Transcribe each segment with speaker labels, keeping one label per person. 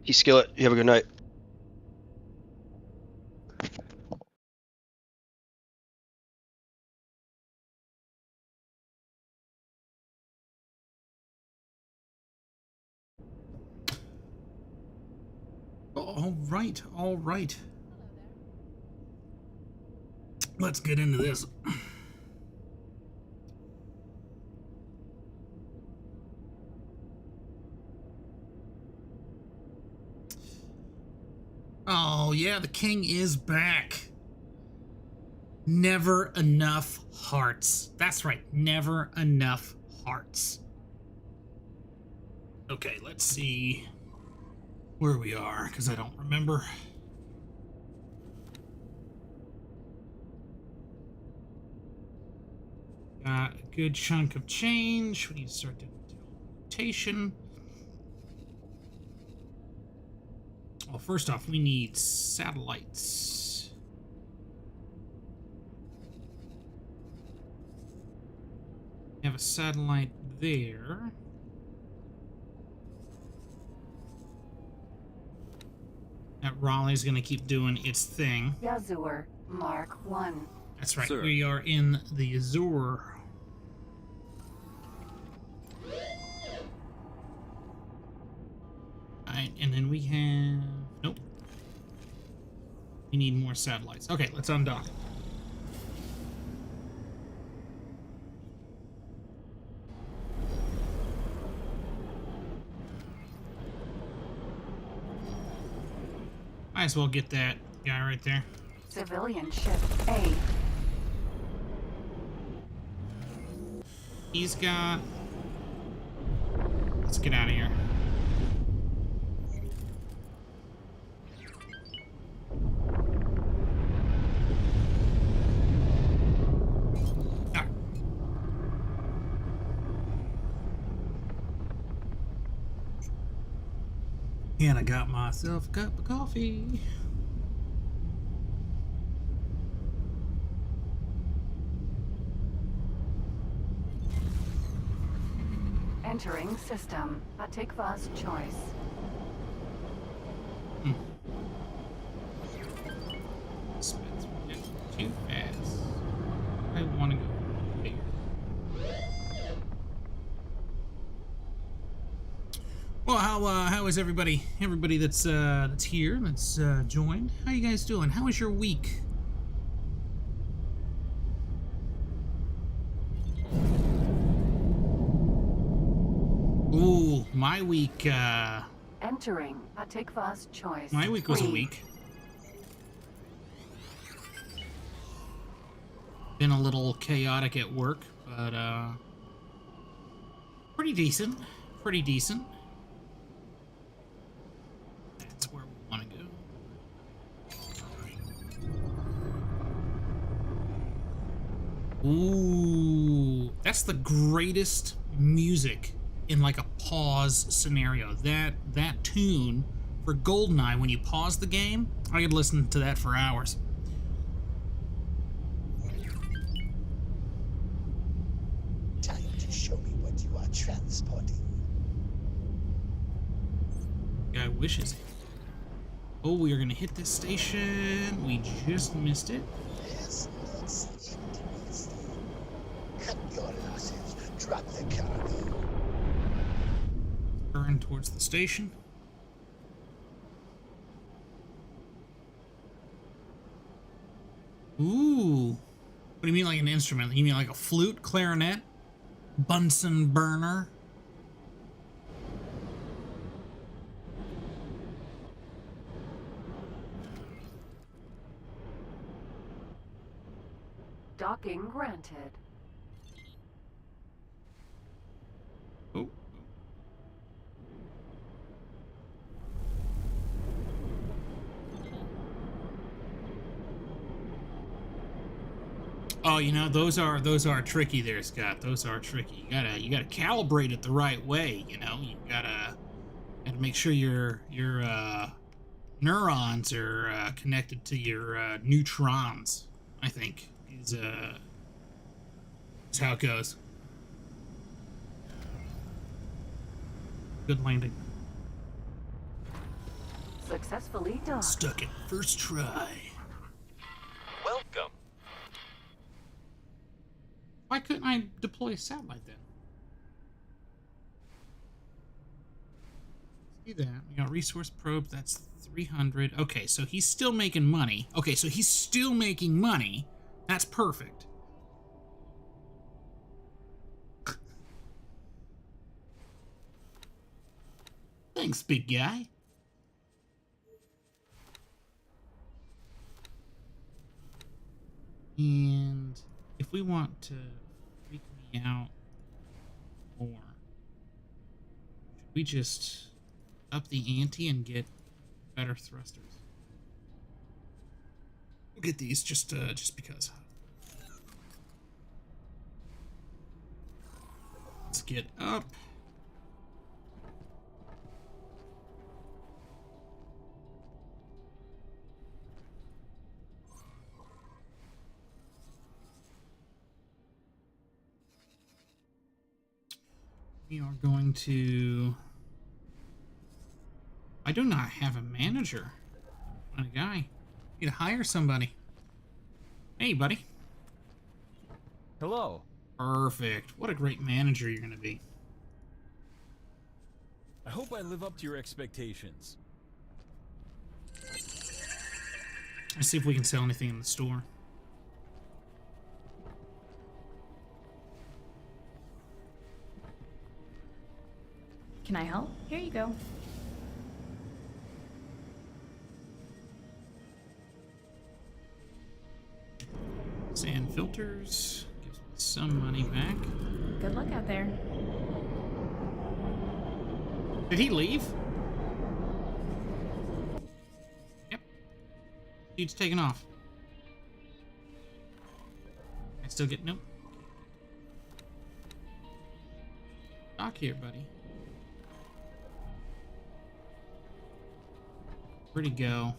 Speaker 1: T-Skillet, you have a good night.
Speaker 2: All right, all right. Let's get into this. Oh, yeah, the king is back. Never enough hearts. That's right, never enough hearts. Okay, let's see where we are, because I don't remember. Got a good chunk of change. We need to start doing rotation. Well, first off, we need satellites. We have a satellite there. That Raleigh's gonna keep doing its thing.
Speaker 3: Azure Mark 1.
Speaker 2: That's right,
Speaker 4: Sir.
Speaker 2: we are in the Azure. Alright, and then we have... Nope. We need more satellites. Okay, let's undock. Might as well get that guy right there.
Speaker 3: Civilian ship A.
Speaker 2: He's got... Let's get out of here. Ah. And I got myself a cup of coffee.
Speaker 3: Entering system. Hatikvah's choice.
Speaker 2: Spence, too fast. I want to go there. Well, how is everybody? Everybody that's here, that's joined. How you guys doing? How was your week? Ooh, my week.
Speaker 3: Entering Hatikvah's choice.
Speaker 2: My week was a
Speaker 3: 3.
Speaker 2: week. Been a little chaotic at work, but pretty decent. Pretty decent. That's where we want to go. Ooh, that's the greatest music in like a pause scenario. That tune for GoldenEye, when you pause the game, I could listen to that for hours.
Speaker 5: Time to show me what you are transporting.
Speaker 2: Guy wishes it. Oh, we are gonna hit this station. We just missed it.
Speaker 5: This looks interesting. Cut your losses. Drop the cargo.
Speaker 2: Burn towards the station. Ooh. What do you mean like an instrument? You mean like a flute, clarinet, Bunsen burner?
Speaker 3: Docking granted.
Speaker 2: Oh. Oh, you know, those are tricky there, Scott. Those are tricky. You gotta calibrate it the right way, you know. You gotta make sure your neurons are connected to your neutrons, I think, is how it goes. Good landing.
Speaker 3: Successfully docked.
Speaker 2: Stuck it first try.
Speaker 1: Welcome.
Speaker 2: Why couldn't I deploy a satellite then? Let's do that. We got resource probe, that's 300. Okay, so he's still making money. Okay, so he's still making money. That's perfect. Thanks, big guy. And if we want to freak me out more, should we just up the ante and get better thrusters? We'll get these just because. Let's get up. We are going to... I do not have a manager. A guy. Need to hire somebody. Hey, buddy.
Speaker 1: Hello.
Speaker 2: Perfect. What a great manager you're going to be.
Speaker 1: I hope I live up to your expectations.
Speaker 2: Let's see if we can sell anything in the store.
Speaker 4: Can I help? Here you go.
Speaker 2: Sand filters. Gives me some money back.
Speaker 4: Good luck out there.
Speaker 2: Did he leave? Yep. Dude's taking off. I still get... Nope. Dock here, buddy. Where'd he go?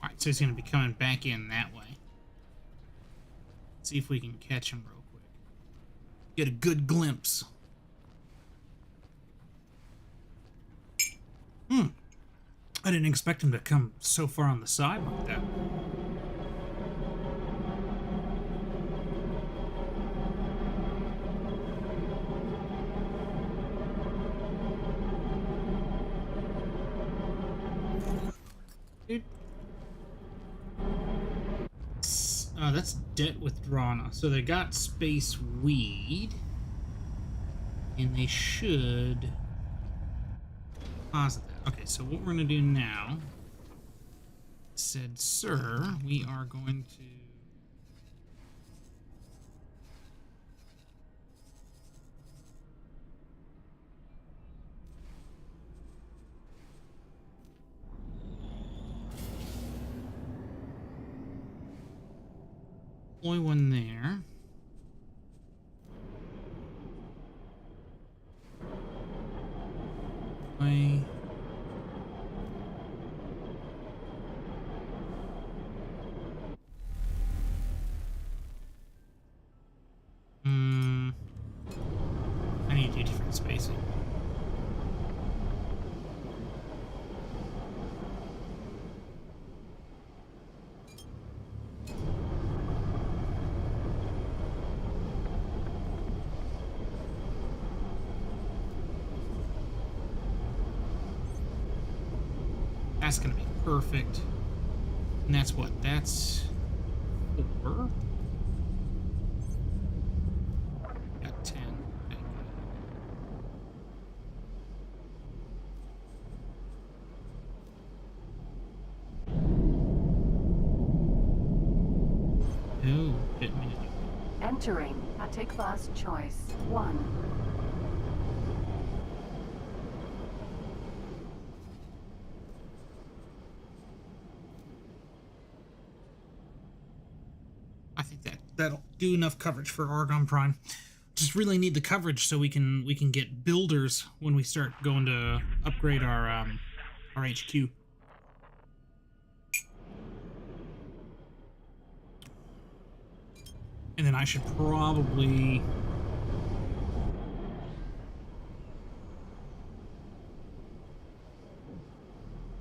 Speaker 2: Alright, so he's gonna be coming back in that way. See if we can catch him real quick. Get a good glimpse. I didn't expect him to come so far on the side like that. Dude. That's debt withdrawn. So they got Spaceweed. And they should deposit that. Okay, so what we're going to do now, said, sir, we are going to... deploy one there. I need to do different spacing. That's gonna be perfect. And that's what? That's 4. Got 10. Okay, good. Oh, didn't mean to do that.
Speaker 3: Entering Hatikvah's choice. 1.
Speaker 2: I think that'll do enough coverage for Argon Prime. Just really need the coverage so we can get builders when we start going to upgrade our HQ. And then I should probably...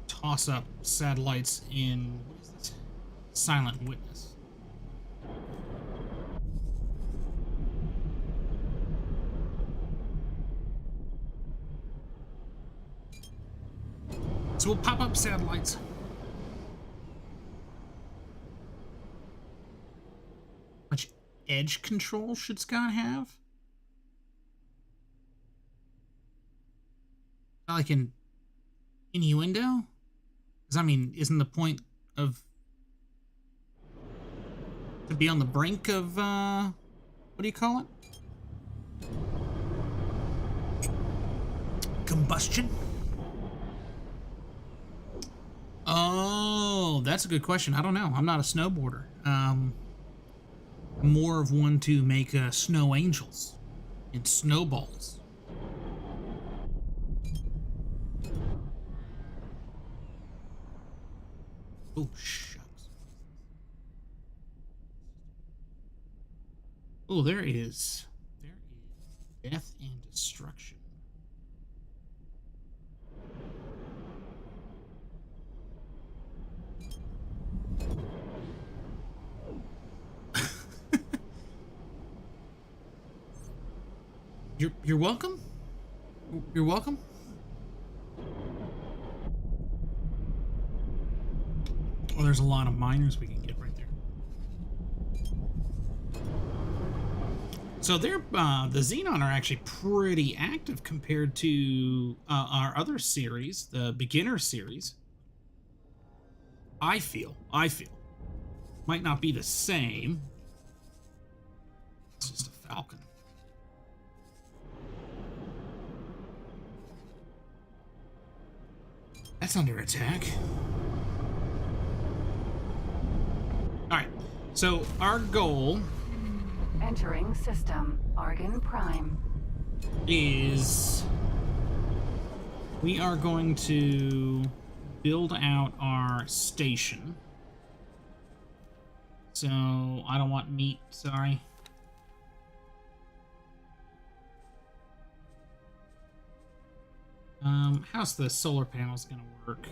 Speaker 2: toss up satellites in... what is this? Silent Witness. So we'll pop up satellites. How much edge control should Scott have? Like an innuendo? Because, I mean, isn't the point of... to be on the brink of, what do you call it? Combustion? Oh, that's a good question. I don't know. I'm not a snowboarder. More of one to make snow angels and snowballs. Oh, shucks. Oh, there is death and destruction. You're welcome? You're welcome? Oh, there's a lot of miners we can get right there. So they're, the Xenon are actually pretty active compared to our other series, the beginner series. I feel. Might not be the same. It's just a Falcon. That's under attack. Alright, so our goal...
Speaker 3: Entering system. Argon Prime.
Speaker 2: ...is... we are going to build out our station. So, I don't want meat, sorry. How's the solar panels gonna work?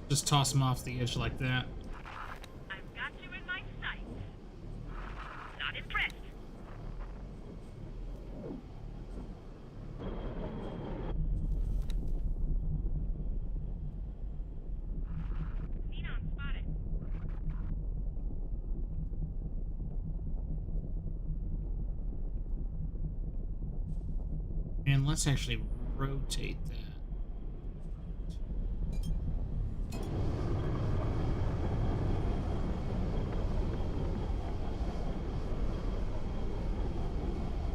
Speaker 2: Just toss them off the edge like that.
Speaker 6: I've got you in my sights. Not impressed. Xenon spotted.
Speaker 2: And let's actually rotate that.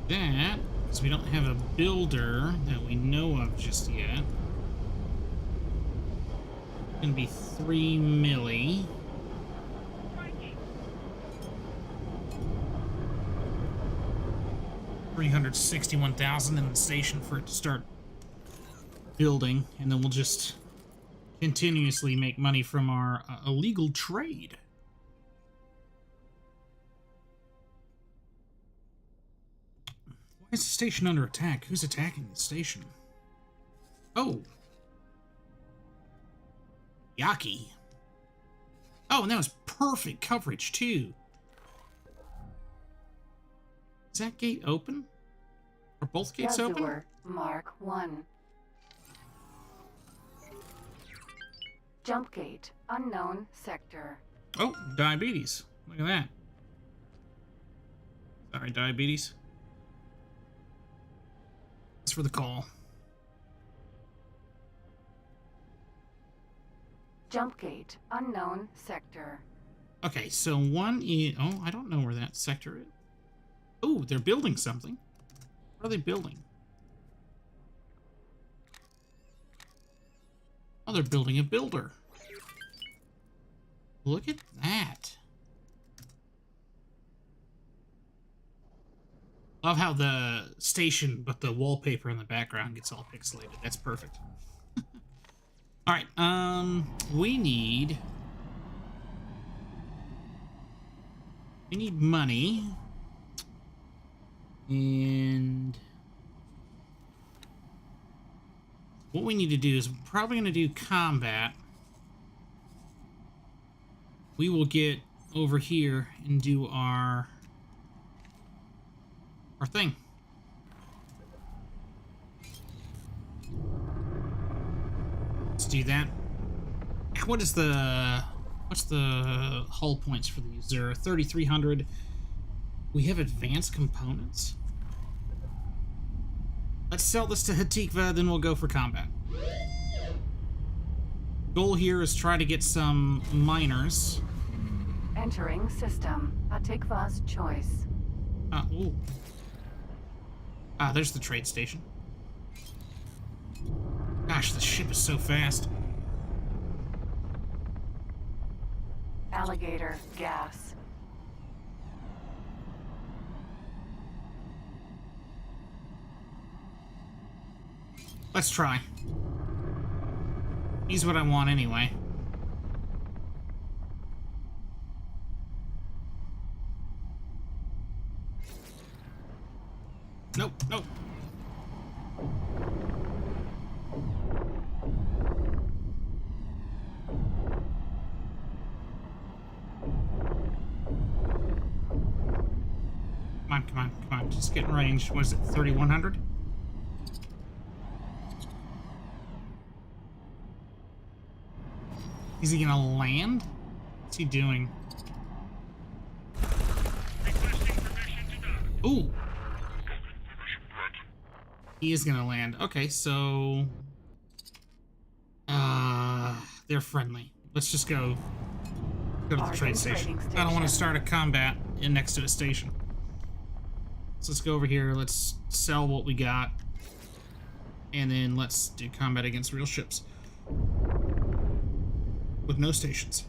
Speaker 2: That, because we don't have a builder that we know of just yet. Gonna be 3 milli.
Speaker 6: Striking.
Speaker 2: 361,000 in the station for it to start building, and then we'll just continuously make money from our illegal trade. Why is the station under attack? Who's attacking the station? Oh. Yaki. Oh, and that was perfect coverage, too. Is that gate open? Are both gates open?
Speaker 3: Yazur, Mark 1. Jump gate. Unknown sector.
Speaker 2: Oh, diabetes. Look at that. Sorry, diabetes. Thanks for the call.
Speaker 3: Jump gate. Unknown sector.
Speaker 2: Okay, so one is... oh, I don't know where that sector is. Oh, they're building something. What are they building? Oh, they're building a builder. Look at that. Love how the station, but the wallpaper in the background gets all pixelated. That's perfect. All right. We need money, and what we need to do is we're probably going to do combat. We will get over here and do our thing. Let's do that. What's the hull points for these? They're 3,300. We have advanced components. Let's sell this to Hatikvah, then we'll go for combat. Goal here is try to get some miners.
Speaker 3: Entering system. Hatikvah's choice.
Speaker 2: Ooh. There's the trade station. Gosh, the ship is so fast.
Speaker 3: Alligator gas.
Speaker 2: Let's try. He's what I want anyway. Nope, nope. Come on. Just get in range. What is it, 3,100? Is he gonna land? What's he doing? Ooh! He is gonna land. Okay, so... they're friendly. Let's just go to the trade station. I don't want to start a combat next to a station. So let's go over here. Let's sell what we got. And then let's do combat against real ships. With no stations.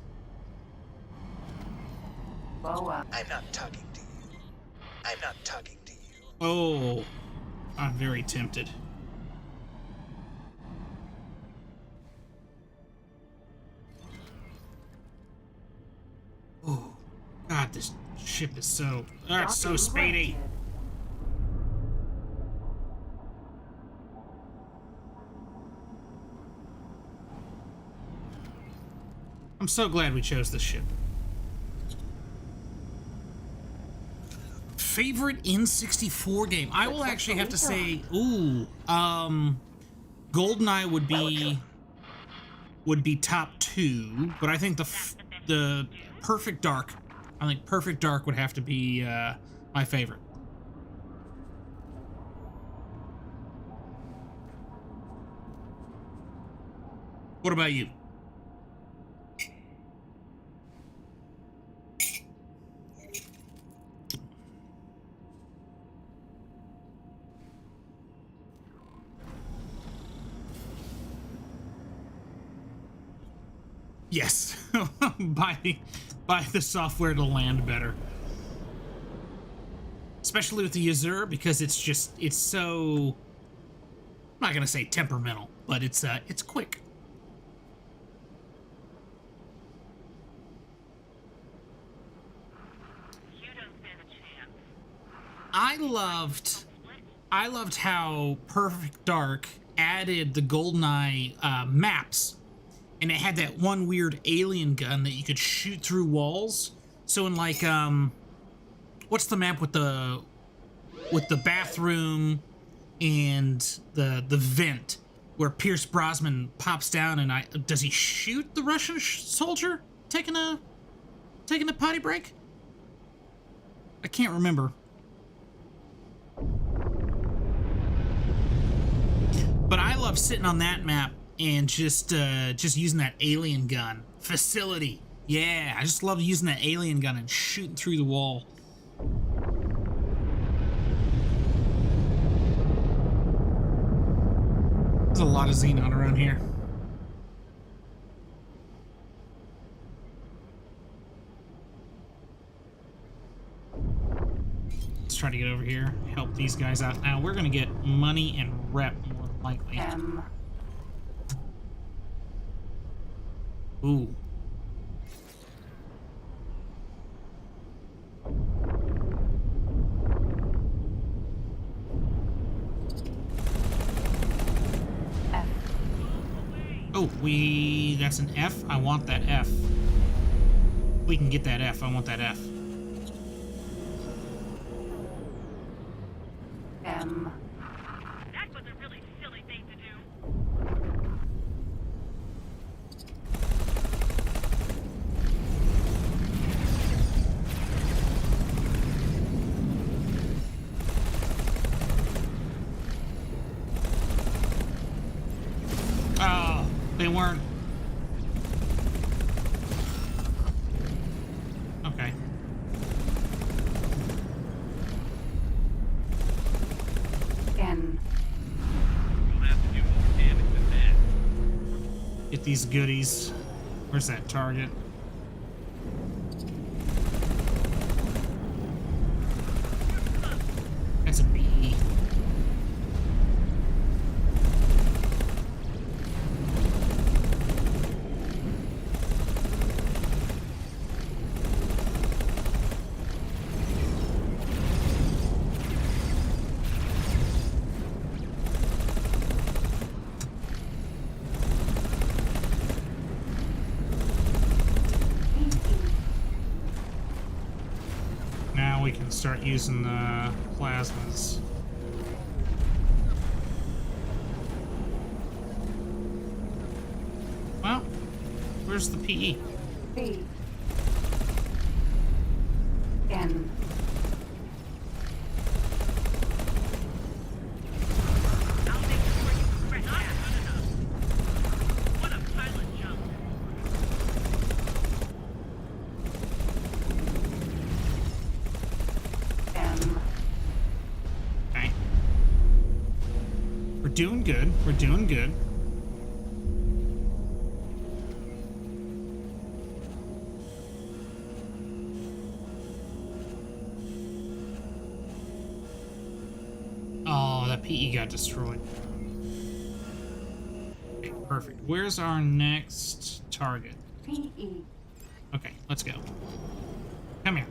Speaker 3: Boa.
Speaker 5: I'm not talking to you. I'm not talking to you.
Speaker 2: Oh, I'm very tempted. Oh, God, this ship is so... it's so speedy. I'm so glad we chose this ship. Favorite N64 game? I will actually have to say, GoldenEye would be top 2, but I think the Perfect Dark, I think Perfect Dark would have to be my favorite. What about you? Yes, buy the software to land better. Especially with the Azure, because it's so... I'm not gonna say temperamental, but it's quick.
Speaker 6: You don't stand a chance.
Speaker 2: I loved how Perfect Dark added the GoldenEye maps. And it had that one weird alien gun that you could shoot through walls. So in like, what's the map with the bathroom and the vent where Pierce Brosnan pops down and does he shoot the Russian soldier taking a potty break? I can't remember. But I love sitting on that map and just using that alien gun. Facility. Yeah, I just love using that alien gun and shooting through the wall. There's a lot of xenon around here. Let's try to get over here, help these guys out. Now, we're going to get money and rep more than likely. Ooh.
Speaker 3: F.
Speaker 2: Oh, that's an F? I want that F. We can get that F. I want that F.
Speaker 3: M.
Speaker 6: That was a really silly thing to do.
Speaker 2: Oh, they weren't. Okay.
Speaker 3: N.
Speaker 1: You'll have to do more damage than that.
Speaker 2: Get these goodies. Where's that target? That's a B. Now we can start using the plasmas. Well, where's the PE?
Speaker 3: B. N.
Speaker 6: I'll make sure you regret that. Not good enough. What a pilot jump.
Speaker 3: M.
Speaker 2: Okay. We're doing good. We're doing good. Oh, that PE got destroyed. Okay, perfect. Where's our next target?
Speaker 3: P. E.
Speaker 2: Okay, let's go. Come here.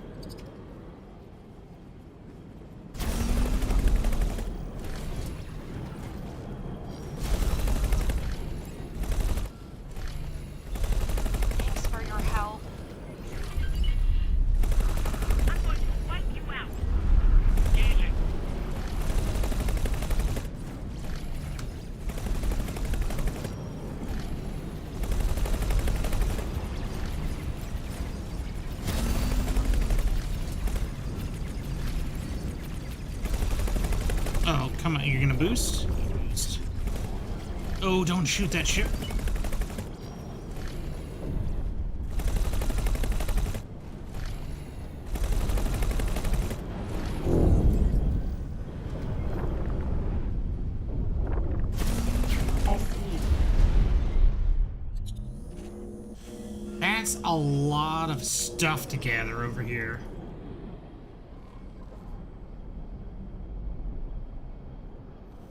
Speaker 7: Thanks for your help.
Speaker 6: I'm going to wipe you out. Engaging.
Speaker 2: Oh, come on. You're gonna boost? Boost. Oh, don't shoot that ship.
Speaker 3: S. E.
Speaker 2: That's a lot of stuff to gather over here.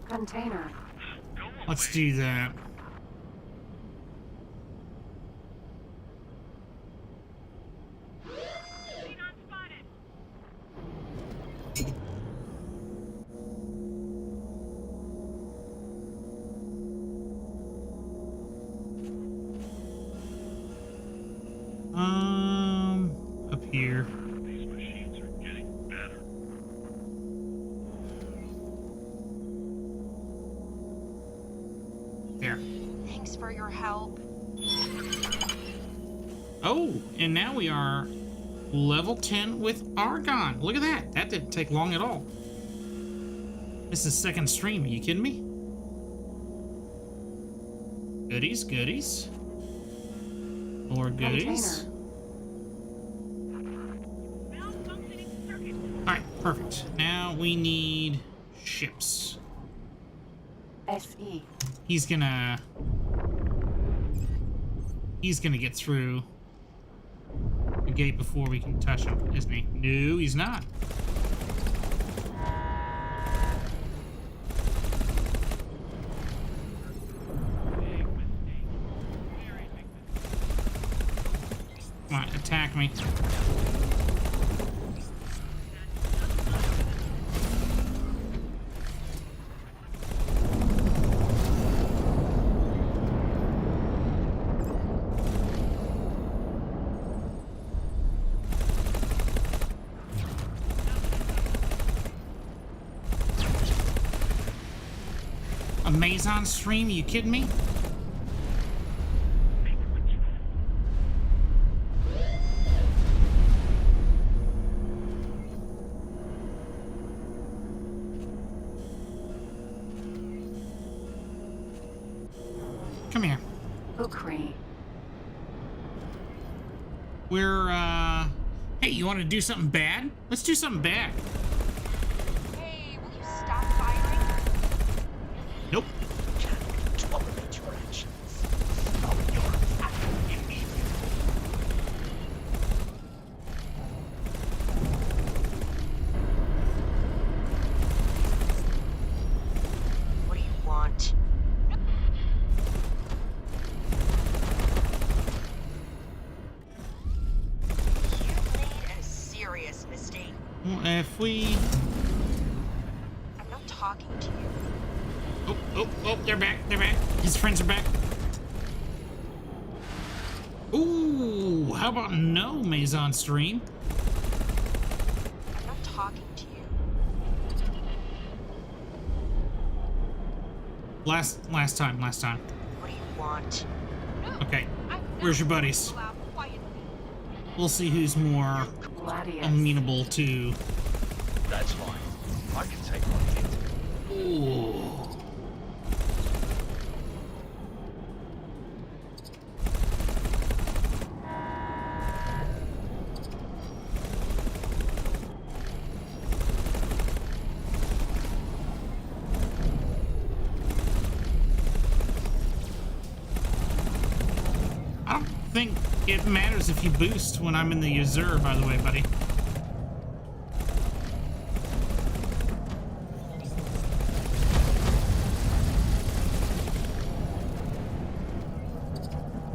Speaker 3: Container.
Speaker 2: Let's do that.
Speaker 6: Xenon spotted.
Speaker 2: Up here.
Speaker 1: These machines are getting better.
Speaker 2: There.
Speaker 7: Thanks for your help.
Speaker 2: Oh, and now we are level 10 with Argon. Look at that. That didn't take long at all. This is second stream. Are you kidding me? Goodies, goodies. More goodies.
Speaker 3: Container.
Speaker 6: Malfunctioning circuit.
Speaker 2: Alright, perfect. Now we need ships.
Speaker 3: S. E.
Speaker 2: He's gonna get through the gate before we can touch him, isn't he? No, he's not.
Speaker 6: Big mistake. Very big mistake.
Speaker 2: me. A Maison stream? You kidding me? Come here.
Speaker 3: Ukri.
Speaker 2: We're, hey, you want to do something bad? Let's do something bad.
Speaker 7: Hey, will you stop firing?
Speaker 2: Nope.
Speaker 5: Can't tolerate your actions. Oh, you're fucking immediate.
Speaker 7: What do you want? You made a serious mistake.
Speaker 2: Well, if we...
Speaker 7: I'm not talking to you.
Speaker 2: Oh, oh, oh, they're back, they're back. His friends are back. Ooh, how about no Maison stream?
Speaker 7: I'm not talking to you.
Speaker 2: Last time.
Speaker 7: What do you want?
Speaker 2: Okay, where's your buddies? We'll see who's more
Speaker 3: Gladius.
Speaker 2: amenable to...
Speaker 1: That's fine. I can take one hit.
Speaker 2: Ooh. I don't think it matters if you boost when I'm in the Azure, by the way, buddy.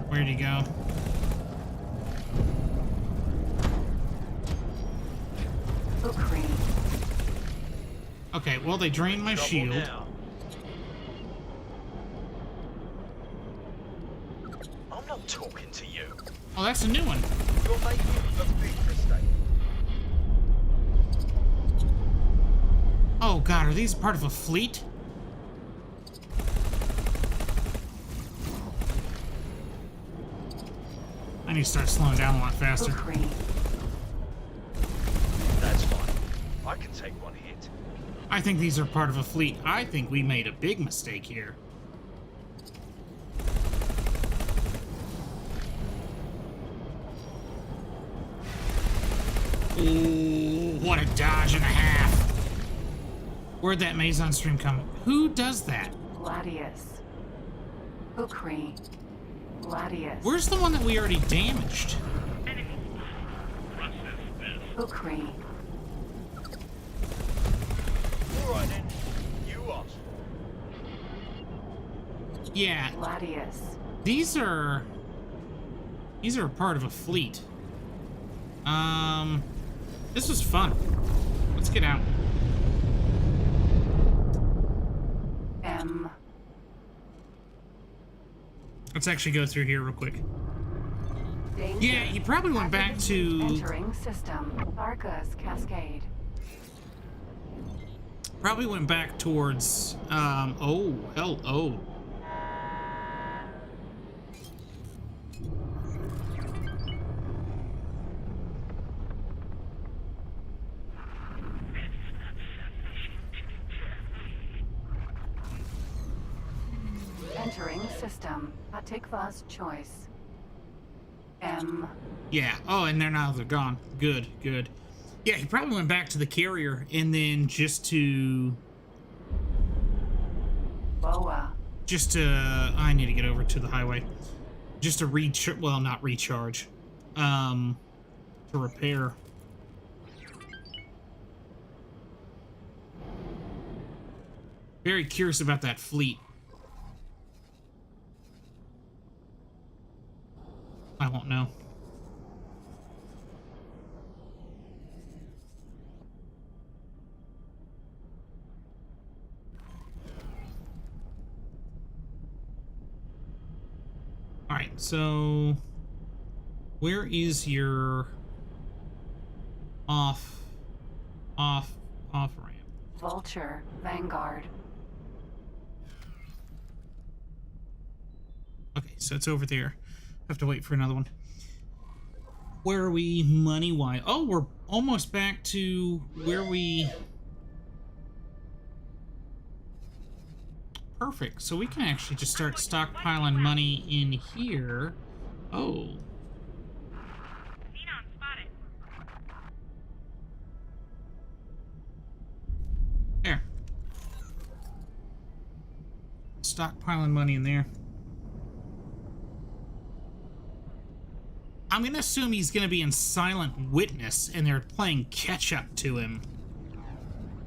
Speaker 2: Where'd he go?
Speaker 3: Ukri.
Speaker 2: Okay, well, they drained my
Speaker 1: Trouble
Speaker 2: shield.
Speaker 1: now.
Speaker 5: I'm not talking to you.
Speaker 2: Oh, that's a new one.
Speaker 5: You're making a big mistake.
Speaker 2: Oh, God, are these part of a fleet? I need to start slowing down a lot faster.
Speaker 3: Ukri.
Speaker 1: That's fine. I can take one hit.
Speaker 2: I think these are part of a fleet. I think we made a big mistake here. Ooh, what a dodge and a half. Where'd that Maison stream come? Who does that?
Speaker 3: Gladius. Ukri. Gladius.
Speaker 2: Where's the one that we already damaged?
Speaker 1: Process this.
Speaker 3: Ukri.
Speaker 5: All right then. You asked.
Speaker 2: Yeah,
Speaker 3: Gladius.
Speaker 2: these are part of a fleet. This was fun. Let's get out.
Speaker 3: M.
Speaker 2: Let's actually go through here real quick.
Speaker 3: Danger.
Speaker 2: Yeah, you probably went back to...
Speaker 3: Entering system. Argus Cascade.
Speaker 2: Probably went back towards, oh, hell, oh.
Speaker 3: Entering system. Hatikvah's choice. M.
Speaker 2: Yeah, oh, and they're gone. Good, good. Yeah, he probably went back to the carrier and then just to...
Speaker 3: Boa.
Speaker 2: I need to get over to the highway. Just to recharge, well, not recharge. To repair. Very curious about that fleet. I won't know. All right, so where is your off ramp?
Speaker 3: Vulture, Vanguard.
Speaker 2: Okay, so it's over there. Have to wait for another one. Where are we money-wise? Oh, we're almost back to where we... Perfect. So we can actually just start stockpiling money in here. Oh.
Speaker 6: Xenon spotted.
Speaker 2: There. Stockpiling money in there. I'm gonna assume he's gonna be in Silent Witness, and they're playing catch-up to him.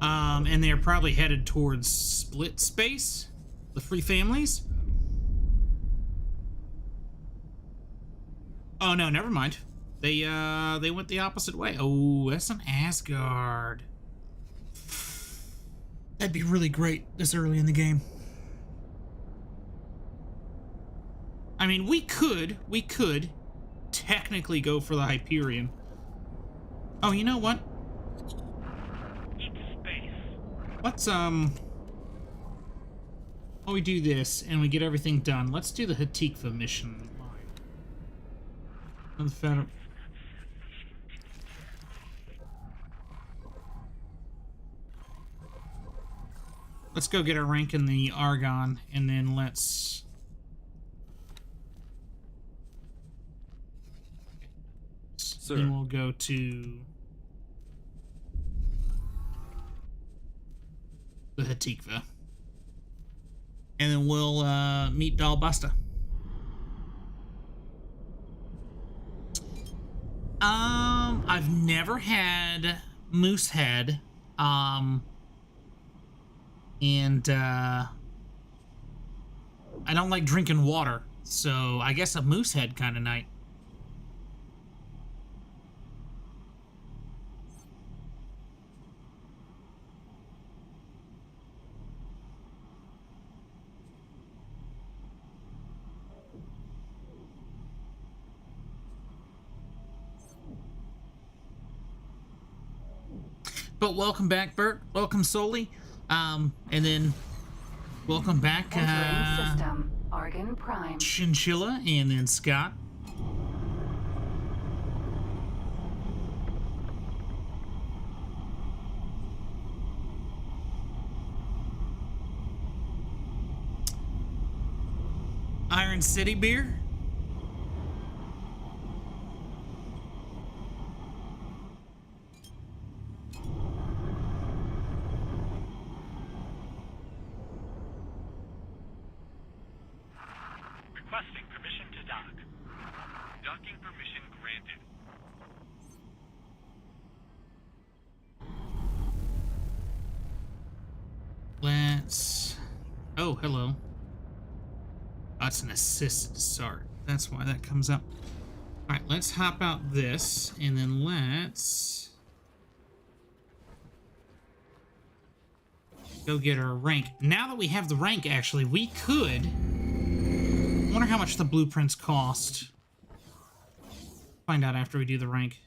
Speaker 2: And they're probably headed towards Split Space, the Free Families. Oh no, never mind. They went the opposite way. Oh, that's an Asgard. That'd be really great this early in the game. I mean, we could technically go for the Hyperion. Oh, you know what?
Speaker 1: Eat space.
Speaker 2: Let's while we do this and we get everything done, let's do the Hatikvah mission line. Let's go get our rank in the Argon, and then let's...
Speaker 8: Sir.
Speaker 2: Then we'll go to the Hatikvah. And then we'll meet Dalbasta. I've never had Moosehead. And I don't like drinking water, so I guess a Moosehead kind of night. But welcome back, Bert. Welcome, Soli. And then welcome back,
Speaker 3: Entering system, Argon Prime.
Speaker 2: Chinchilla, and then Scott. Iron City beer.
Speaker 1: Requesting permission to dock. Docking permission granted.
Speaker 2: Let's... Oh, hello. That's an assisted start. That's why that comes up. Alright, let's hop out this, and then let's... go get our rank. Now that we have the rank, actually, we could... I wonder how much the blueprints cost. Find out after we do the rank.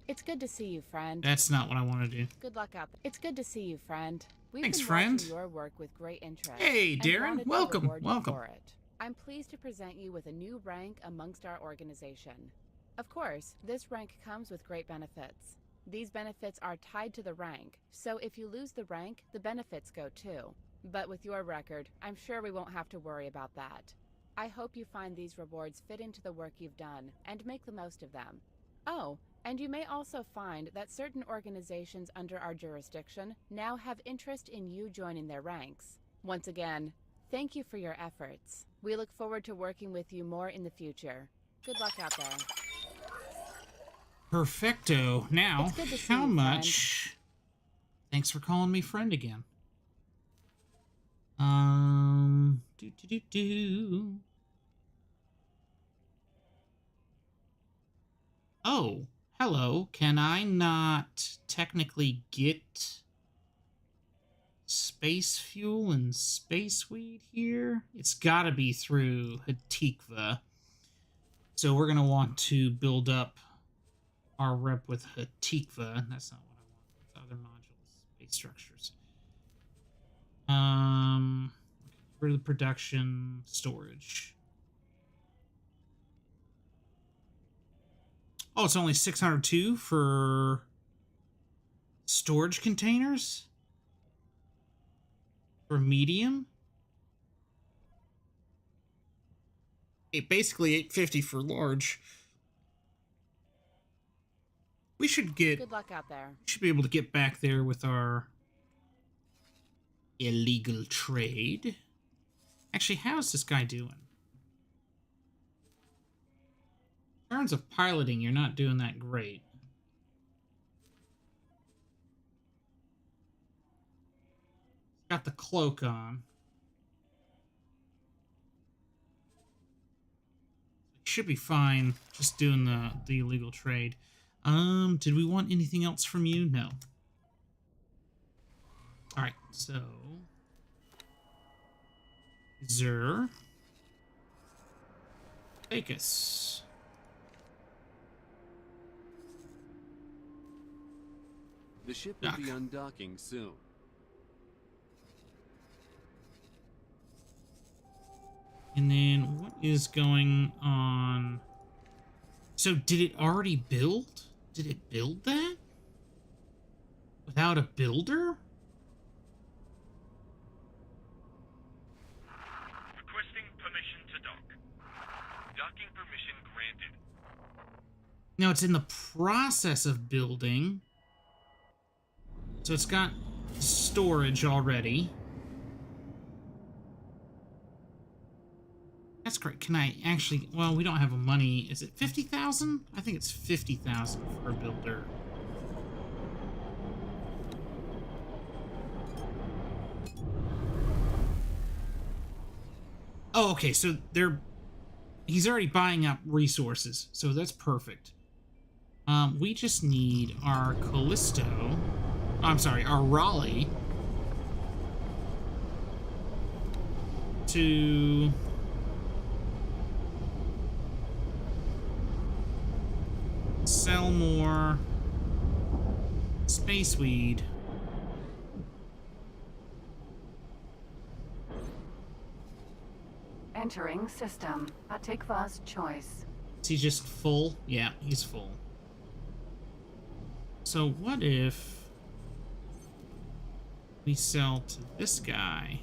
Speaker 9: It's good to see you, friend.
Speaker 2: That's not what I want to do.
Speaker 9: Good luck out there. It's good to see you, friend. We've
Speaker 2: Thanks,
Speaker 9: been
Speaker 2: friend.
Speaker 9: watching your work with great interest.
Speaker 2: Hey,
Speaker 9: and
Speaker 2: Darren.
Speaker 9: wanted to
Speaker 2: Welcome.
Speaker 9: reward you
Speaker 2: Welcome.
Speaker 9: for it. I'm pleased to present you with a new rank amongst our organization. Of course, this rank comes with great benefits. These benefits are tied to the rank, so if you lose the rank, the benefits go too. But with your record, I'm sure we won't have to worry about that. I hope you find these rewards fit into the work you've done, and make the most of them. Oh, and you may also find that certain organizations under our jurisdiction now have interest in you joining their ranks. Once again, thank you for your efforts. We look forward to working with you more in the future. Good luck out there.
Speaker 2: Perfecto. Now,
Speaker 9: It's good to see
Speaker 2: how
Speaker 9: you,
Speaker 2: much... Thanks for calling me friend again. Oh, hello. Can I not technically get space fuel and Spaceweed here. It's got to be through Hatikvah. So we're going to want to build up our rep with Hatikvah. That's not what I want. With other modules, space structures. For the production, storage. Oh, it's only 602 for storage containers? For medium? Basically 850 for large. We should get...
Speaker 9: Good luck out there.
Speaker 2: We should be able to get back there with our illegal trade. Actually, how's this guy doing? In terms of piloting, you're not doing that great. Got the cloak on. Should be fine just doing the illegal trade. Did we want anything else from you? No. Alright, so Zer. Take us.
Speaker 8: The ship will be undocking soon.
Speaker 2: And then what is going on? So did it already build? Did it build that? Without a builder?
Speaker 1: Requesting permission to dock. Docking permission granted.
Speaker 2: No, it's in the process of building. So it's got storage already. That's great. Can I actually... Well, we don't have a money. Is it 50,000? I think it's 50,000 for a builder. Oh, okay. So he's already buying up resources. So that's perfect. We just need our Callisto... I'm sorry, our Raleigh to... sell more Spaceweed.
Speaker 3: Entering system. Hatikvah's choice.
Speaker 2: Is he just full? Yeah, he's full. So what if we sell to this guy?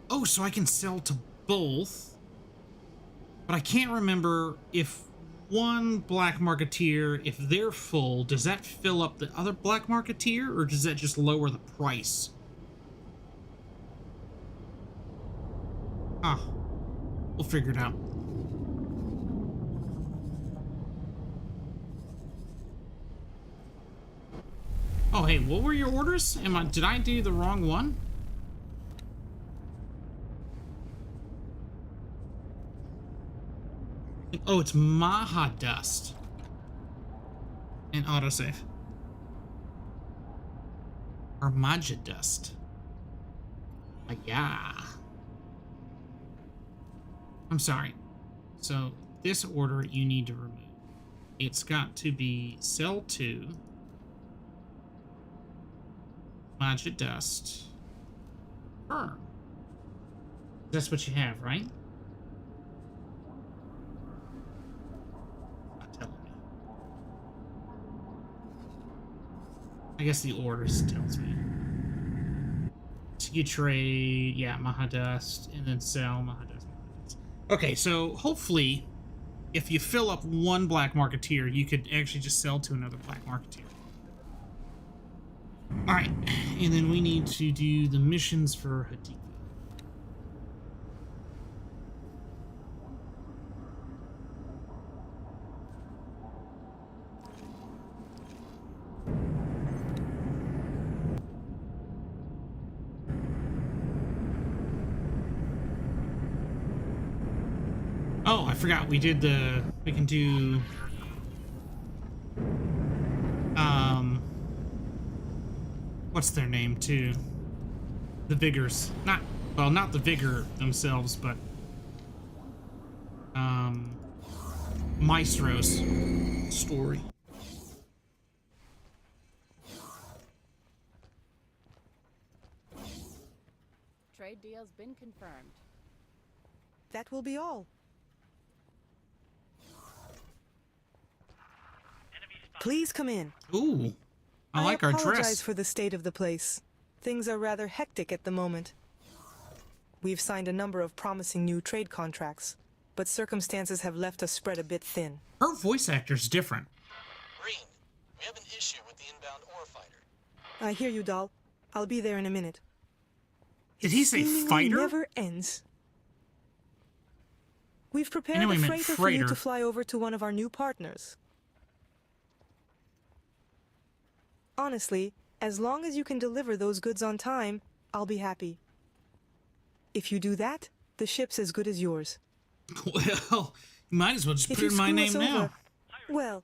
Speaker 2: Oh, so I can sell to both. But I can't remember if one black marketeer, if they're full, does that fill up the other black marketeer, or does that just lower the price? Ah, we'll figure it out. Oh, hey, what were your orders? Did I do the wrong one? Oh, it's Maha Dust. And autosave. Or Maja Dust. Yeah. I'm sorry. So, this order you need to remove. It's got to be sell to Maja Dust. Firm. That's what you have, right? I guess the orders tells me. So you trade, yeah, Mahadust, and then sell Mahadust. Okay, so hopefully, if you fill up one black marketeer, you could actually just sell to another black marketeer. Alright, and then we need to do the missions for Hatikvah. Oh, I forgot we can do what's their name too? The Vigors. Not the Vigor themselves, but Maestro's story.
Speaker 9: Trade deal's been confirmed.
Speaker 10: That will be all. Please come in.
Speaker 2: Ooh, I like our
Speaker 10: apologize
Speaker 2: dress.
Speaker 10: for the state of the place. Things are rather hectic at the moment. We've signed a number of promising new trade contracts, but circumstances have left us spread a bit thin.
Speaker 2: Her voice actor's different.
Speaker 5: Green, we have an issue with the inbound ore fighter.
Speaker 10: I hear you, doll. I'll be there in a minute.
Speaker 2: Did he say
Speaker 10: Seemingly
Speaker 2: fighter?
Speaker 10: never ends. We've prepared
Speaker 2: I know
Speaker 10: a
Speaker 2: he meant
Speaker 10: freighter for you
Speaker 2: freighter.
Speaker 10: to fly over to one of our new partners. Honestly, as long as you can deliver those goods on time, I'll be happy. If you do that, the ship's as good as yours.
Speaker 2: Well, you might as well just
Speaker 10: If
Speaker 2: put
Speaker 10: you
Speaker 2: it in my
Speaker 10: screw
Speaker 2: name
Speaker 10: us
Speaker 2: now.
Speaker 10: over, well,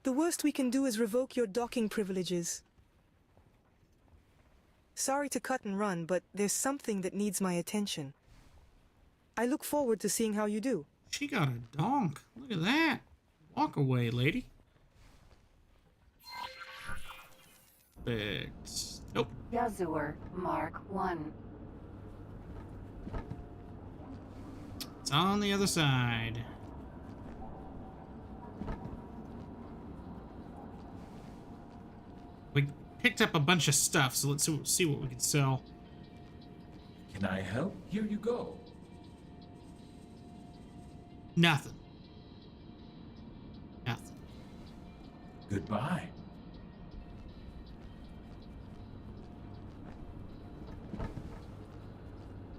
Speaker 10: the worst we can do is revoke your docking privileges. Sorry to cut and run, but there's something that needs my attention. I look forward to seeing how you do.
Speaker 2: She got a donk. Look at that. Walk away, lady. Perfect. Nope.
Speaker 3: Yazur Mark 1.
Speaker 2: It's on the other side. We picked up a bunch of stuff, so let's see what we can sell.
Speaker 11: Can I help? Here you go.
Speaker 2: Nothing. Nothing.
Speaker 11: Goodbye.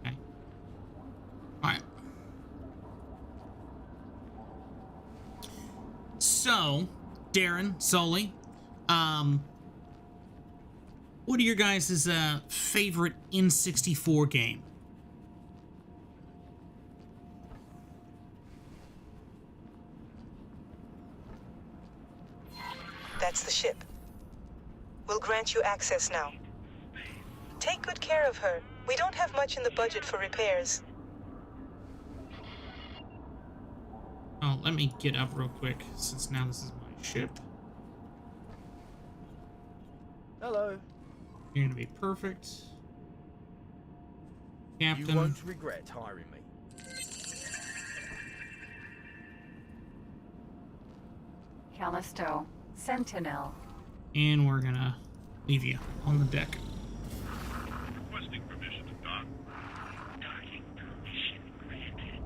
Speaker 2: Okay. Alright. So, Darren, Sully, what are your guys' favorite N64 game?
Speaker 10: That's the ship. We'll grant you access now. Take good care of her. We don't have much in the budget for repairs.
Speaker 2: Oh, let me get up real quick, since now this is my ship.
Speaker 12: Hello.
Speaker 2: You're gonna be perfect. Captain.
Speaker 12: You won't regret hiring me.
Speaker 3: Callisto, Sentinel.
Speaker 2: And we're gonna leave you on the deck.
Speaker 1: Requesting permission to dock. Docking permission granted.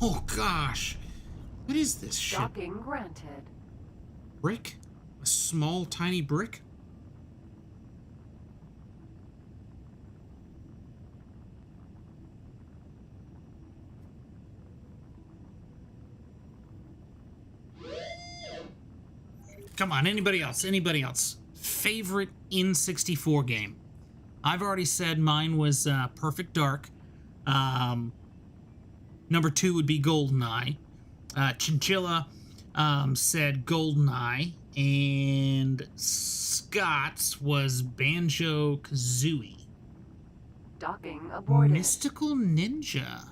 Speaker 2: Oh gosh. What is this ship?
Speaker 3: Docking granted.
Speaker 2: Brick? A small, tiny brick? Come on, anybody else? Anybody else? Favorite N64 game? I've already said mine was Perfect Dark. Number 2 would be GoldenEye. Chinchilla said GoldenEye. And Scott's was Banjo-Kazooie.
Speaker 3: Docking aborted.
Speaker 2: Mystical Ninja.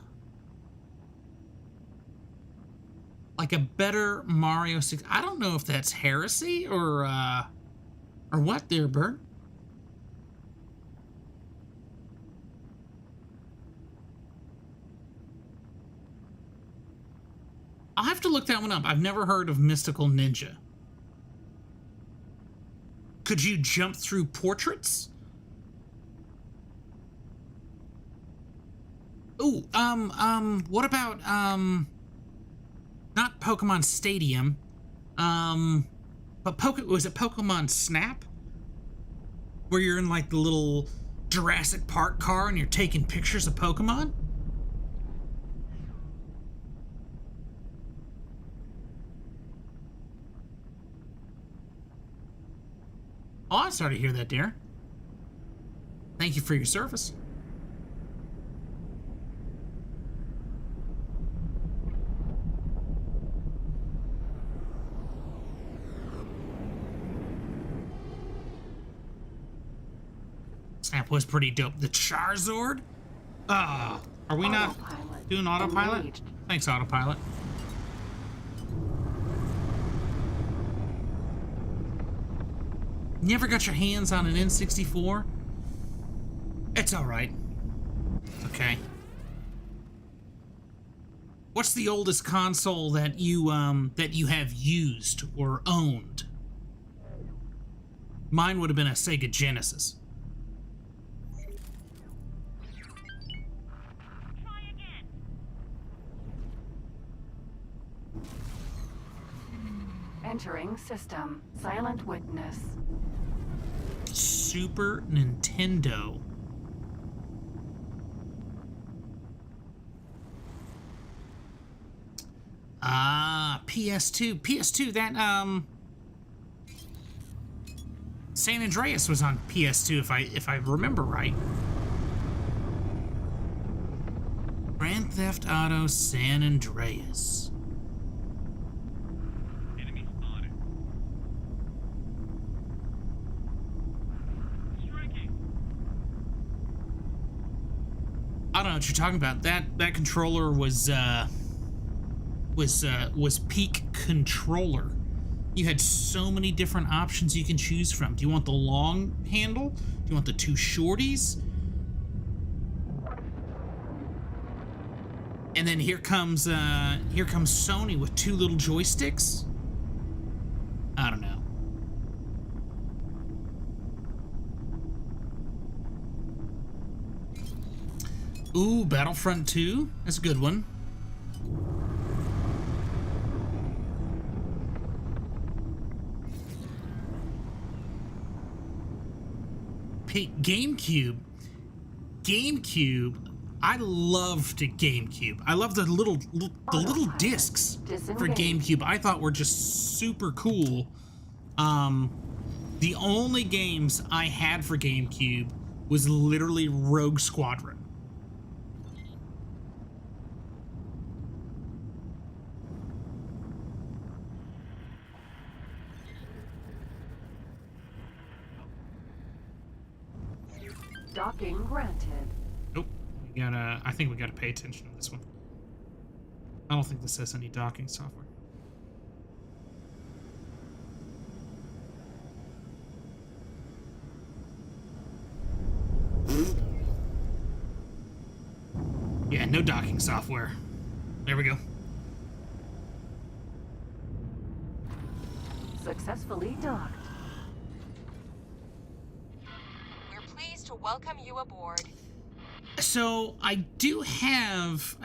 Speaker 2: Like a better Mario 6. I don't know if that's heresy or what there, Bert. I'll have to look that one up. I've never heard of Mystical Ninja. Could you jump through portraits? Ooh, what about, not Pokemon Stadium, but was it Pokemon Snap? Where you're in, like, the little Jurassic Park car and you're taking pictures of Pokemon? Oh, I'm sorry to hear that, dear. Thank you for your service. That was pretty dope. The Charizard? Are we not
Speaker 3: Autopilot
Speaker 2: doing autopilot?
Speaker 3: engaged.
Speaker 2: Thanks, autopilot. Never got your hands on an N64? It's alright. Okay. What's the oldest console that you have used or owned? Mine would have been a Sega Genesis.
Speaker 6: Try again.
Speaker 3: Entering system. Silent witness.
Speaker 2: Super Nintendo. Ah, PS2. PS2, that, San Andreas was on PS2, if I remember right. Grand Theft Auto San Andreas.
Speaker 1: Enemy spotted. Striking.
Speaker 2: I don't know what you're talking about. That controller was peak controller. You had so many different options you can choose from. Do you want the long handle? Do you want the two shorties? And then here comes Sony with two little joysticks. I don't know. Ooh, Battlefront 2. That's a good one. GameCube. I loved GameCube. I loved the little discs for GameCube. I thought were just super cool. The only games I had for GameCube was literally Rogue Squadron.
Speaker 3: Docking granted.
Speaker 2: Nope. I think we gotta pay attention to this one. I don't think this has any docking software. Yeah, no docking software. There we go.
Speaker 3: Successfully docked.
Speaker 7: To welcome you aboard.
Speaker 2: So I do have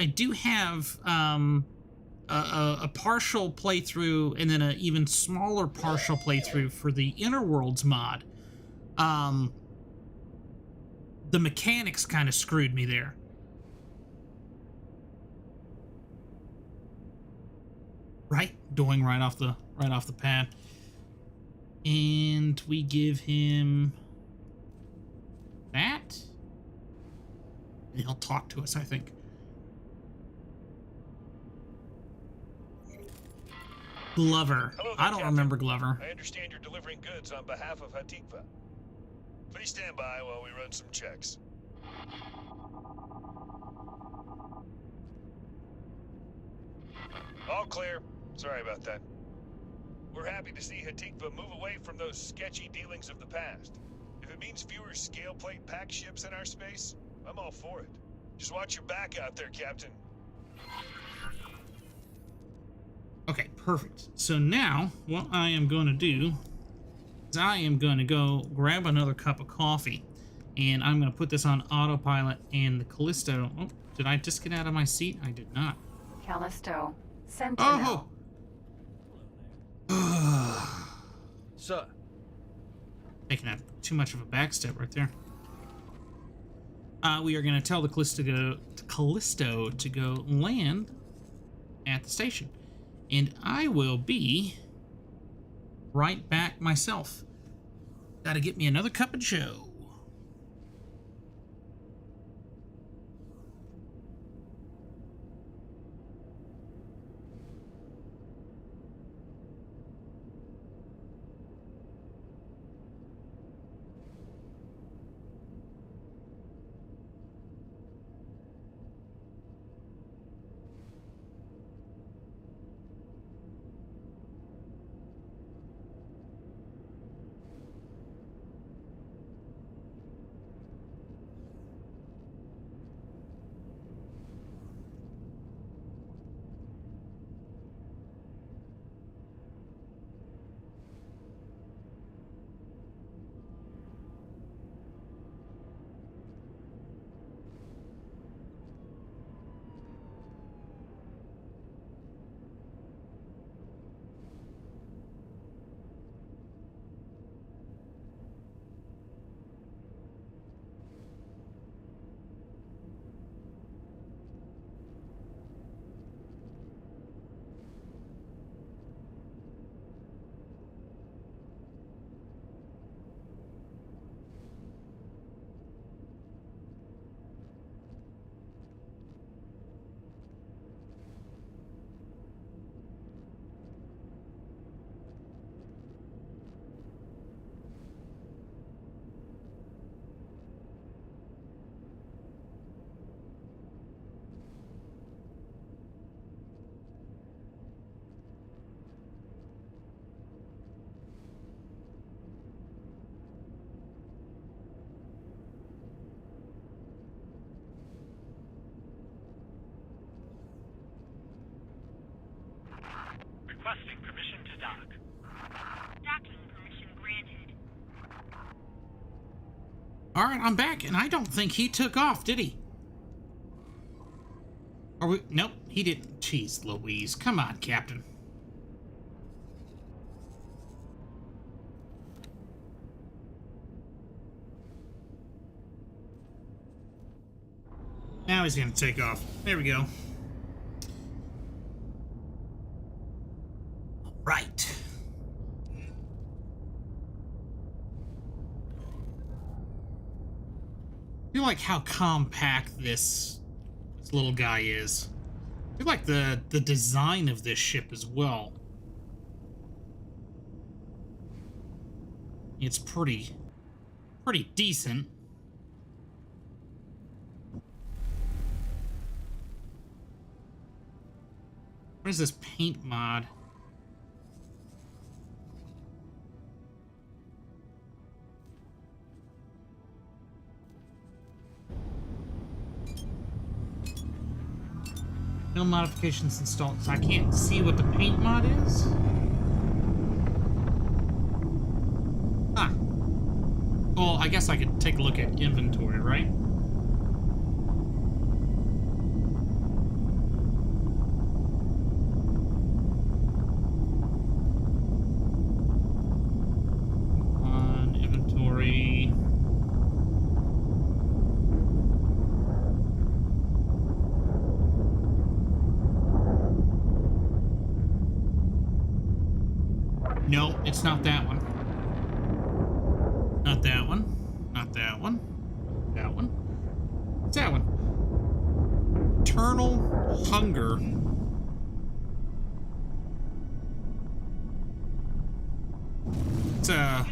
Speaker 2: a partial playthrough and then an even smaller partial playthrough for the Inner Worlds mod. The mechanics kind of screwed me there. Right, going right off the pad, and we give him that, and he'll talk to us, I think. Glover.
Speaker 13: Hello there,
Speaker 2: I don't
Speaker 13: Captain.
Speaker 2: remember Glover.
Speaker 13: I understand you're delivering goods on behalf of Hatikvah. Please stand by while we run some checks. All clear. Sorry about that. We're happy to see Hatikvah move away from those sketchy dealings of the past. If it means fewer scale plate pack ships in our space, I'm all for it. Just watch your back out there, Captain.
Speaker 2: Okay, perfect. So now, what I am going to do is I am going to go grab another cup of coffee, and I'm going to put this on autopilot, and the Callisto... Oh, did I just get out of my seat? I did not.
Speaker 3: Callisto. Sentinel.
Speaker 2: Oh!
Speaker 12: Sir.
Speaker 2: Taking out too much of a backstep right there. We are going to tell the Callisto to go land at the station. And I will be right back myself. Gotta get me another cup of joe. All right, I'm back, and I don't think he took off, did he? Are we? Nope, he didn't. Jeez Louise. Come on, Captain. Now he's gonna take off. There we go. Right. I feel like how compact this little guy is. I feel like the design of this ship as well. It's pretty decent. What is this paint mod? No modifications installed, so I can't see what the paint mod is. Ah. Well, I guess I could take a look at inventory, right? On inventory. No, it's not that one. Not that one. Not that one. That one. It's that one. Eternal Hunger. It's I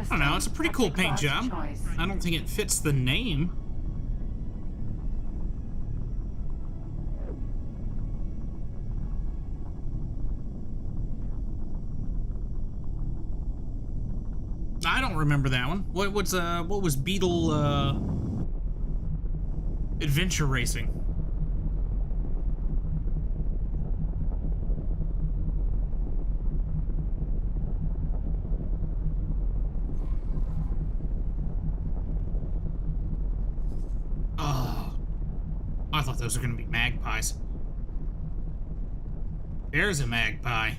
Speaker 2: don't know, it's a pretty cool paint job. I don't think it fits the name. I don't remember that one. What was Beetle Adventure Racing? Oh, I thought those were gonna be magpies. There's a magpie.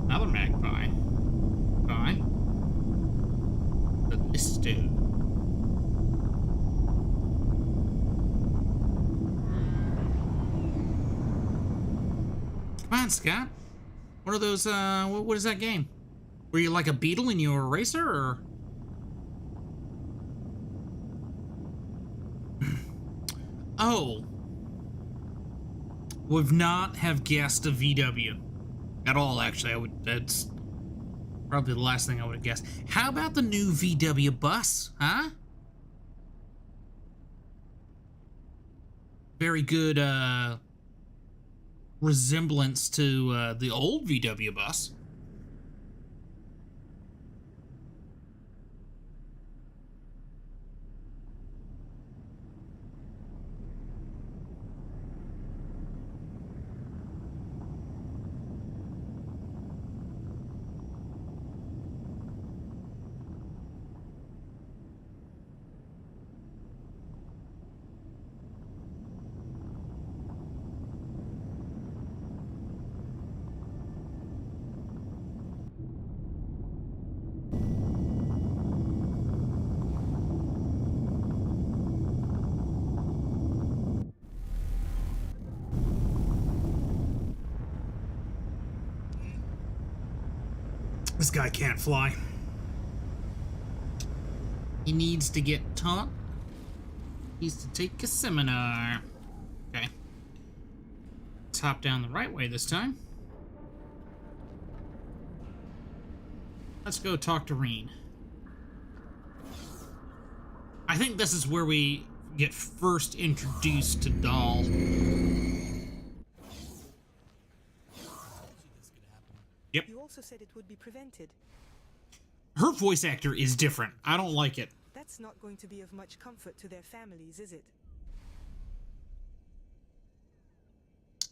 Speaker 2: Another magpie. Bye. The Listo. Come on, Scott. What are those, what is that game? Were you like a beetle and you were a racer, or? Oh. Would not have guessed a VW. At all, actually. That's probably the last thing I would have guessed. How about the new VW bus, huh? Very good, resemblance to, the old VW bus. This guy can't fly. He needs to get taught. He needs to take a seminar. Okay. Let's hop down the right way this time. Let's go talk to Reen. I think this is where we get first introduced to Dahl. Yep.
Speaker 10: You also said it would be prevented.
Speaker 2: Her voice actor is different. I don't like it.
Speaker 10: That's not going to be of much comfort to their families, is it?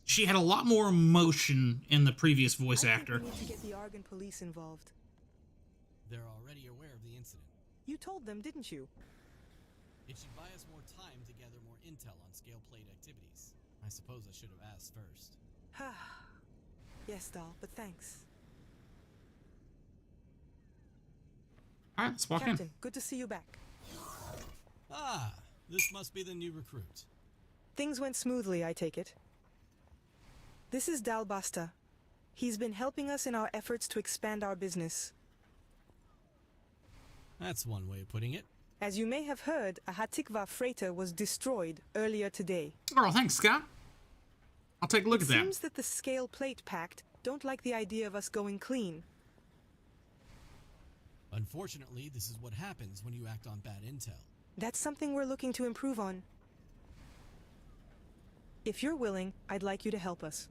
Speaker 2: She had a lot more emotion in the previous voice actor.
Speaker 10: We need to get the Argon police involved.
Speaker 14: They're already aware of the incident.
Speaker 10: You told them, didn't you?
Speaker 14: It should buy us more time to gather more intel on scale plate activities. I suppose I should have asked first.
Speaker 10: Yes, Dal, but thanks.
Speaker 2: All right, let's walk
Speaker 10: Captain,
Speaker 2: in.
Speaker 10: good to see you back.
Speaker 14: Ah, this must be the new recruit.
Speaker 10: Things went smoothly, I take it. This is Dal Basta. He's been helping us in our efforts to expand our business.
Speaker 14: That's one way of putting it.
Speaker 10: As you may have heard, a Hatikvah freighter was destroyed earlier today.
Speaker 2: Oh, thanks, Scott. I'll take a look at that.
Speaker 10: It seems that the Scale Plate Pact don't like the idea of us going clean.
Speaker 14: Unfortunately, this is what happens when you act on bad intel.
Speaker 10: That's something we're looking to improve on. If you're willing, I'd like you to help us.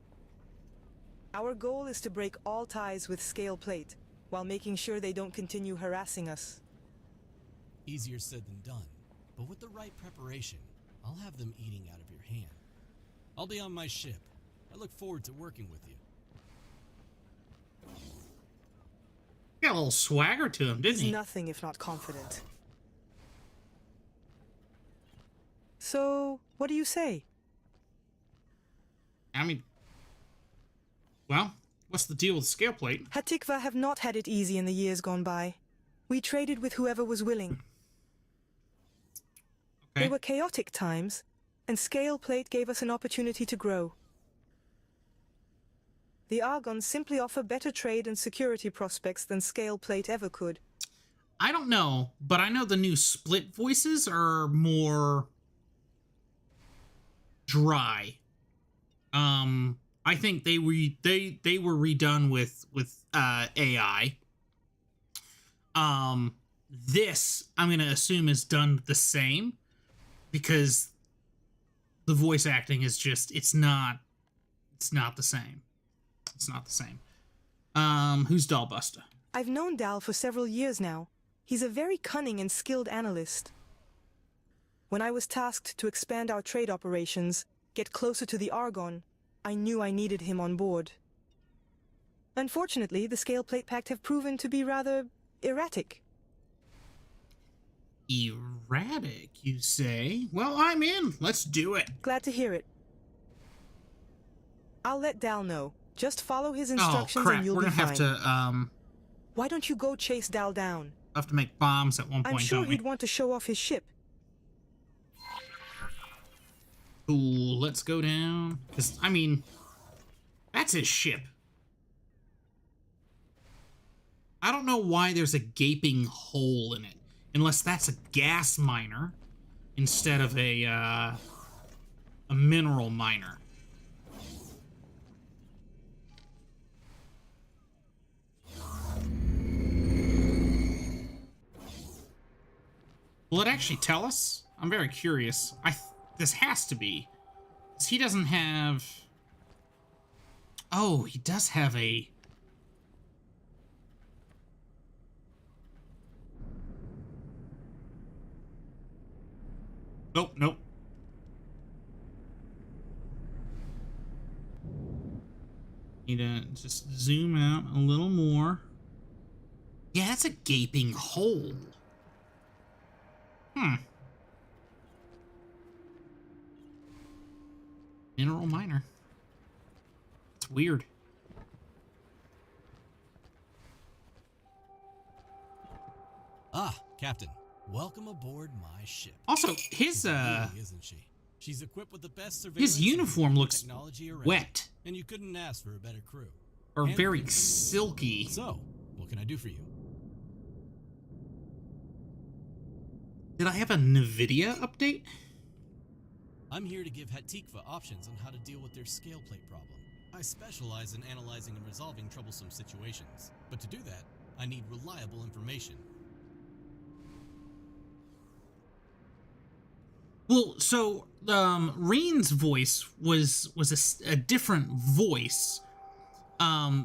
Speaker 10: Our goal is to break all ties with Scale Plate, while making sure they don't continue harassing us.
Speaker 14: Easier said than done, but with the right preparation, I'll have them eating out of your hand. I'll be on my ship. I look forward to working with you.
Speaker 2: Got a little swagger to him, didn't he?
Speaker 10: He's nothing if not confident. So, what do you say?
Speaker 2: I mean, well, what's the deal with Scale Plate?
Speaker 10: Hatikvah have not had it easy in the years gone by. We traded with whoever was willing.
Speaker 2: Okay.
Speaker 10: They were chaotic times, and Scale Plate gave us an opportunity to grow. The Argons simply offer better trade and security prospects than Scale Plate ever could.
Speaker 2: I don't know, but I know the new split voices are more dry. I think they were redone with AI. This I'm gonna assume is done the same because the voice acting is just it's not the same. It's not the same. Who's Dalbuster?
Speaker 10: I've known Dal for several years now. He's a very cunning and skilled analyst. When I was tasked to expand our trade operations, get closer to the Argon, I knew I needed him on board. Unfortunately, the Scale Plate Pact have proven to be rather erratic.
Speaker 2: Erratic, you say? Well, I'm in. Let's do it.
Speaker 10: Glad to hear it. I'll let Dal know. Just follow his instructions and you'll be fine.
Speaker 2: We're gonna have to,
Speaker 10: Why don't you go chase Dal down?
Speaker 2: have to make bombs at one point,
Speaker 10: I'm sure
Speaker 2: don't we?
Speaker 10: he'd want to show off his ship.
Speaker 2: Cool, let's go down. 'Cause, I mean, that's his ship. I don't know why there's a gaping hole in it. Unless that's a gas miner instead of a mineral miner. Will it actually tell us? I'm very curious. This has to be. 'Cause he doesn't have... Oh, he does have a... Nope, nope. Need to just zoom out a little more. Yeah, that's a gaping hole. Mineral miner. It's weird.
Speaker 14: Ah, Captain. Welcome aboard my ship.
Speaker 2: Also, his
Speaker 14: Beauty, isn't she? She's equipped with the best surveillance
Speaker 2: his uniform looks
Speaker 14: technology around,
Speaker 2: wet.
Speaker 14: and you couldn't ask for a better crew.
Speaker 2: Or
Speaker 14: And
Speaker 2: very silky.
Speaker 14: So, what can I do for you?
Speaker 2: Did I have a NVIDIA update?
Speaker 14: I'm here to give Hatikvah options on how to deal with their scale plate problem. I specialize in analyzing and resolving troublesome situations, but to do that, I need reliable information.
Speaker 2: Well, so Reen's voice was a different voice.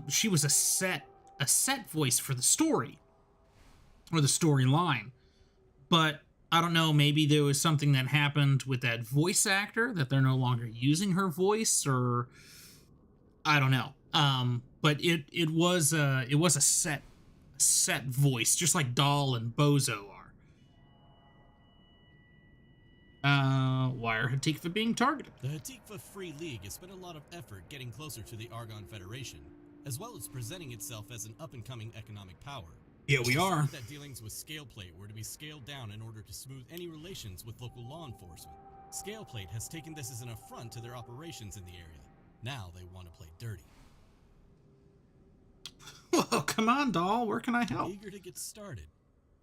Speaker 2: She was a set voice for the story or the storyline, but I don't know, maybe there was something that happened with that voice actor, that they're no longer using her voice, or I don't know. But it was a set voice, just like Doll and Bozo are. Why are Hatikvah being targeted?
Speaker 14: The Hatikvah Free League has spent a lot of effort getting closer to the Argon Federation, as well as presenting itself as an up-and-coming economic power.
Speaker 2: Yeah, we are.
Speaker 14: That dealings with Scaleplate were to be scaled down in order to smooth any relations with local law enforcement. Scaleplate has taken this as an affront to their operations in the area. Now they want to play dirty.
Speaker 2: Well, come on, Doll. Where can I help?
Speaker 14: Eager to get started.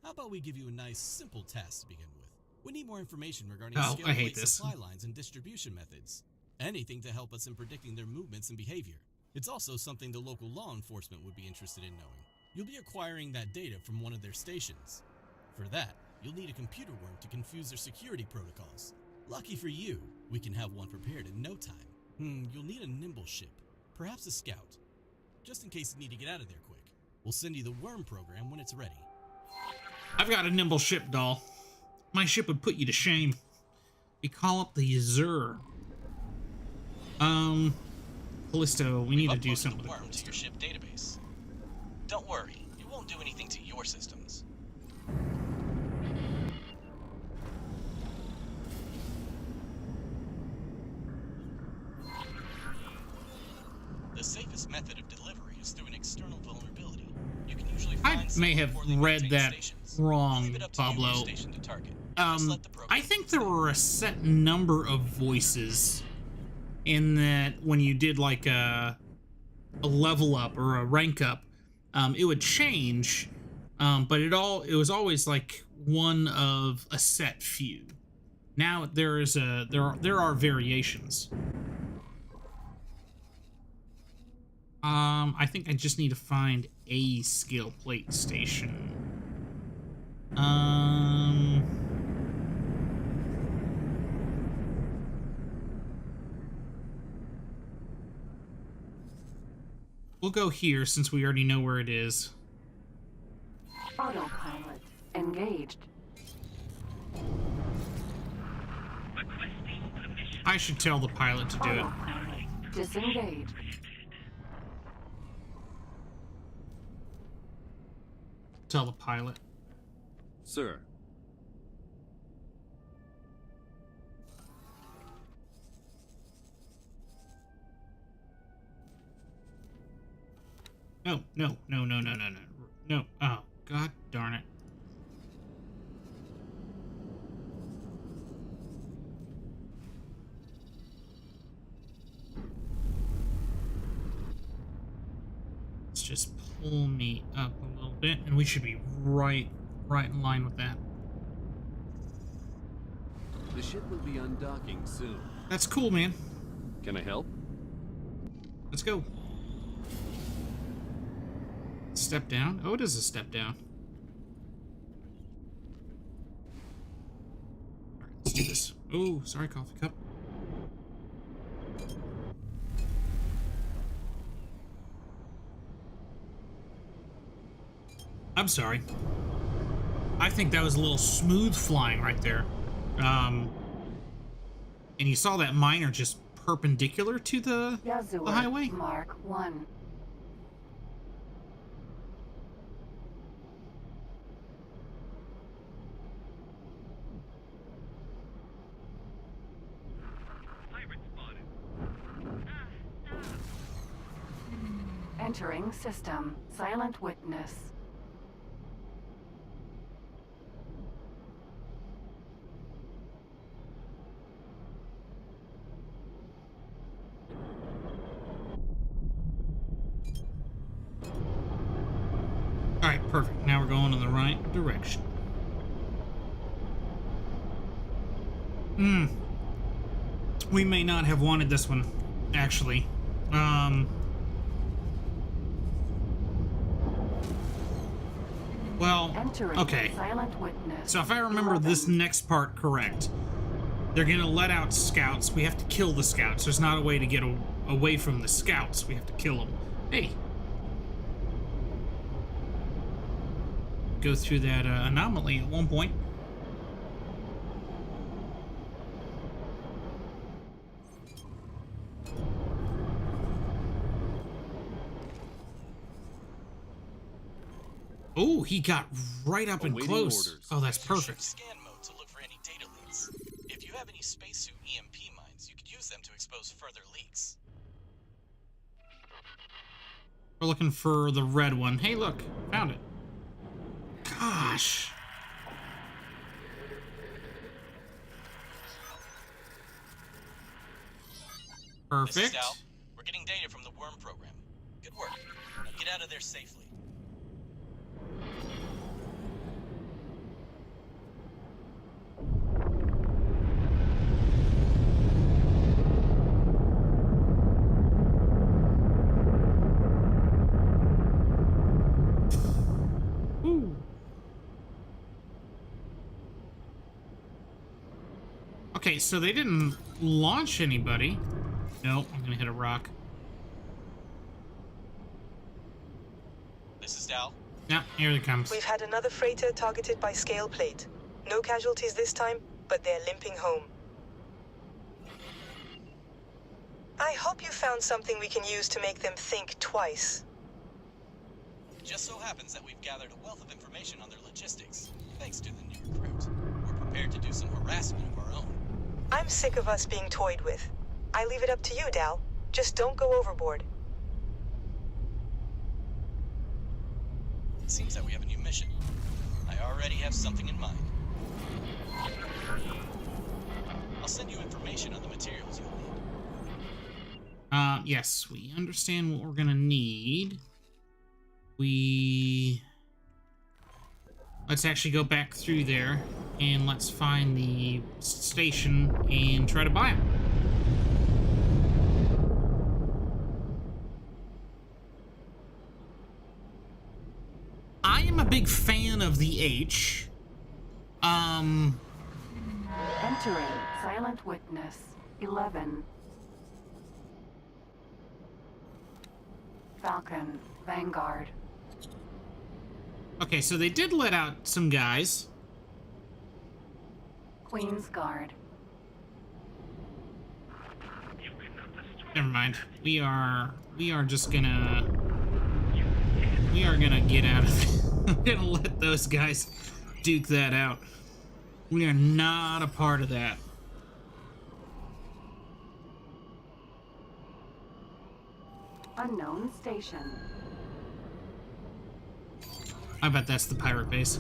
Speaker 14: How about we give you a nice, simple task to begin with? We need more information regarding Scaleplate supply lines and distribution methods. Anything to help us in predicting their movements and behavior. It's also something the local law enforcement would be interested in knowing. You'll be acquiring that data from one of their stations. For that, you'll need a computer worm to confuse their security protocols. Lucky for you, we can have one prepared in no time. You'll need a nimble ship, perhaps a scout. Just in case you need to get out of there quick. We'll send you the worm program when it's ready.
Speaker 2: I've got a nimble ship, Doll. My ship would put you to shame. We call up the Azure. Callisto, we need to do something with
Speaker 14: worm to your ship database. Don't worry, it won't do anything to your systems. The safest method of delivery is through an external vulnerability. You can usually find
Speaker 2: I may have read that wrong, Pablo. I think there were a set number of voices in that when you did like a level up or a rank up, it would change, but it was always like one of a set few. Now there are variations. I think I just need to find a scale plate station. We'll go here since we already know where it is.
Speaker 3: Autopilot engaged.
Speaker 2: I should tell the pilot to do it.
Speaker 3: Disengaged.
Speaker 2: Tell the pilot.
Speaker 8: Sir.
Speaker 2: No. No. Oh, god darn it. Let's just pull me up a little bit, and we should be right in line with that.
Speaker 8: The ship will be undocking soon.
Speaker 2: That's cool, man.
Speaker 8: Can I help?
Speaker 2: Let's go. Step down? Oh, it is a step down. Alright, let's do this. Oh, sorry, coffee cup. I'm sorry. I think that was a little smooth flying right there. And you saw that miner just perpendicular to the highway?
Speaker 3: Mark 1. Entering system. Silent witness.
Speaker 2: Alright, perfect. Now we're going in the right direction. We may not have wanted this one, actually. Well, okay. So if I remember this next part correct, they're gonna let out scouts. We have to kill the scouts. There's not a way to get away from the scouts. We have to kill them. Hey. Go through that anomaly at one point. Oh, he got right up and
Speaker 8: Awaiting
Speaker 2: close.
Speaker 8: orders.
Speaker 2: Oh, that's perfect.
Speaker 14: Scan mode to look for any data leaks. If you have any spacesuit EMP mines, you could use them to expose further leaks.
Speaker 2: We're looking for the red one. Hey, look, found it. Gosh. Perfect.
Speaker 14: Mrs. Dow, we're getting data from the worm program. Good work. Now get out of there safely.
Speaker 2: Ooh. Okay, so they didn't launch anybody. Nope, I'm gonna hit a rock.
Speaker 14: This is Dow.
Speaker 2: Yeah, here it comes.
Speaker 10: We've had another freighter targeted by scale plate. No casualties this time, but they're limping home. I hope you found something we can use to make them think twice.
Speaker 14: It just so happens that we've gathered a wealth of information on their logistics, thanks to the new recruit. We're prepared to do some harassment of our own.
Speaker 10: I'm sick of us being toyed with. I leave it up to you, Dal. Just don't go overboard.
Speaker 14: It seems that we have a new mission. I already have something in mind. I'll send you information on the materials you'll need.
Speaker 2: Yes, we understand what we're gonna need. Let's actually go back through there and let's find the station and try to buy them. I am a big fan of the H.
Speaker 3: Entering Silent Witness 11. Falcon, Vanguard.
Speaker 2: Okay, so they did let out some guys.
Speaker 3: Queen's Guard.
Speaker 2: Never mind. We are just gonna... We are gonna get out of it. I'm gonna let those guys duke that out. We are not a part of that.
Speaker 3: Unknown station.
Speaker 2: I bet that's the pirate base.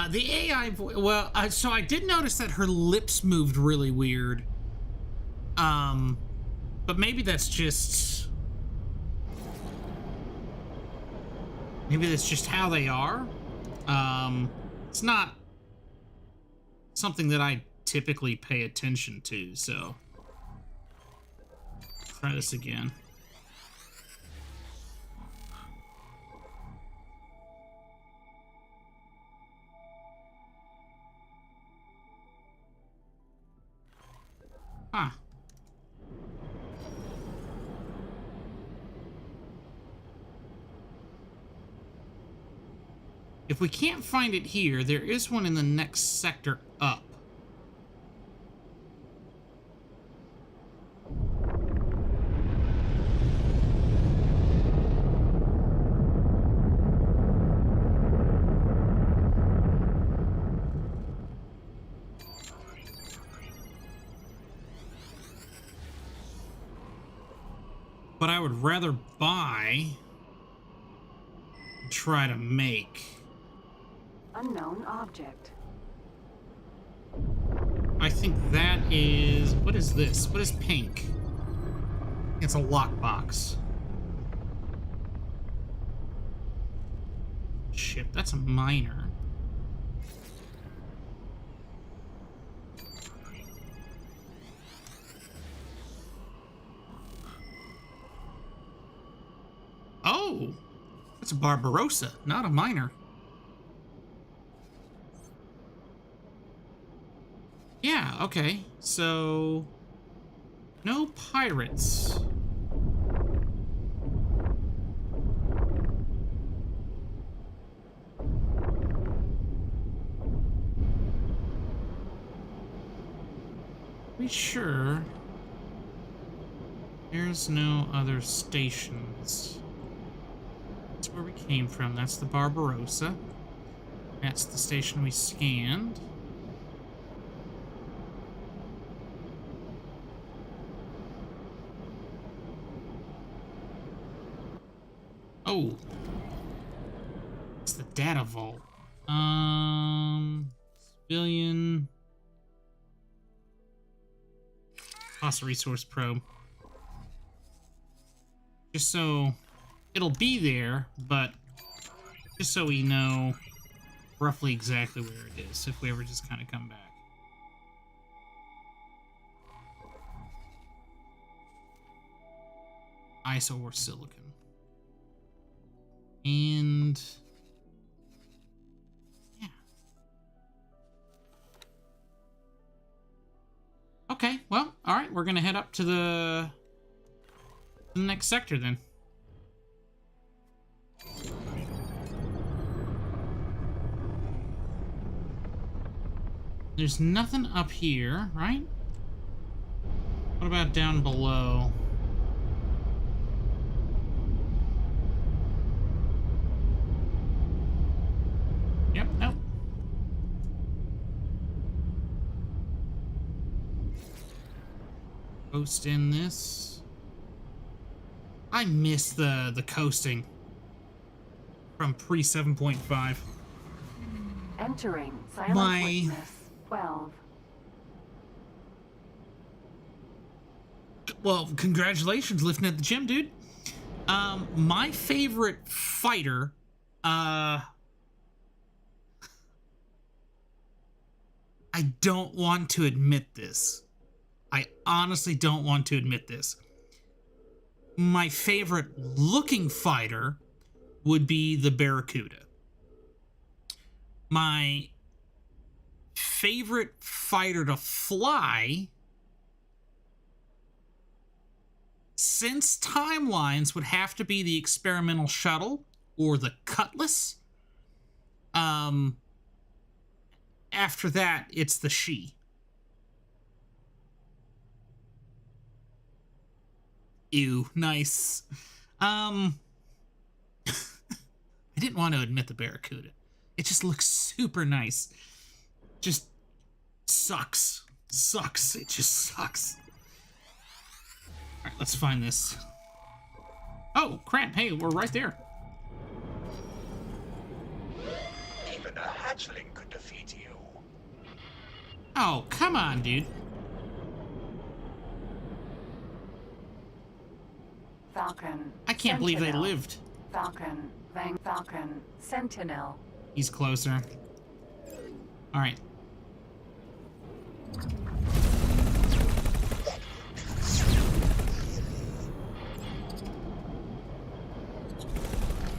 Speaker 2: The AI well, so I did notice that her lips moved really weird. But maybe that's just... Maybe that's just how they are. It's not something that I typically pay attention to, so... Try this again. Huh. If we can't find it here, there is one in the next sector up. But I would rather buy and try to make.
Speaker 3: Unknown object.
Speaker 2: I think that is... What is this? What is pink? It's a lockbox. Shit, that's a miner. Oh! That's a Barbarossa, not a miner. Yeah, okay. So... No pirates. We sure... There's no other stations. That's where we came from. That's the Barbarossa. That's the station we scanned. Oh. It's the data vault. Civilian. Fossil resource probe. Just so it'll be there, but just so we know roughly exactly where it is if we ever just kind of come back. ISO or silicon. And yeah. Okay, well, all right, we're gonna head up to the next sector then. There's nothing up here, right? What about down below? Yep, nope. Coast in this. I miss the coasting from pre 7.5.
Speaker 3: Entering silent witness 12.
Speaker 2: Well, congratulations lifting at the gym, dude. My favorite fighter, I don't want to admit this. I honestly don't want to admit this. My favorite looking fighter would be the Barracuda. My favorite fighter to fly since timelines would have to be the experimental shuttle or the Cutlass. After that, it's the She. Ew, nice. I didn't want to admit the Barracuda. It just looks super nice. Just sucks. Sucks. It just sucks. Alright, let's find this. Oh, crap. Hey, we're right there.
Speaker 5: Even a hatchling could defeat you.
Speaker 2: Oh, come on, dude.
Speaker 3: Falcon.
Speaker 2: I can't believe they
Speaker 3: Sentinel.
Speaker 2: lived.
Speaker 3: Falcon. Falcon. Sentinel.
Speaker 2: He's closer. Alright.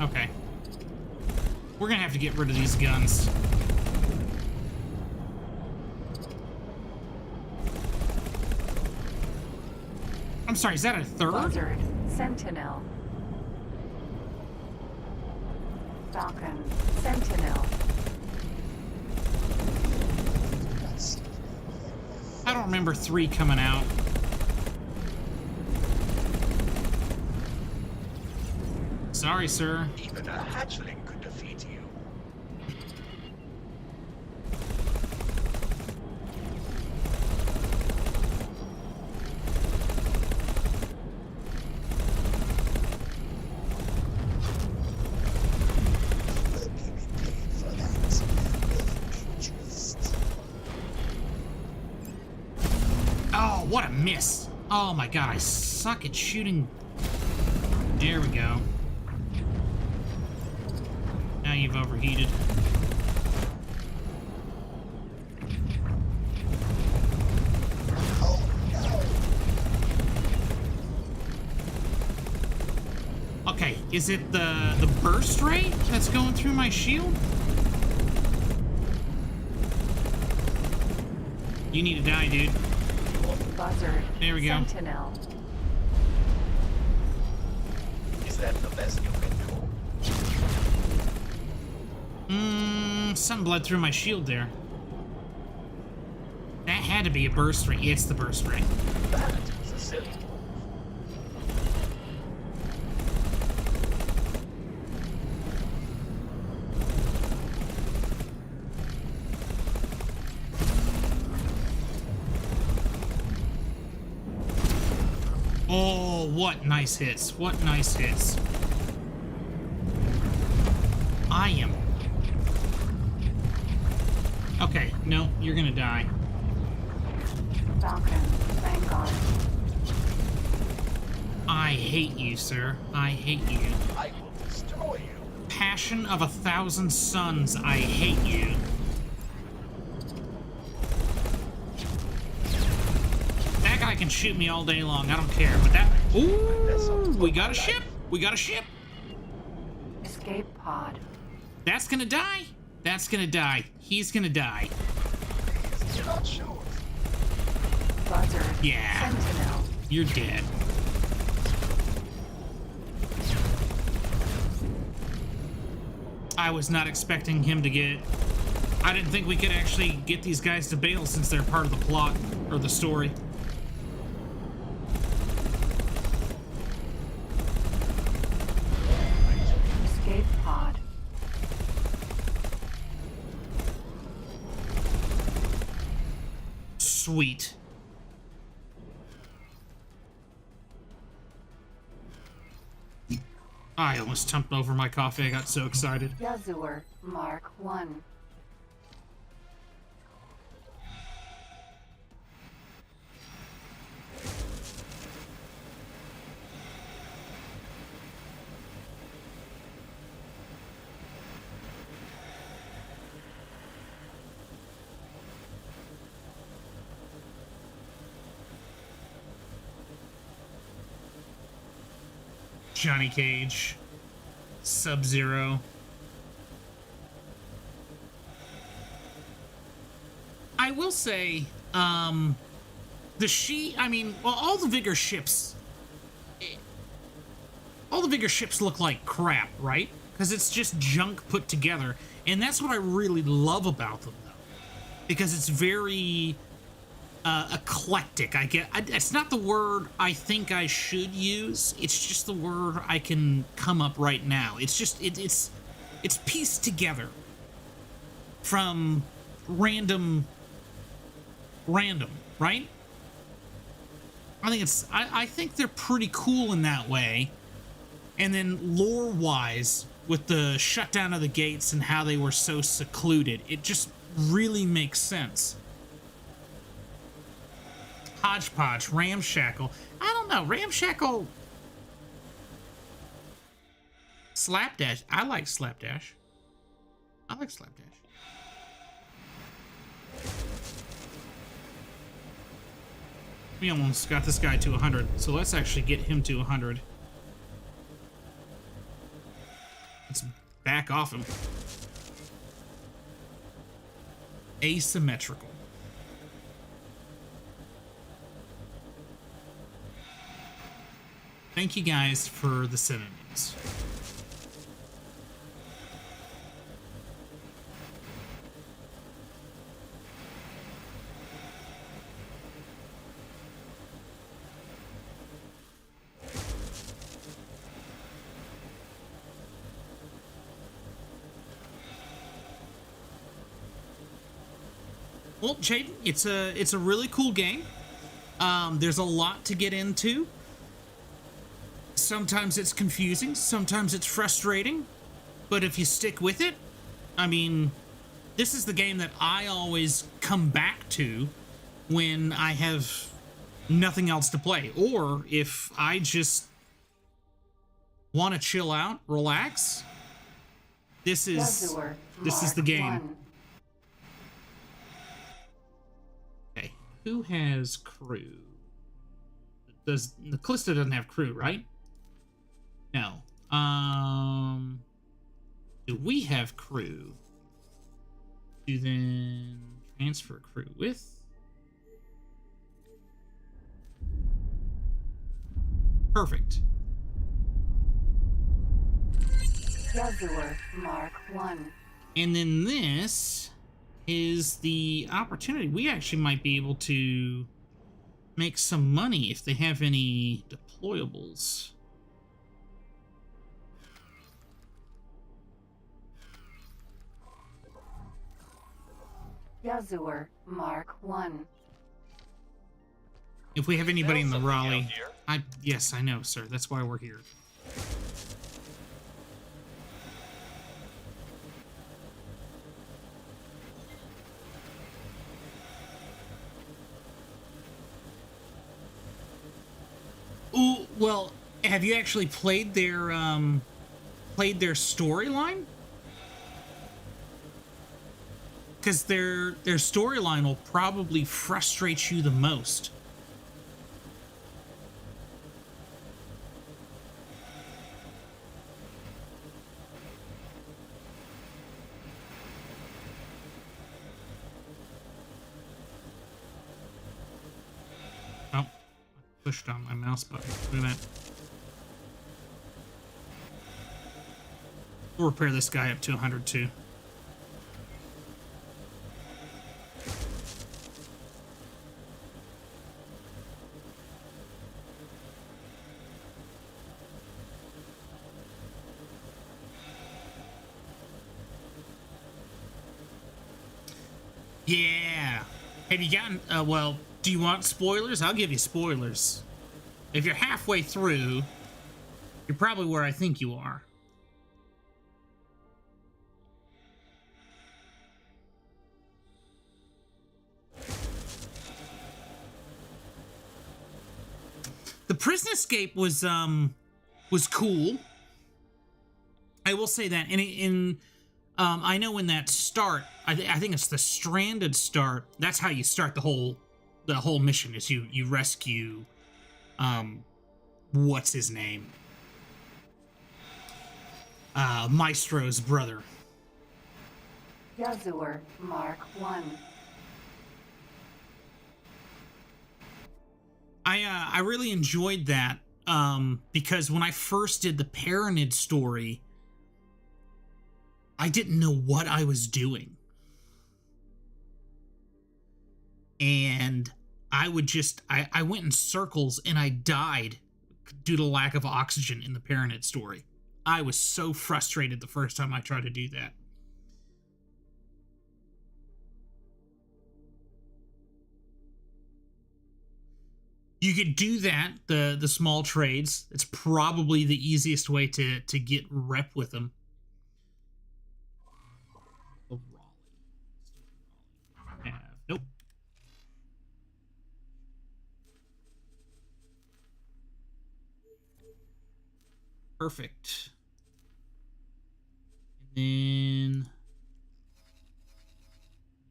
Speaker 2: Okay. We're gonna have to get rid of these guns. I'm sorry, is that a third?
Speaker 3: Buzzard. Sentinel. Falcon. Sentinel.
Speaker 2: I don't remember 3 coming out. Sorry, sir.
Speaker 5: Even a hatchling could defeat you.
Speaker 2: Oh, what a miss. Oh my god, I suck at shooting. There we go. Now you've overheated. Okay, is it the burst rate that's going through my shield? You need to die, dude.
Speaker 3: Buzzard.
Speaker 2: There we go.
Speaker 3: Sentinel.
Speaker 5: Is that the best you can do?
Speaker 2: Some blood through my shield there. That had to be a burst rate. Yeah, it's the burst rate.
Speaker 5: That was a silly move.
Speaker 2: Oh, what nice hits. What nice hits. I am... Okay, no, you're gonna die.
Speaker 3: Falcon, Vanguard.
Speaker 2: I hate you, sir. I hate you.
Speaker 5: I will destroy you.
Speaker 2: Passion of 1,000 suns. I hate you. That guy can shoot me all day long. I don't care. But that... Ooh, we got a ship. We got a ship.
Speaker 3: Escape pod.
Speaker 2: That's gonna die. That's gonna die. He's gonna die.
Speaker 5: You're not sure.
Speaker 3: Buzzard.
Speaker 2: Yeah.
Speaker 3: Sentinel.
Speaker 2: You're dead. I was not expecting him to get... I didn't think we could actually get these guys to bail since they're part of the plot or the story.
Speaker 3: Escape pod.
Speaker 2: Sweet. I almost tumped over my coffee. I got so excited.
Speaker 3: Yazur, Mark 1.
Speaker 2: Johnny Cage, Sub-Zero. I will say, all the Vigor ships, look like crap, right? Because it's just junk put together, and that's what I really love about them, though, because it's very eclectic. It's not the word I think I should use. It's just the word I can come up right now. It's just it's pieced together from random, right? I think they're pretty cool in that way. And then lore-wise, with the shutdown of the gates and how they were so secluded, it just really makes sense. Hodgepodge, Ramshackle. I don't know. Ramshackle. Slapdash. I like Slapdash. We almost got this guy to 100, so let's actually get him to 100. Let's back off him. Asymmetrical. Thank you guys for the synonyms. Well, Jaden, it's a really cool game. There's a lot to get into. Sometimes it's confusing, sometimes it's frustrating, but if you stick with it, I mean, this is the game that I always come back to when I have nothing else to play, or if I just want to chill out, relax. This is the game. Okay, who has crew? The Callista doesn't have crew, right? No. Do we have crew? Do then transfer crew with? Perfect.
Speaker 3: Yazur, Mark 1.
Speaker 2: And then this is the opportunity. We actually might be able to make some money if they have any deployables.
Speaker 3: Yazur, Mark 1.
Speaker 2: If we have anybody in the Raleigh... Yes, I know, sir. That's why we're here. Ooh, well, have you actually played their storyline? Because their storyline will probably frustrate you the most. Oh, pushed on my mouse button. Look at that. We'll repair this guy up to 100 too. Yeah. Have you gotten, well, do you want spoilers? I'll give you spoilers. If you're halfway through, you're probably where I think you are. The prison escape was cool. I will say that. And I know in that start, I think it's the stranded start. That's how you start the whole mission. Is you rescue, what's his name? Maestro's brother.
Speaker 3: Yazur Mark 1.
Speaker 2: I really enjoyed that because when I first did the Paranid story, I didn't know what I was doing. And I would just, I went in circles and I died due to lack of oxygen in the Paranid story. I was so frustrated the first time I tried to do that. You could do that, the small trades. It's probably the easiest way to get rep with them. Nope. Perfect. And then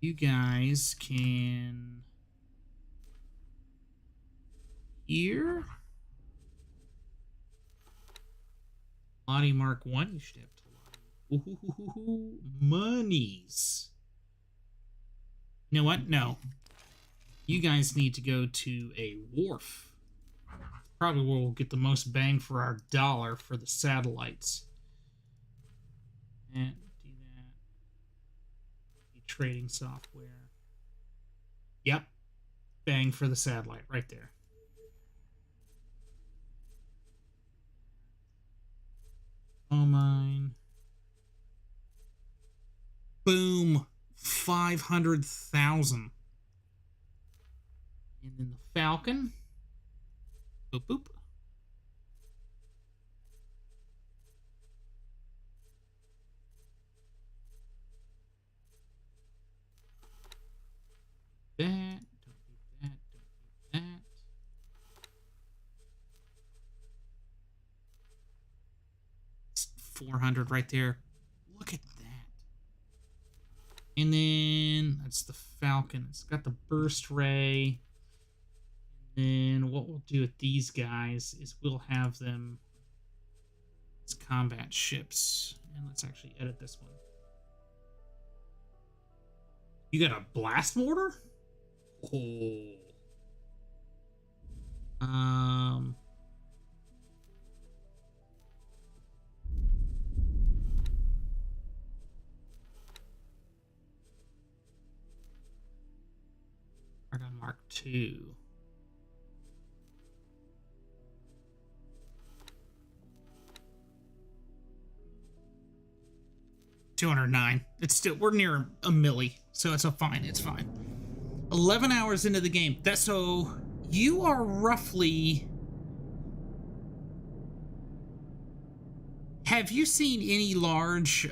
Speaker 2: you guys can here. Lottie Mark 1. You should have monies. You know what? No. You guys need to go to a wharf. Probably where we'll get the most bang for our dollar for the satellites. And do that. Trading software. Yep. Bang for the satellite right there. Oh, mine. Boom. 500,000. And then the Falcon. Boop, boop. That. Don't do that. Don't do that. It's 400 right there. Look at that. And then that's the Falcon. It's got the burst ray. And then what we'll do with these guys is we'll have them as combat ships. And let's actually edit this one. You got a blast mortar? Oh. Argon Mark 2. $209. It's still, we're near a milli, so it's a fine. It's fine. 11 hours into the game. That's so you are roughly... Have you seen any large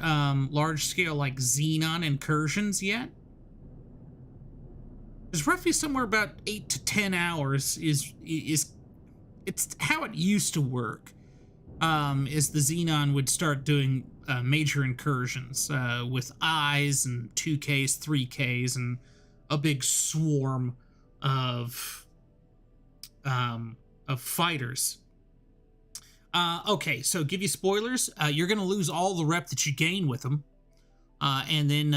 Speaker 2: scale like Xenon incursions yet? There's roughly somewhere about 8 to 10 hours is it's how it used to work. Is the Xenon would start doing major incursions with eyes and 2Ks, 3Ks, and a big swarm of fighters. Okay, so give you spoilers. You're gonna lose all the rep that you gain with them, and then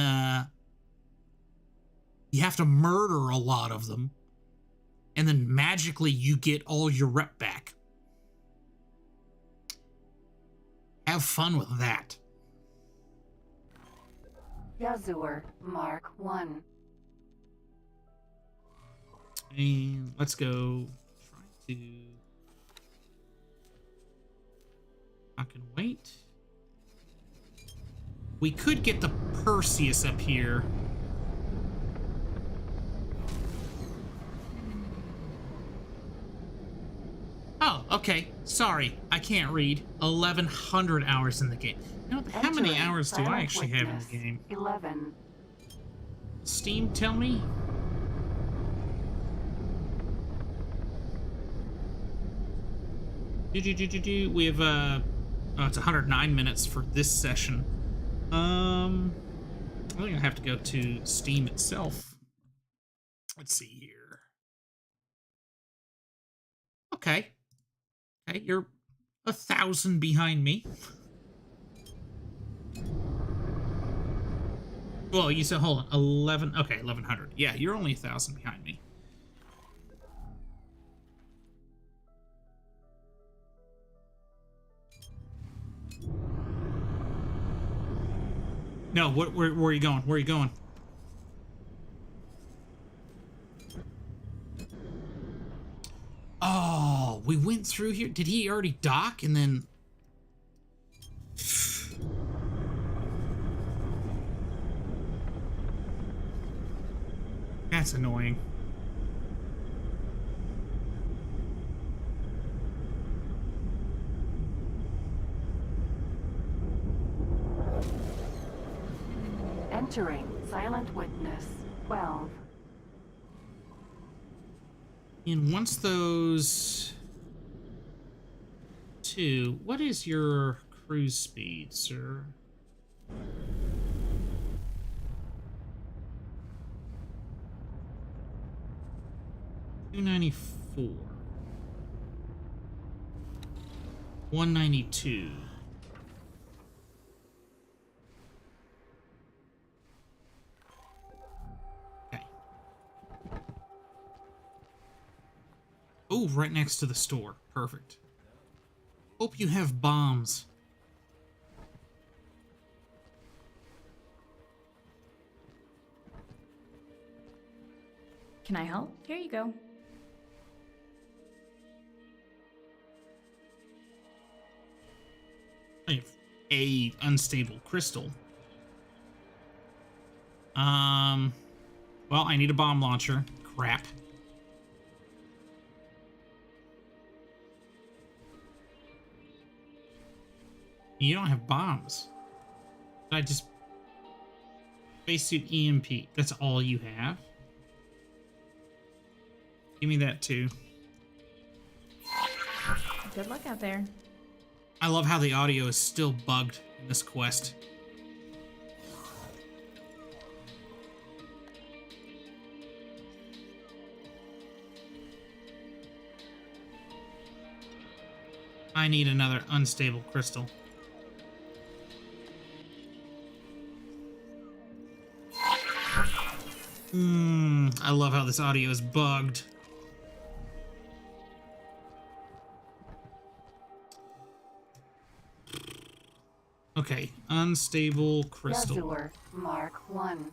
Speaker 2: you have to murder a lot of them, and then magically you get all your rep back. Have fun with that.
Speaker 3: Yazur Mark 1.
Speaker 2: And let's go try to... I can wait. We could get the Perseus up here. Oh, okay. Sorry, I can't read. 1,100 hours in the game. You know, how many hours do I actually have in the game?
Speaker 3: 11.
Speaker 2: Steam, tell me. We have oh, it's 109 minutes for this session. I think I have to go to Steam itself. Let's see here. Okay. Okay, you're 1,000 behind me. Well, you said, hold on, 11, okay, 1,100. Yeah, you're only 1,000 behind me. No, where are you going? Where are you going? Oh, we went through here. Did he already dock and then... That's annoying.
Speaker 3: Entering Silent Witness 12.
Speaker 2: And once those two, what is your cruise speed, sir? $294. 192. Oh, right next to the store. Perfect. Hope you have bombs.
Speaker 4: Can I help? Here you go.
Speaker 2: I have a unstable crystal. Well, I need a bomb launcher. Crap. You don't have bombs. I just... Spacesuit EMP. That's all you have? Give me that too.
Speaker 4: Good luck out there.
Speaker 2: I love how the audio is still bugged in this quest. I need another unstable crystal. I love how this audio is bugged. Okay, unstable crystal.
Speaker 3: Yazur Mark 1.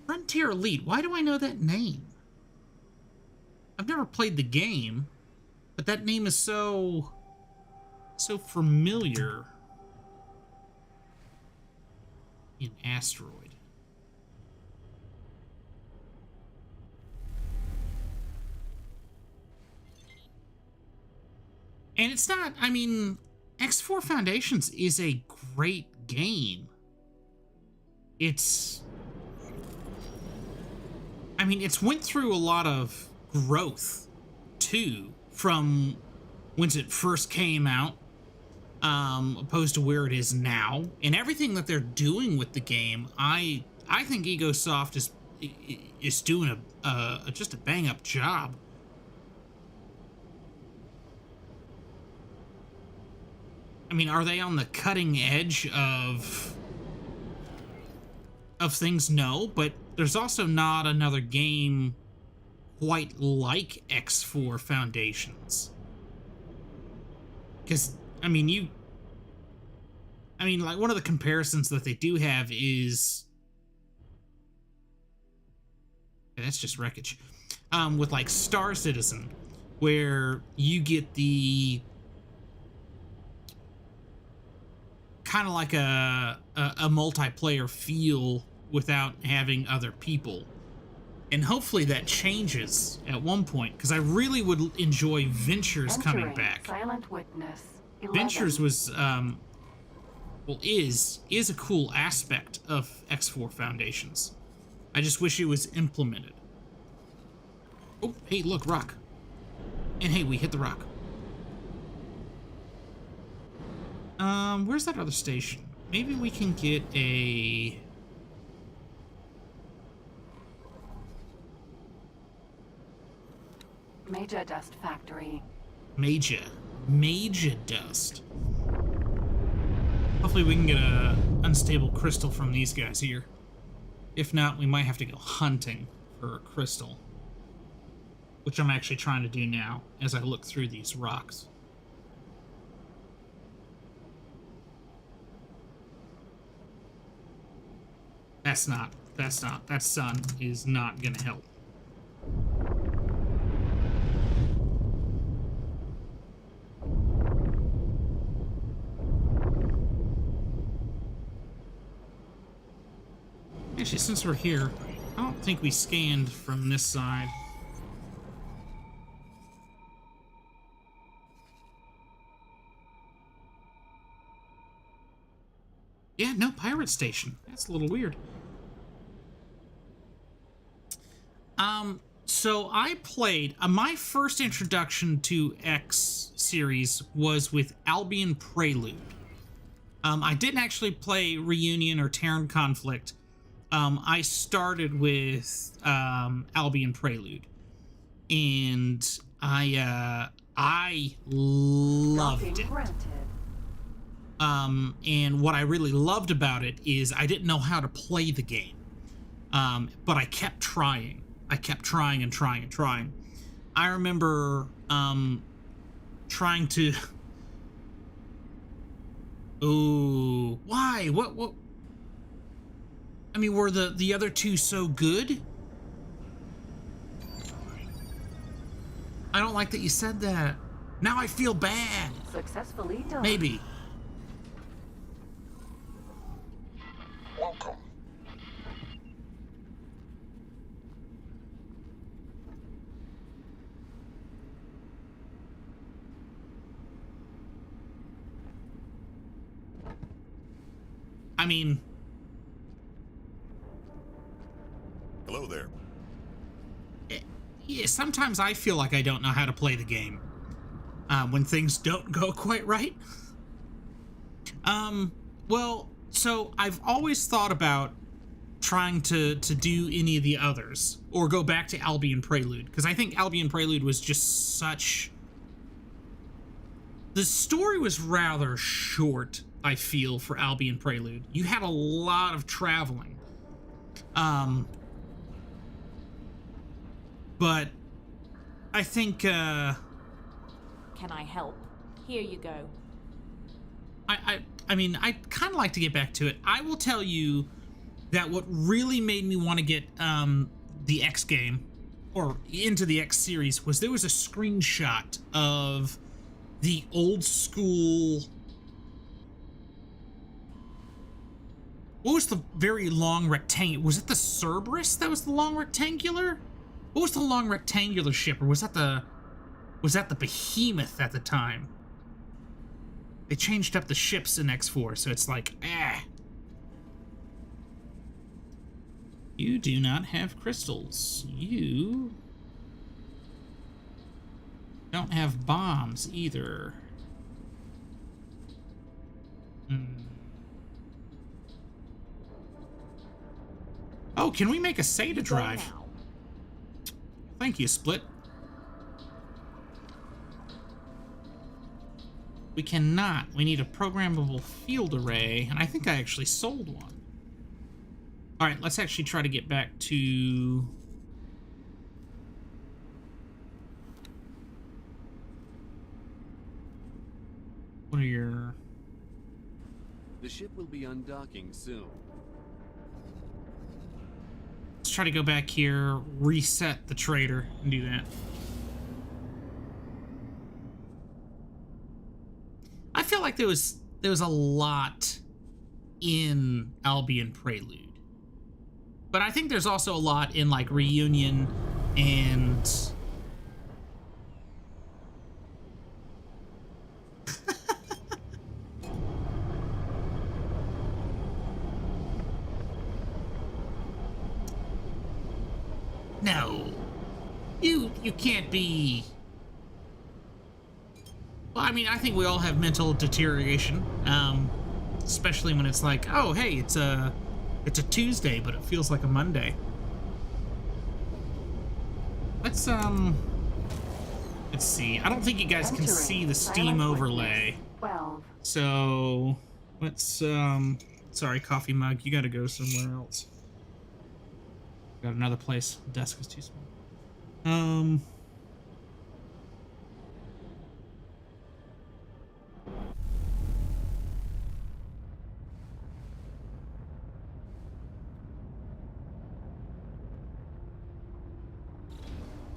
Speaker 2: Frontier Elite. Why do I know that name? I've never played the game, but that name is so familiar. An asteroid. And it's not, I mean, X4 Foundations is a great game. It's went through a lot of growth too from when it first came out, opposed to where it is now, and everything that they're doing with the game. I think Egosoft is doing just a bang up job. I mean, are they on the cutting edge of things? No, but there's also not another game quite like X4 Foundations. Because, like, one of the comparisons that they do have is... yeah, that's just wreckage. With, like, Star Citizen, where you get the... kind of like a multiplayer feel without having other people. And hopefully that changes at one point, because I really would enjoy Ventures coming back.
Speaker 3: Silent Witness 11.
Speaker 2: Ventures was, is a cool aspect of X4 Foundations. I just wish it was implemented. Oh, hey, look, rock. And hey, we hit the rock. Where's that other station? Maybe we can get a...
Speaker 3: Major Dust Factory.
Speaker 2: Major Dust. Hopefully we can get a unstable crystal from these guys here. If not, we might have to go hunting for a crystal. Which I'm actually trying to do now as I look through these rocks. That sun is not gonna help. Actually, since we're here, I don't think we scanned from this side. Yeah, no pirate station. That's a little weird. So I played, my first introduction to X series was with Albion Prelude. I didn't actually play Reunion or Terran Conflict. I started with Albion Prelude, and I loved it. And what I really loved about it is I didn't know how to play the game, but I kept trying. I kept trying and trying and trying. I remember trying to... Ooh, why? What? I mean, were the other two so good? I don't like that you said that. Now I feel bad.
Speaker 3: Successfully done.
Speaker 2: Maybe.
Speaker 5: Welcome.
Speaker 2: I mean...
Speaker 5: Hello there.
Speaker 2: Yeah, sometimes I feel like I don't know how to play the game. When things don't go quite right. Well, so I've always thought about trying to do any of the others, or go back to Albion Prelude, because I think Albion Prelude was just such... The story was rather short, I feel, for Albion Prelude. You had a lot of traveling. But I think,
Speaker 15: Can I help? Here you go.
Speaker 2: I mean, I'd kind of like to get back to it. I will tell you that what really made me want to get the X game, or into the X series, was there was a screenshot of the old school... What was the very long rectangular? Was it the Cerberus that was the long rectangular? What was the long rectangular ship, or was that the Behemoth at the time? They changed up the ships in X4, so it's like, You do not have crystals. You don't have bombs either. Oh, can we make a SATA drive? Thank you, Split. We cannot. We need a programmable field array, and I think I actually sold one. Alright, let's actually try to get back to... What are your...
Speaker 8: The ship will be undocking soon.
Speaker 2: Let's try to go back here, reset the trader, and do that. I feel like there was a lot in Albion Prelude. But I think there's also a lot in, like, Reunion and... No. You can't be... Well, I mean, I think we all have mental deterioration. Especially when it's like, oh, hey, it's a Tuesday, but it feels like a Monday. Let's see. I don't think you guys can see the Steam overlay.
Speaker 3: 12.
Speaker 2: So let's sorry, coffee mug, you gotta go somewhere else. Got another place. The desk is too small.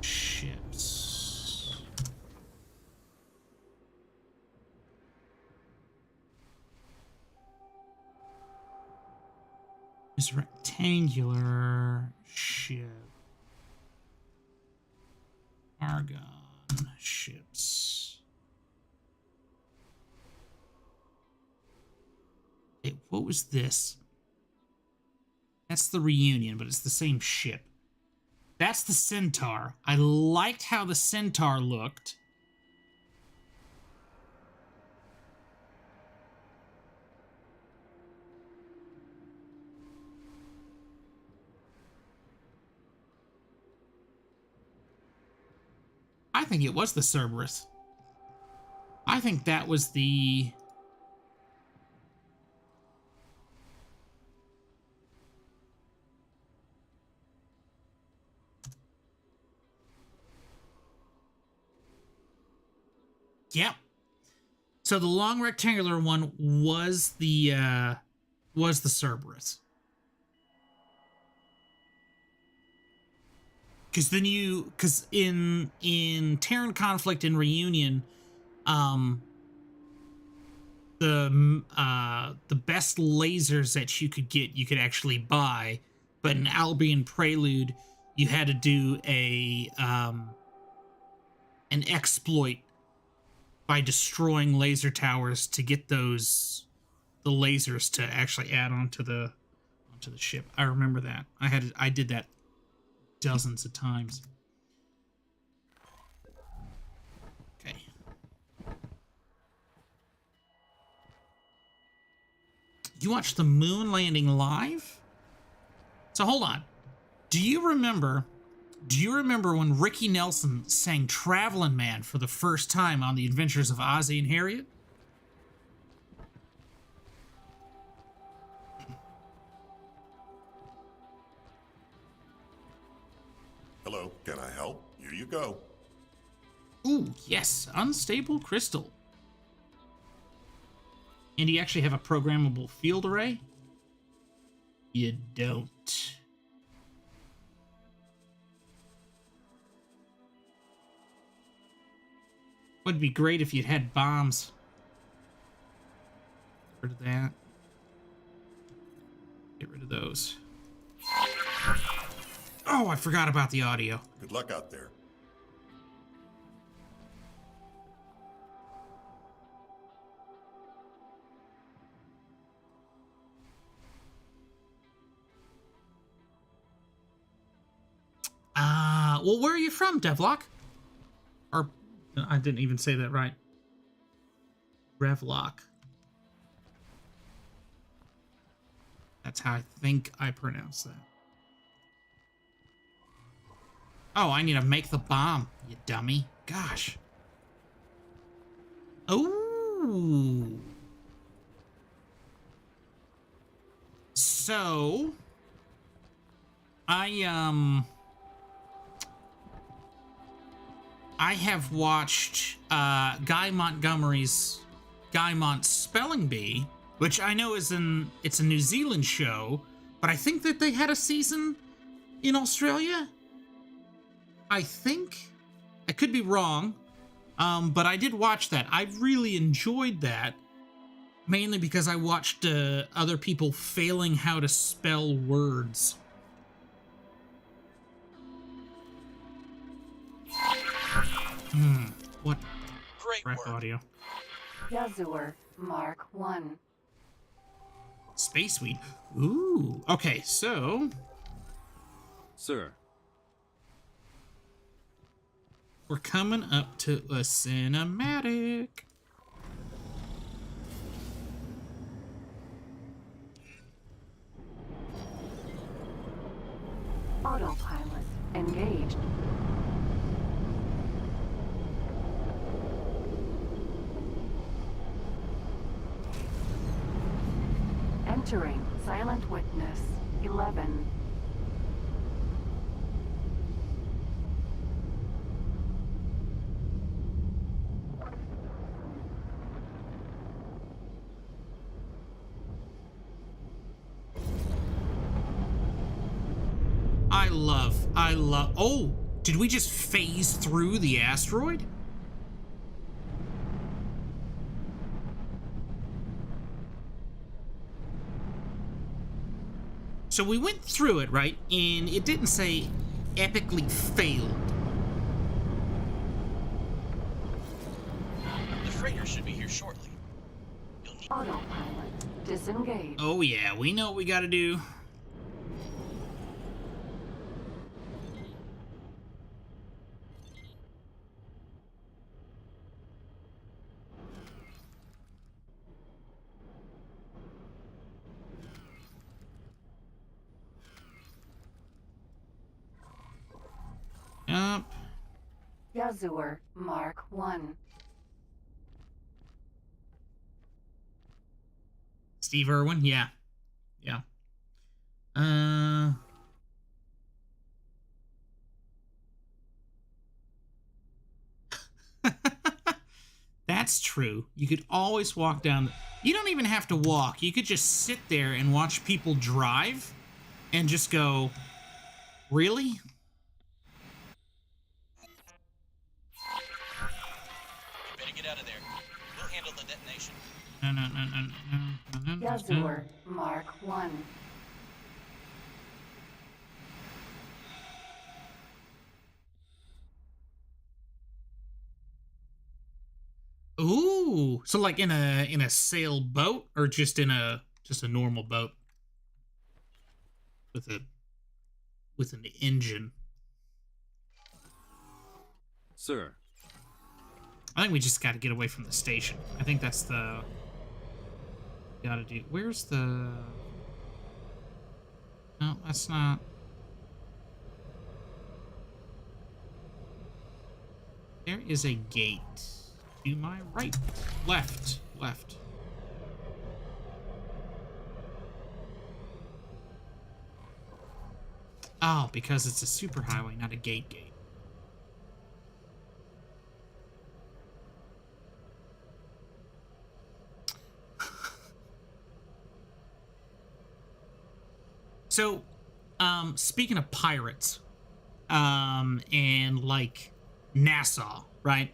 Speaker 2: Ships. This rectangular ship. Argon ships. Hey, what was this? That's the Reunion, but it's the same ship. That's the Centaur. I liked how the Centaur looked. I think it was the Cerberus. I think that was the... Yep. So the long rectangular one was the Cerberus. Because then because in Terran Conflict and Reunion, the best lasers that you could get, you could actually buy, but in Albion Prelude, you had to do an exploit by destroying laser towers to get the lasers to actually add onto the ship. I remember that. I did that dozens of times. Okay. You watched the moon landing live? So hold on. Do you remember when Ricky Nelson sang Travelin' Man for the first time on The Adventures of Ozzie and Harriet?
Speaker 16: Hello, can I help? Here you go.
Speaker 2: Ooh, yes, unstable crystal. And do you actually have a programmable field array? You don't. Would be great if you'd had bombs. Get rid of that. Get rid of those. Oh, I forgot about the audio.
Speaker 16: Good luck out there.
Speaker 2: Well, where are you from, Devlock? Or, I didn't even say that right. Revlock. That's how I think I pronounce that. Oh, I need to make the bomb, you dummy. Gosh. Oh. So, I have watched Guy Montgomery's Guymont Spelling Bee, which I know it's a New Zealand show, but I think that they had a season in Australia. I think. I could be wrong, but I did watch that. I really enjoyed that, mainly because I watched other people failing how to spell words. What?
Speaker 12: Great
Speaker 2: crap audio.
Speaker 3: Yazur, Mark 1.
Speaker 2: Spaceweed. Ooh. Okay, so...
Speaker 8: Sir.
Speaker 2: We're coming up to a cinematic.
Speaker 3: Autopilot engaged. Entering Silent Witness 11.
Speaker 2: I love... Oh! Did we just phase through the asteroid? So we went through it, right? And it didn't say epically failed.
Speaker 12: The freighter should be here shortly.
Speaker 3: Autopilot disengaged.
Speaker 2: Oh yeah, we know what we gotta do. Up.
Speaker 3: Yazur, Mark 1.
Speaker 2: Steve Irwin, yeah. Yeah. That's true. You could always walk down. You don't even have to walk. You could just sit there and watch people drive and just go, really?
Speaker 12: Get out of there. We'll handle the detonation.
Speaker 2: No.
Speaker 3: Yazur, Mark 1.
Speaker 2: Ooh, so like in a sailboat or just in a normal boat with an engine.
Speaker 8: Sir.
Speaker 2: I think we just got to get away from the station. I think that's the... Gotta do... Where's the... No, that's not... There is a gate. To my right. Left. Left. Oh, because it's a superhighway, not a gate. So, speaking of pirates, and like Nassau, right?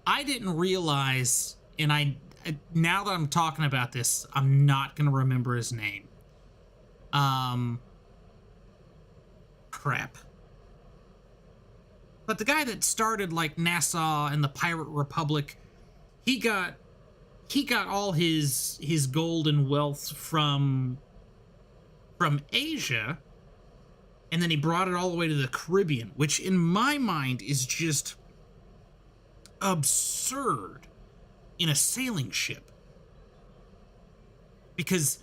Speaker 2: I didn't realize, and now that I'm talking about this, I'm not gonna remember his name. Crap. But the guy that started like Nassau and the Pirate Republic, he got all his gold and wealth from Asia, and then he brought it all the way to the Caribbean, which in my mind is just absurd in a sailing ship. Because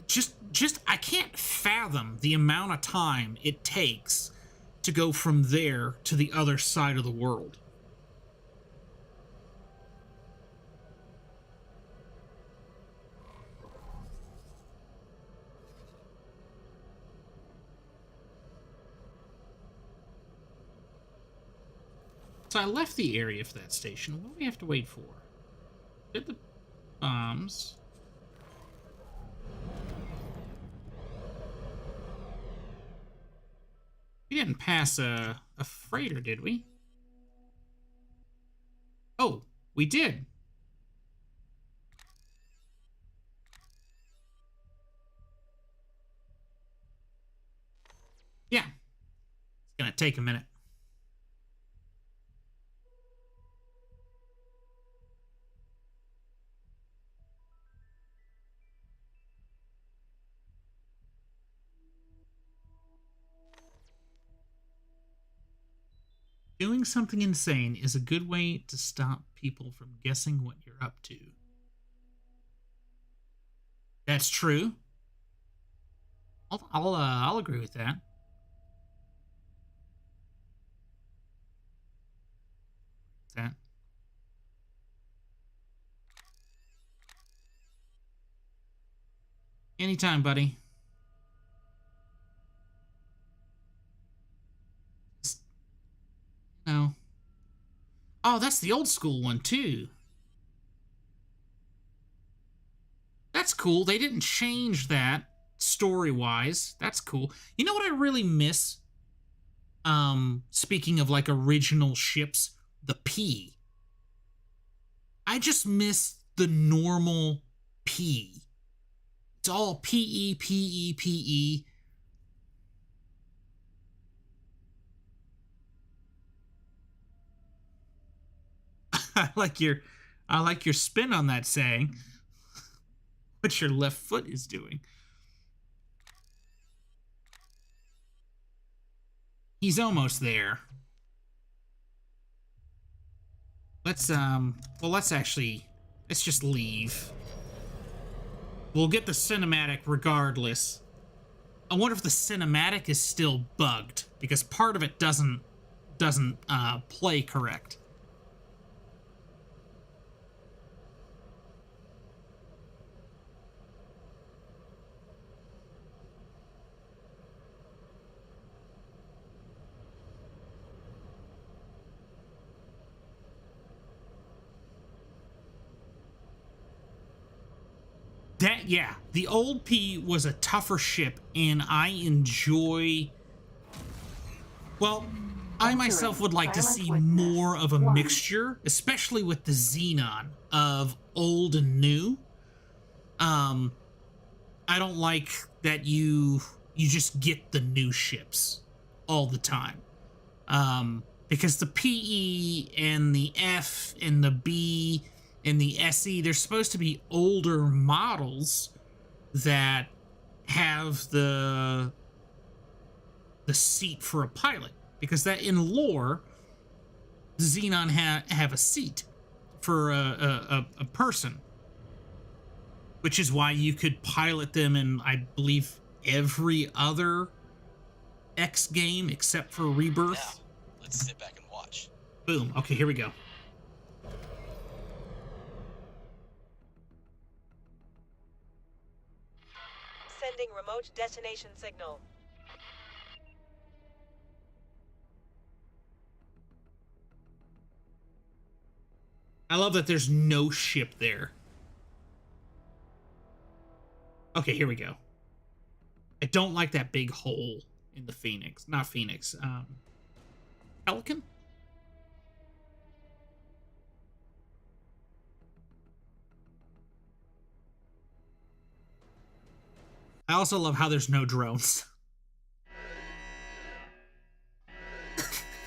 Speaker 2: just I can't fathom the amount of time it takes to go from there to the other side of the world. So I left the area for that station. What do we have to wait for? Did the bombs? We didn't pass a freighter, did we? Oh, we did. Yeah. It's gonna take a minute. Doing something insane is a good way to stop people from guessing what you're up to. That's true. I'll agree with that. Anytime, buddy. No. Oh, that's the old school one, too. That's cool. They didn't change that story-wise. That's cool. You know what I really miss? Speaking of, like, original ships, the P. I just miss the normal P. It's all P-E, P-E, P-E. I like your spin on that saying. What your left foot is doing. He's almost there. Let's just leave. We'll get the cinematic regardless. I wonder if the cinematic is still bugged because part of it doesn't play correct. Yeah, the old P was a tougher ship, and I enjoy... Well, I myself would like to see more of a mixture, especially with the Xenon, of old and new. I don't like that you just get the new ships all the time. Because the PE and the F and the B... in the SE, they're supposed to be older models that have the seat for a pilot, because that in lore, Xenon have a seat for a person, which is why you could pilot them in, I believe, every other X game except for Rebirth.
Speaker 12: Now, let's sit back and watch.
Speaker 2: Boom. Okay, here we go.
Speaker 17: Sending remote destination signal.
Speaker 2: I love that there's no ship there. Okay, here we go. I don't like that big hole in the Phoenix. Not Phoenix. Pelican? I also love how there's no drones.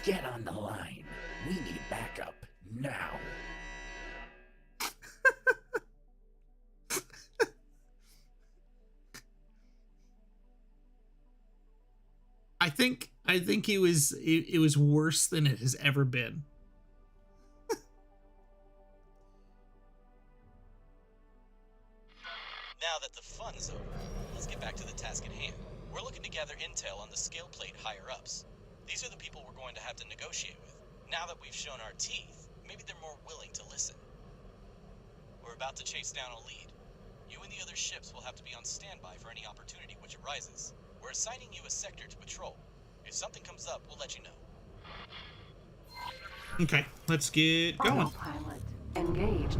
Speaker 11: Get on the line. We need backup now.
Speaker 2: I think it was worse than it has ever been.
Speaker 12: Now that the fun's over, let's get back to the task at hand. We're looking to gather intel on the scale plate higher-ups. These are the people we're going to have to negotiate with. Now that we've shown our teeth, maybe they're more willing to listen. We're about to chase down a lead. You and the other ships will have to be on standby for any opportunity which arises. We're assigning you a sector to patrol. If something comes up, we'll let you know.
Speaker 2: Okay, let's get going.
Speaker 3: Autopilot engaged.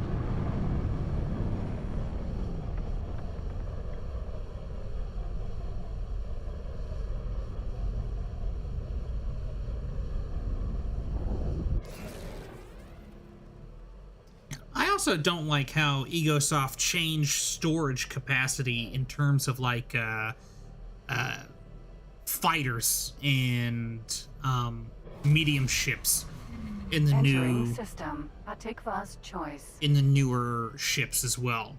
Speaker 2: I also don't like how Egosoft changed storage capacity in terms of like fighters and medium ships in the
Speaker 3: Entering system. Hatikvah's choice.
Speaker 2: in the newer ships as well.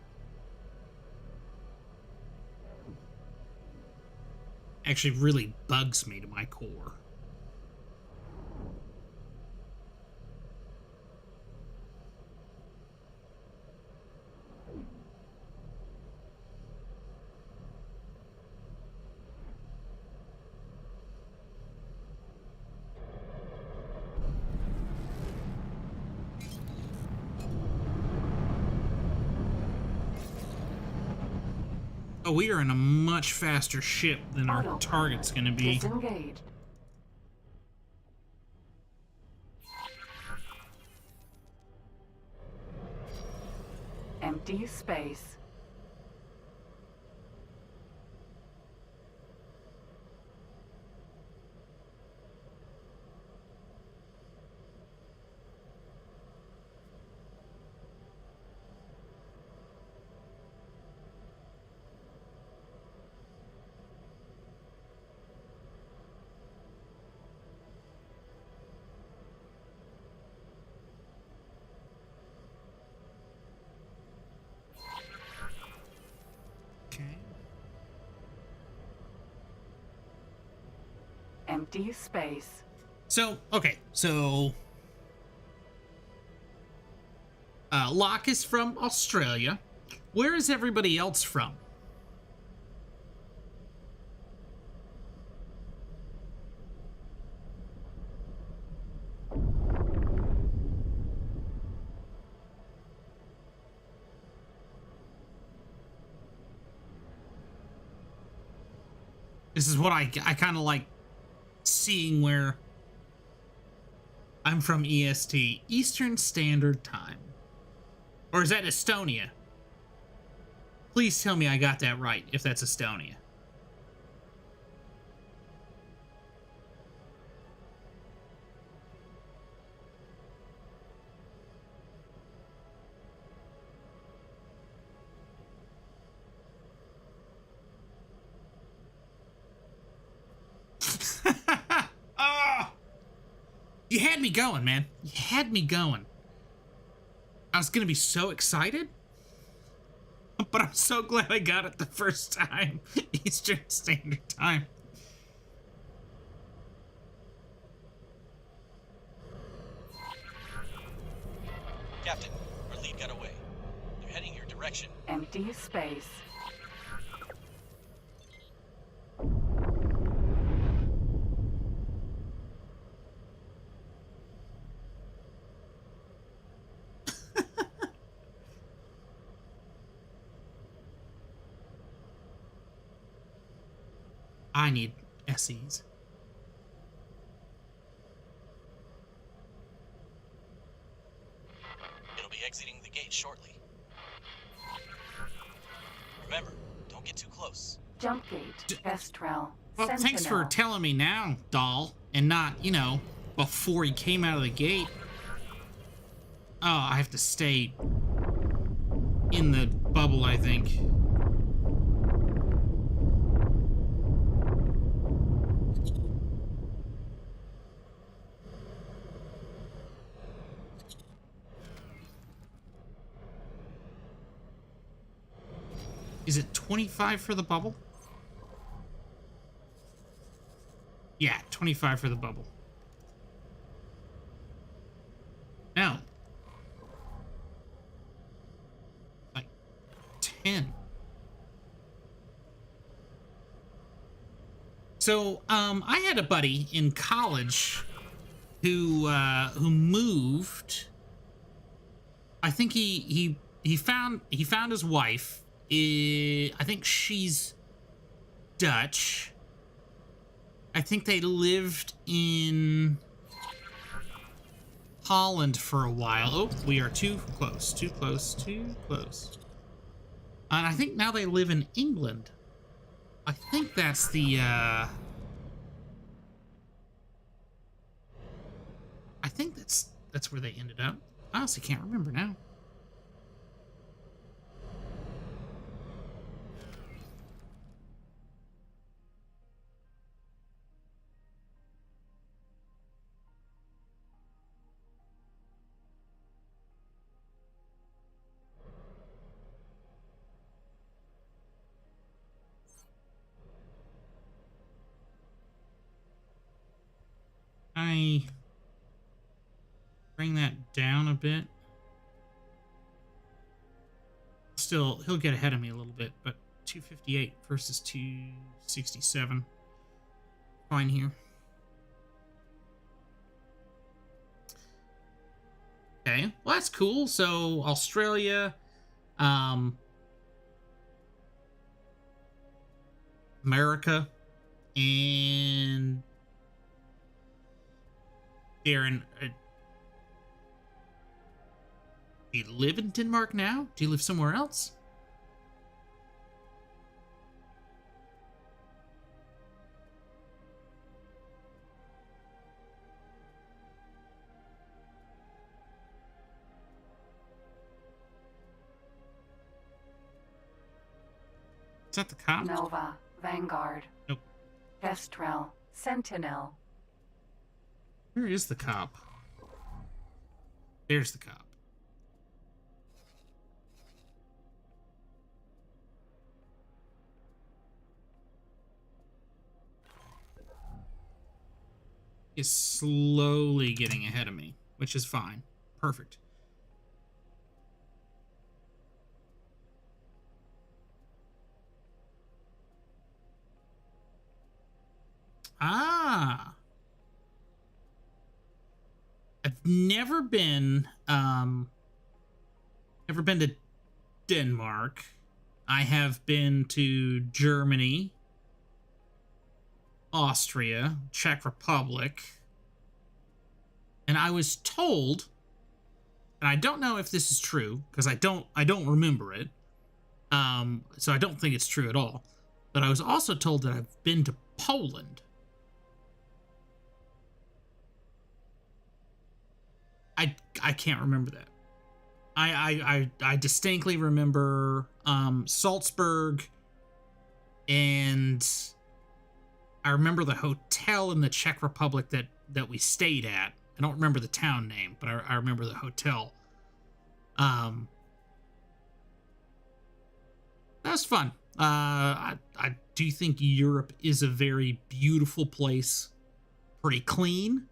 Speaker 2: Actually really bugs me to my core. Oh, we are in a much faster ship than our target's gonna be.
Speaker 3: Disengaged. Empty space. Empty space.
Speaker 2: So, okay, so Locke is from Australia. Where is everybody else from? This is what I kind of like seeing where I'm from. EST, Eastern Standard Time. Or is that Estonia? Please tell me I got that right, if that's Estonia. Oh, you had me going, man. You had me going. I was gonna be so excited, but I'm so glad I got it the first time. Eastern Standard Time.
Speaker 12: Captain, our lead got away. They're heading your direction.
Speaker 3: Empty space.
Speaker 2: I need SEs.
Speaker 12: It'll be exiting the gate shortly. Remember, don't get too close.
Speaker 3: Jump gate, Estrel.
Speaker 2: Well, thanks for telling me now, doll, and not, you know, before he came out of the gate. Oh, I have to stay in the bubble, I think. Is it 25 for the bubble? Yeah, 25 for the bubble. No. Like 10. So, I had a buddy in college who moved. I think he found his wife. I think she's Dutch. I think they lived in Holland for a while. Oh, we are too close, too close, too close. And I think now they live in England. I think that's the, I think that's where they ended up. I honestly can't remember now. I bring that down a bit. Still, he'll get ahead of me a little bit, but 258 versus 267. Fine here. Okay, well that's cool. So Australia, America, and Darren, do you live in Denmark now? Do you live somewhere else? Is that the cop?
Speaker 3: Nova, Vanguard.
Speaker 2: Nope.
Speaker 3: Estrel, Sentinel.
Speaker 2: Where is the cop? There's the cop. Is slowly getting ahead of me, which is fine. Perfect. Ah. I've never been to Denmark. I have been to Germany, Austria, Czech Republic, and I was told, and I don't know if this is true because I don't remember it, so I don't think it's true at all, but I was also told that I've been to Poland. I can't remember that. I distinctly remember Salzburg, and I remember the hotel in the Czech Republic that we stayed at. I don't remember the town name, but I remember the hotel. That was fun. I do think Europe is a very beautiful place. Pretty clean,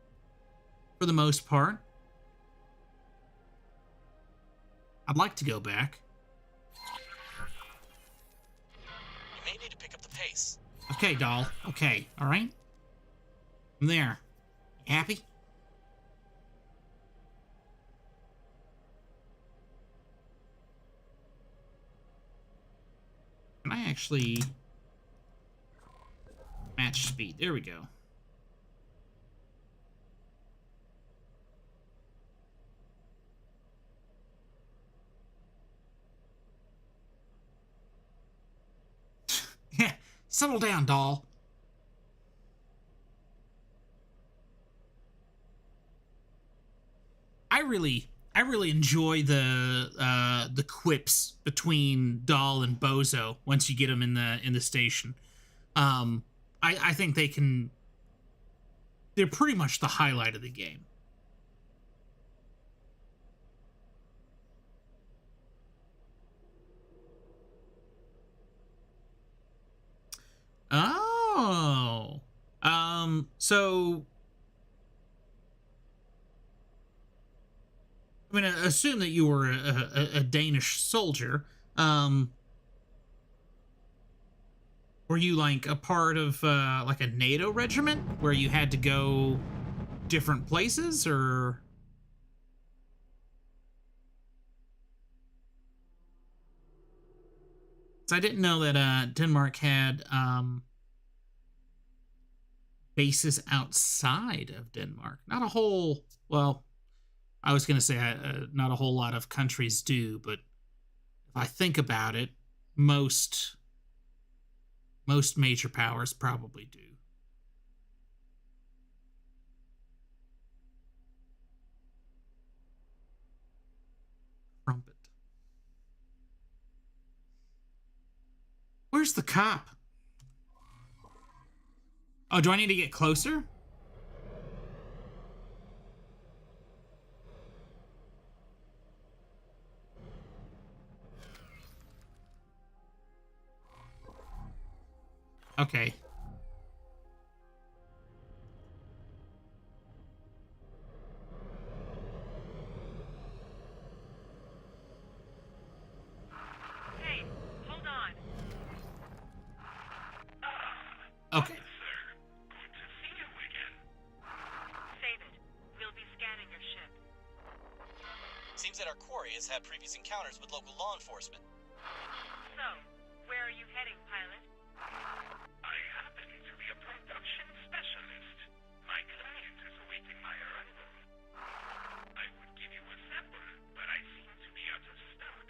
Speaker 2: for the most part. I'd like to go back.
Speaker 12: You may need to pick up the pace.
Speaker 2: Okay, doll. Okay, all right. I'm there. You happy? Can I actually match speed? There we go. Settle down, doll. I really enjoy the quips between Doll and Bozo once you get them in the station. I think they're pretty much the highlight of the game. Oh. So I'm going to assume that you were a Danish soldier. Were you like a part of like a NATO regiment where you had to go different places, or? So I didn't know that Denmark had bases outside of Denmark. Not a whole, well, I was going to say not a whole lot of countries do, but if I think about it, most major powers probably do. Trumpet. Where's the cop? Oh, do I need to get closer? Okay.
Speaker 6: Hey, hold on.
Speaker 2: Okay.
Speaker 6: Save it. We'll be scanning your ship.
Speaker 12: Seems that our quarry has had previous encounters with local law enforcement.
Speaker 6: So, where are you heading, pilot?
Speaker 13: I happen to be a production specialist. My client is awaiting my arrival. I would give you a sample, but I seem to be out of stock.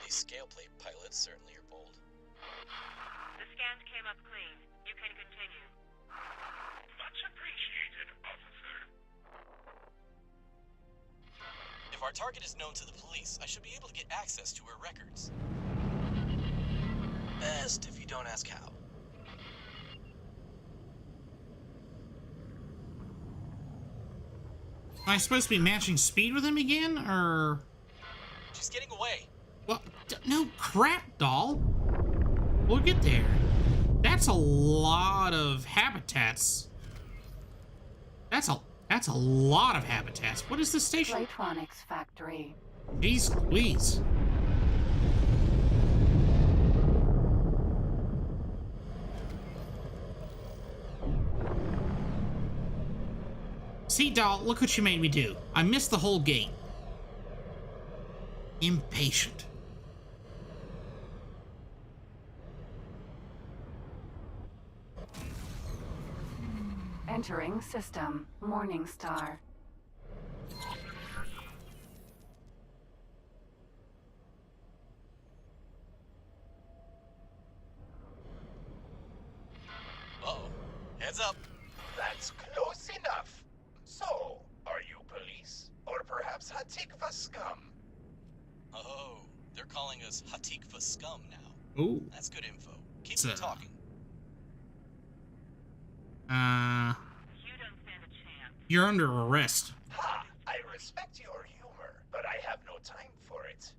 Speaker 12: These scale plate pilots certainly are bold.
Speaker 6: The scans came up clean. You can continue.
Speaker 13: Much appreciated, officer.
Speaker 12: If our target is known to the police, I should be able to get access to her records. Best if you don't ask how.
Speaker 2: Am I supposed to be matching speed with him again, or?
Speaker 12: She's getting away.
Speaker 2: Well, no crap, doll. We'll get there. That's a lot of habitats. That's a lot of habitats. What is this station?
Speaker 3: Electronics factory.
Speaker 2: Jeez Louise. See, doll, look what you made me do. I missed the whole game. Impatient.
Speaker 3: Entering system. Morningstar.
Speaker 12: Uh-oh. Heads up.
Speaker 5: That's close enough. So, are you police? Or perhaps Hatikvah scum?
Speaker 12: Oh, they're calling us Hatikvah scum now.
Speaker 2: Ooh.
Speaker 12: That's good info. Keep them talking.
Speaker 6: You don't stand a chance.
Speaker 2: You're under arrest.
Speaker 5: Ha! I respect your humor, but I have no time for it.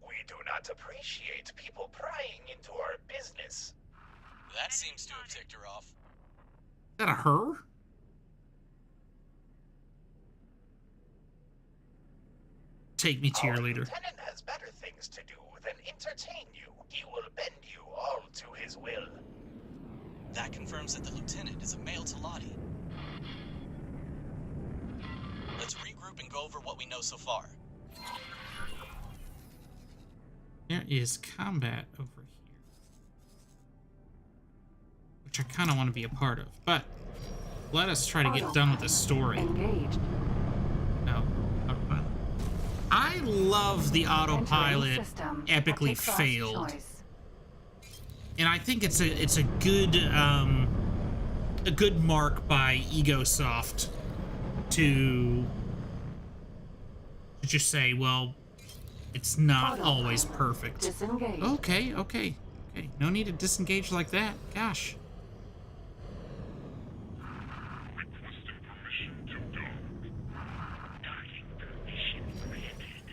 Speaker 5: We do not appreciate people prying into our business.
Speaker 12: That seems to have ticked her off.
Speaker 2: Is that a her? Take me to your leader.
Speaker 5: Lieutenant has better things to do than entertain you. He will bend you all to his will.
Speaker 12: That confirms that the lieutenant is a male Talati. Let's regroup and go over what we know so far.
Speaker 2: There is combat over here, which I kind of want to be a part of, but let us try to get done with this story.
Speaker 3: Engaged.
Speaker 2: No, autopilot. I love the autopilot epically failed And I think it's a good mark by EgoSoft to just say, well, it's not always perfect.
Speaker 3: Disengage.
Speaker 2: Okay. No need to disengage like that. Gosh.
Speaker 1: Requesting permission to dock. Docking permission granted.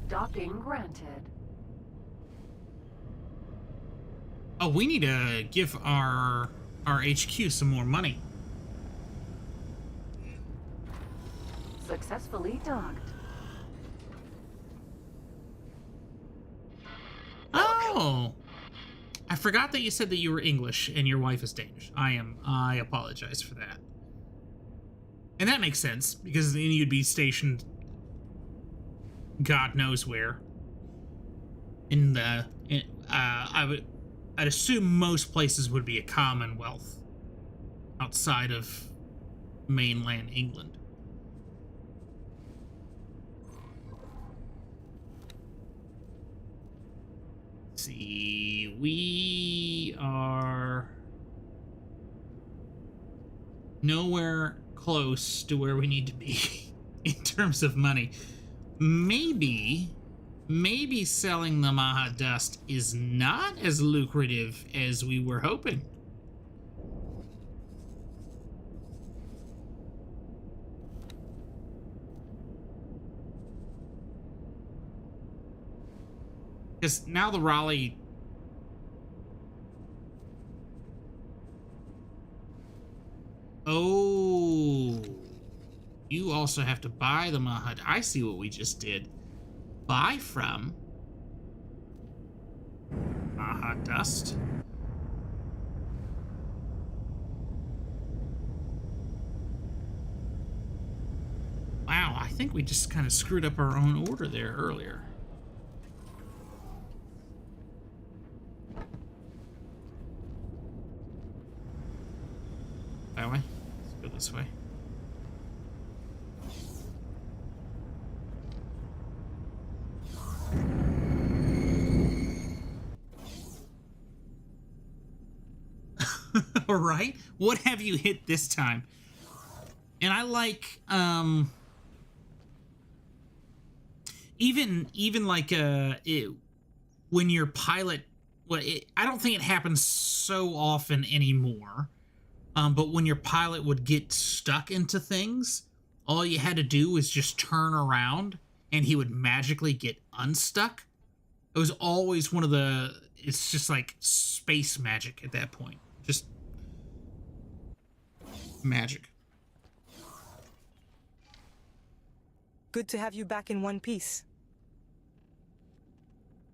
Speaker 3: Docking granted.
Speaker 2: Oh, we need to give our HQ some more money.
Speaker 3: Successfully docked.
Speaker 2: Oh, I forgot that you said that you were English and your wife is Danish. I apologize for that. And that makes sense, because then you'd be stationed God knows where. I'd assume most places would be a Commonwealth outside of mainland England. Let's see, we are nowhere close to where we need to be in terms of money. Maybe selling the Maha Dust is not as lucrative as we were hoping. Because now the Raleigh... Oh... You also have to buy the Maha... I see what we just did. Buy from... Maha Dust. Wow, I think we just kind of screwed up our own order there earlier. That way? Let's go this way. All right, what have you hit this time? And I like even like when your pilot, I don't think it happens so often anymore, but when your pilot would get stuck into things, all you had to do was just turn around and he would magically get unstuck. It was always one of the, it's just like space magic at that point. Just magic.
Speaker 10: Good to have you back in one piece.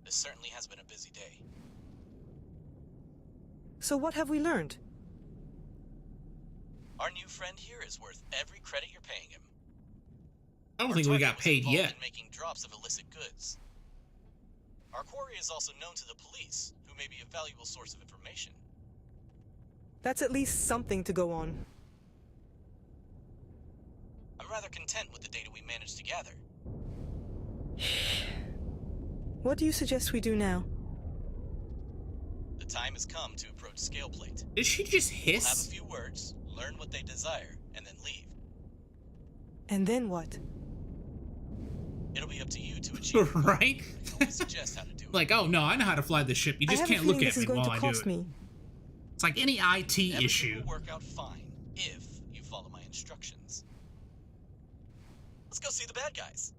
Speaker 12: This certainly has been a busy day.
Speaker 10: So what have we learned?
Speaker 12: Our new friend here is worth every credit you're paying him.
Speaker 2: I don't think we got paid yet.
Speaker 12: In making drops of illicit goods. Our quarry is also known to the police, who may be a valuable source of information.
Speaker 10: That's at least something to go on.
Speaker 12: I'm rather content with the data we managed to gather.
Speaker 10: What do you suggest we do now?
Speaker 12: The time has come to approach Scaleplate.
Speaker 2: Did she just hiss?
Speaker 12: We'll have a few words, learn what they desire, and then leave.
Speaker 10: And then what?
Speaker 12: It'll be up to you to achieve.
Speaker 2: Right?
Speaker 12: I can only suggest how to do it.
Speaker 2: Like, oh no, I know how to fly this ship. You just can't look at me while I do it. It's like any IT issue.
Speaker 12: Everything will work out fine if you follow my instructions. Let's go see the bad guys.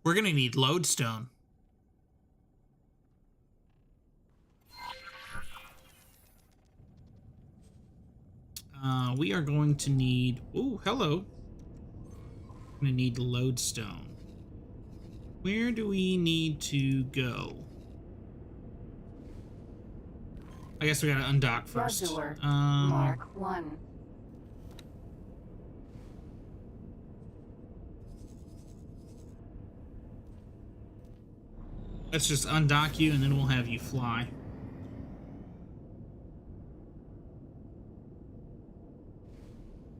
Speaker 2: We're gonna need lodestone. We are going to need... Oh, hello. We're gonna need lodestone. Where do we need to go? I guess we gotta undock first.
Speaker 3: Mark 1.
Speaker 2: Let's just undock you and then we'll have you fly.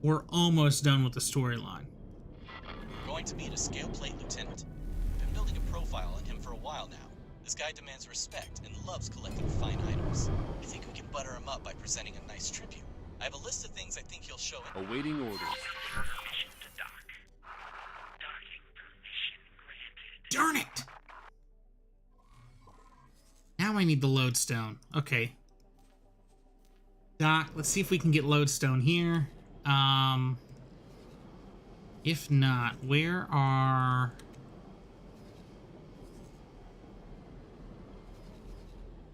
Speaker 2: We're almost done with the storyline.
Speaker 12: We're going to meet a scale plate lieutenant. Been building a profile on him for a while now. This guy demands respect and loves collecting fine items. I think we can butter him up by presenting a nice tribute. I have a list of things I think he'll show in.
Speaker 8: Awaiting orders.
Speaker 6: Permission to dock. Docking permission granted.
Speaker 2: Darn it! Now I need the lodestone. Okay. Doc, let's see if we can get lodestone here. If not, where are...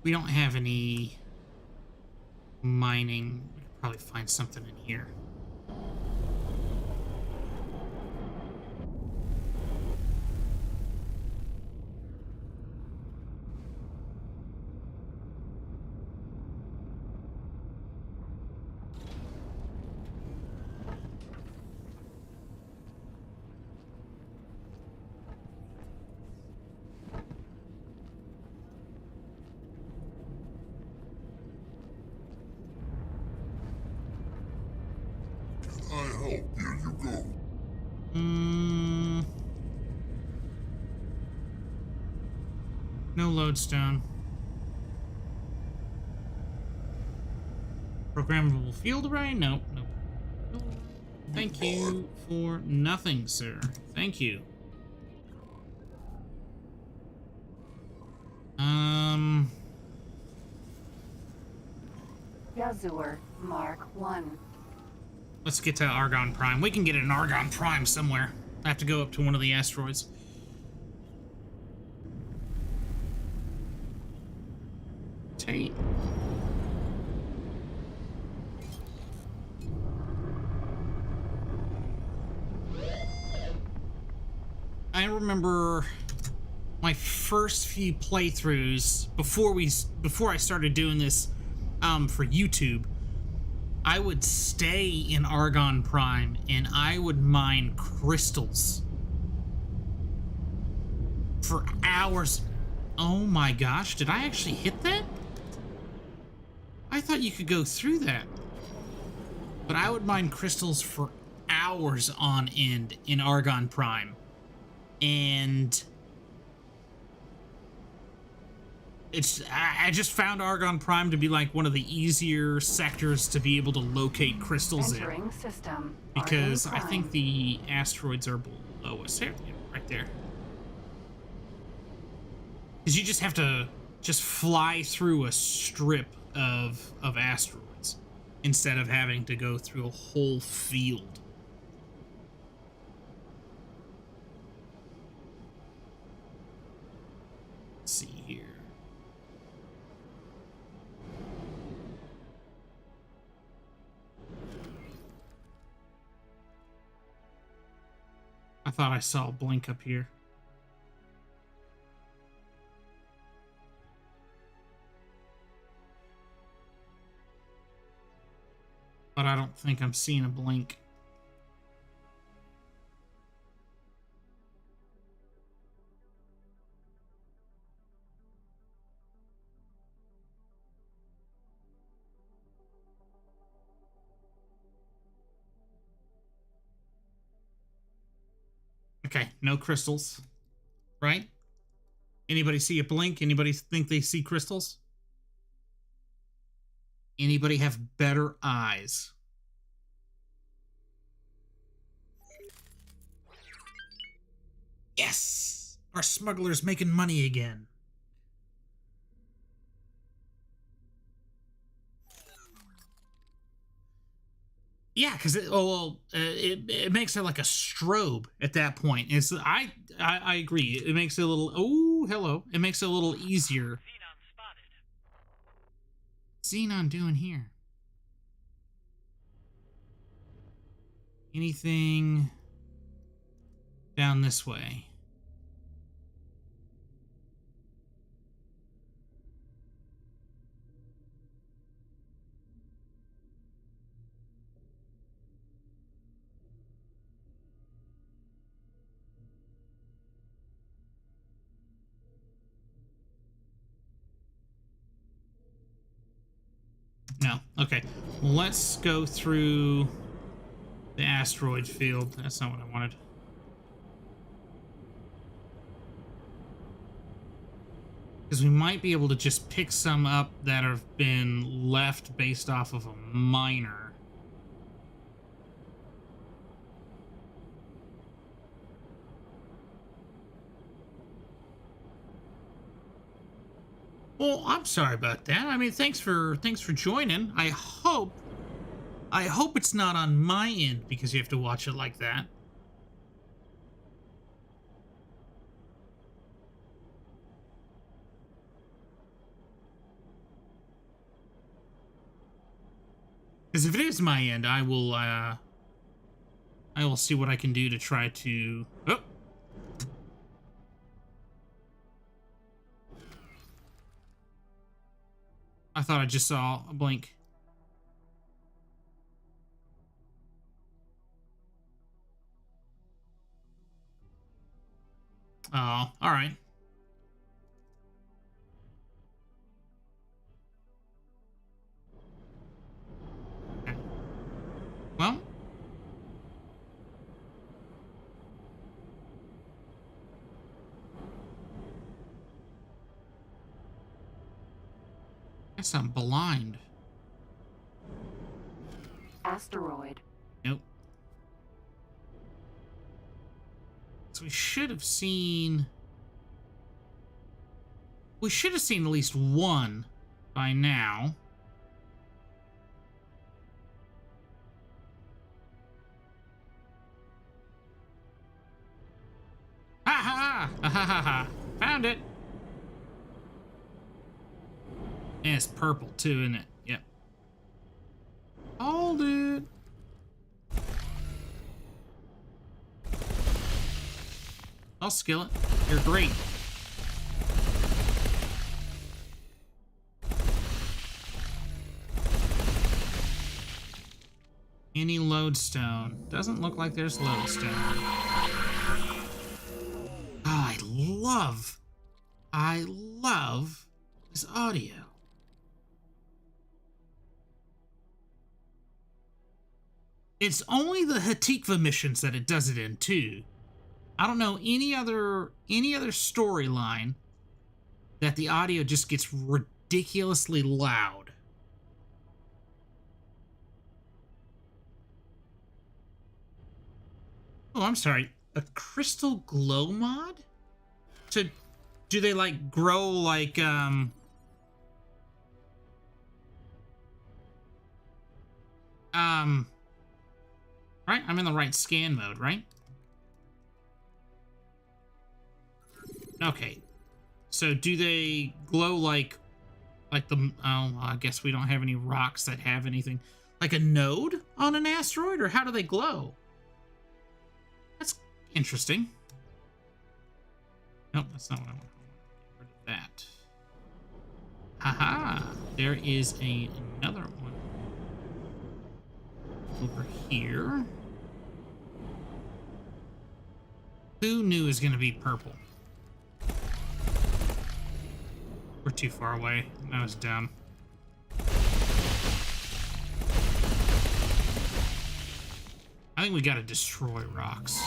Speaker 2: We don't have any mining. We could probably find something in here.
Speaker 16: I help? Here you go.
Speaker 2: No lodestone. Programmable field array? Nope. Nope. Thank you for nothing, sir. Thank you.
Speaker 3: Yazur, Mark 1.
Speaker 2: Let's get to Argon Prime. We can get an Argon Prime somewhere. I have to go up to one of the asteroids. Tate. I remember my first few playthroughs before I started doing this for YouTube. I would stay in Argon Prime and I would mine crystals for hours. Oh my gosh, did I actually hit that? I thought you could go through that. But I would mine crystals for hours on end in Argon Prime. And I just found Argon Prime to be like one of the easier sectors to be able to locate crystals in.
Speaker 3: System.
Speaker 2: Because I think the asteroids are below us. Here, right there. Because you just have to fly through a strip of asteroids instead of having to go through a whole field. Let's see here. I thought I saw a blink up here. But I don't think I'm seeing a blink. Okay, no crystals, right? Anybody see a blink? Anybody think they see crystals? Anybody have better eyes? Yes! Our smuggler's making money again. Yeah, because it makes it like a strobe at that point. It's I agree. It makes it a little. Oh, hello. It makes it a little easier. Xenon doing here? Anything down this way? No. Okay. Let's go through the asteroid field. That's not what I wanted. Because we might be able to just pick some up that have been left based off of a miner. Well, I'm sorry about that. I mean, thanks for joining. I hope it's not on my end because you have to watch it like that. Because if it is my end, I will see what I can do to try to... Oh! I thought I just saw a blink. Oh, alright. Well... I guess I'm blind.
Speaker 3: Asteroid.
Speaker 2: Nope. So we should have seen... We should have seen at least one by now. Ha ha! Ha ha ha ha! Found it! And it's purple too, isn't it? Yep. Hold it! Oh, Skillet, you're great. Any lodestone? Doesn't look like there's lodestone. Oh, I love this audio. It's only the Hatikvah missions that it does it in too. I don't know any other storyline that the audio just gets ridiculously loud. Oh, I'm sorry. A crystal glow mod? So, do they like grow like right? I'm in the right scan mode, right? Okay. So do they glow like the, oh, I guess we don't have any rocks that have anything. Like a node on an asteroid, or how do they glow? That's interesting. Nope, that's not what I want. Get rid of that. Haha, there is another one over here. Who knew it was going to be purple? We're too far away. That was dumb. I think we gotta destroy rocks.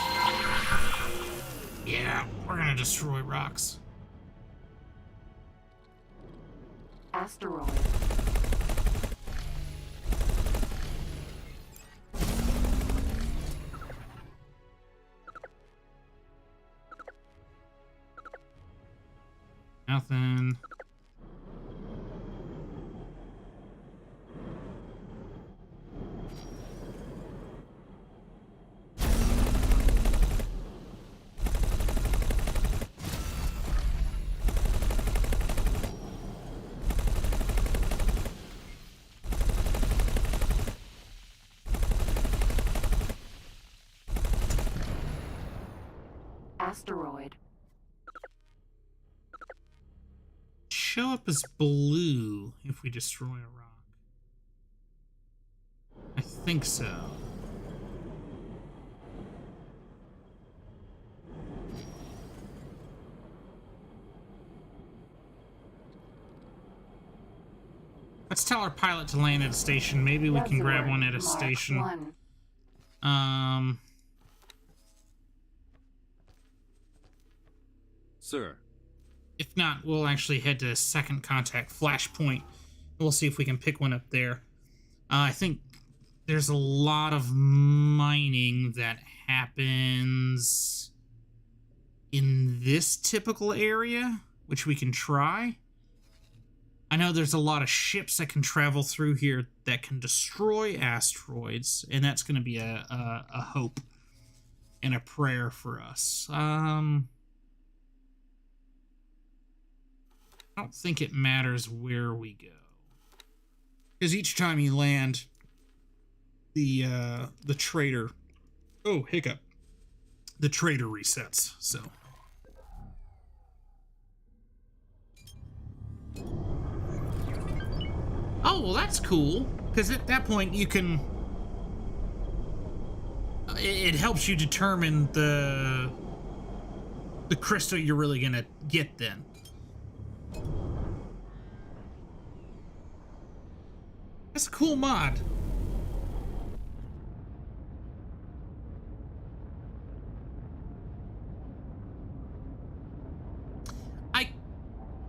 Speaker 2: Yeah, we're gonna destroy rocks.
Speaker 3: Asteroid.
Speaker 2: Nothing.
Speaker 3: Asteroid.
Speaker 2: Show up as blue if we destroy a rock. I think so. Let's tell our pilot to land at a station. Maybe we can grab one at a station.
Speaker 8: Sir.
Speaker 2: If not, we'll actually head to second contact flashpoint. We'll see if we can pick one up there. I think there's a lot of mining that happens in this typical area, which we can try. I know there's a lot of ships that can travel through here that can destroy asteroids, and that's going to be a hope and a prayer for us. I don't think it matters where we go, because each time you land, the trader, oh hiccup, the trader resets. So. Oh, well, that's cool, because at that point you can... It helps you determine the crystal you're really going to get then. That's a cool mod.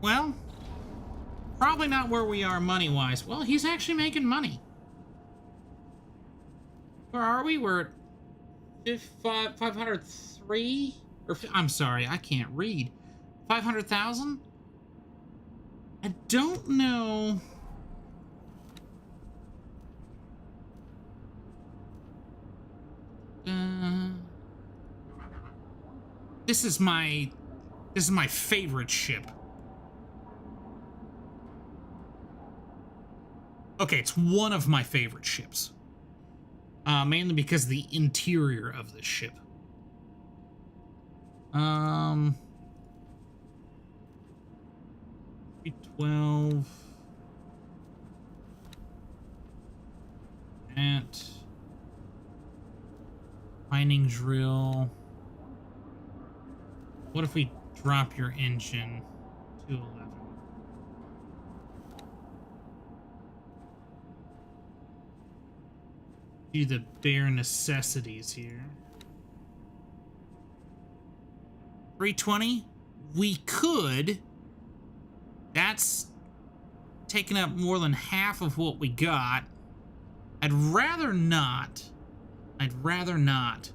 Speaker 2: Well... Probably not where we are money-wise. Well, he's actually making money. Where are we? We're at 503? Or, I'm sorry, I can't read. 500,000? I don't know. This is my favorite ship. Okay, it's one of my favorite ships. Mainly because of the interior of this ship. 12. At mining drill. What if we drop your engine to 11? Do the bare necessities here. 320? We could. That's taking up more than half of what we got. I'd rather not. I'd rather not.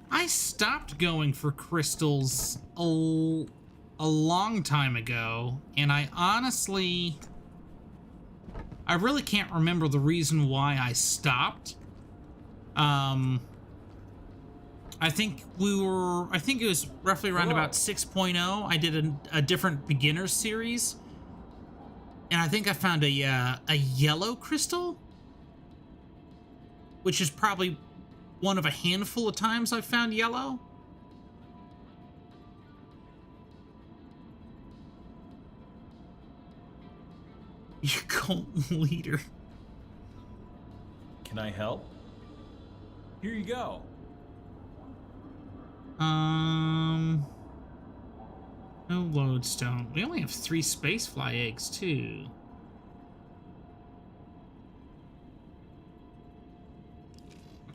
Speaker 2: I stopped going for crystals a long time ago, and I really can't remember the reason why I stopped. I think it was roughly around about 6.0. I did a different beginner series, and I think I found a yellow crystal, which is probably one of a handful of times I've found yellow. Your cult leader.
Speaker 18: Can I help? Here you go.
Speaker 2: No lodestone. We only have 3 spacefly eggs too.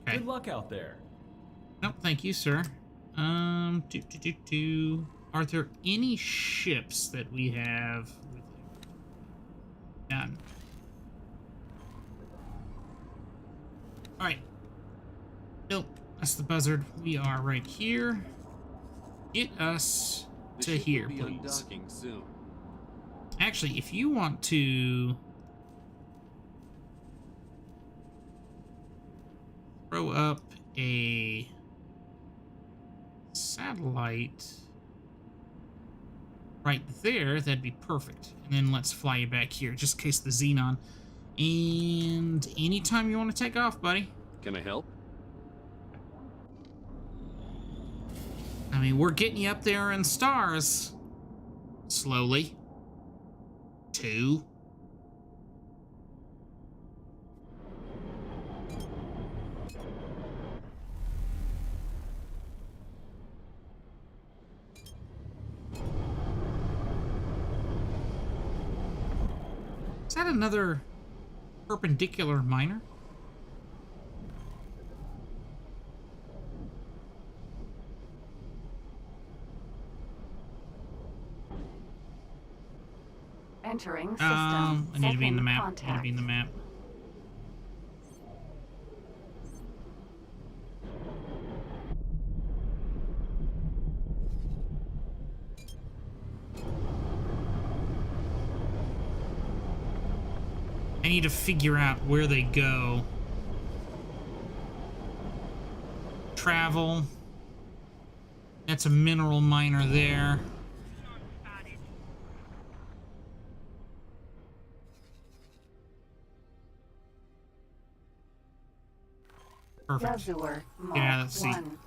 Speaker 2: Okay.
Speaker 18: Good luck out there.
Speaker 2: No, thank you, sir. Are there any ships that we have? None. All right. Nope, that's the buzzard. We are right here. Get us to here, please.
Speaker 8: Soon.
Speaker 2: Actually, if you want to throw up a satellite right there, that'd be perfect. And then let's fly you back here, just in case the xenon. And anytime you want to take off, buddy.
Speaker 8: Can I help?
Speaker 2: I mean, we're getting you up there in stars. Slowly. 2. Is that another perpendicular miner?
Speaker 3: Entering system.
Speaker 2: I need to be in the map.
Speaker 3: Contact.
Speaker 2: I need to be in the map. I need to figure out where they go. Travel. That's a mineral miner there. Perfect.
Speaker 3: Yazur,
Speaker 2: Get out of the seat.
Speaker 3: 1.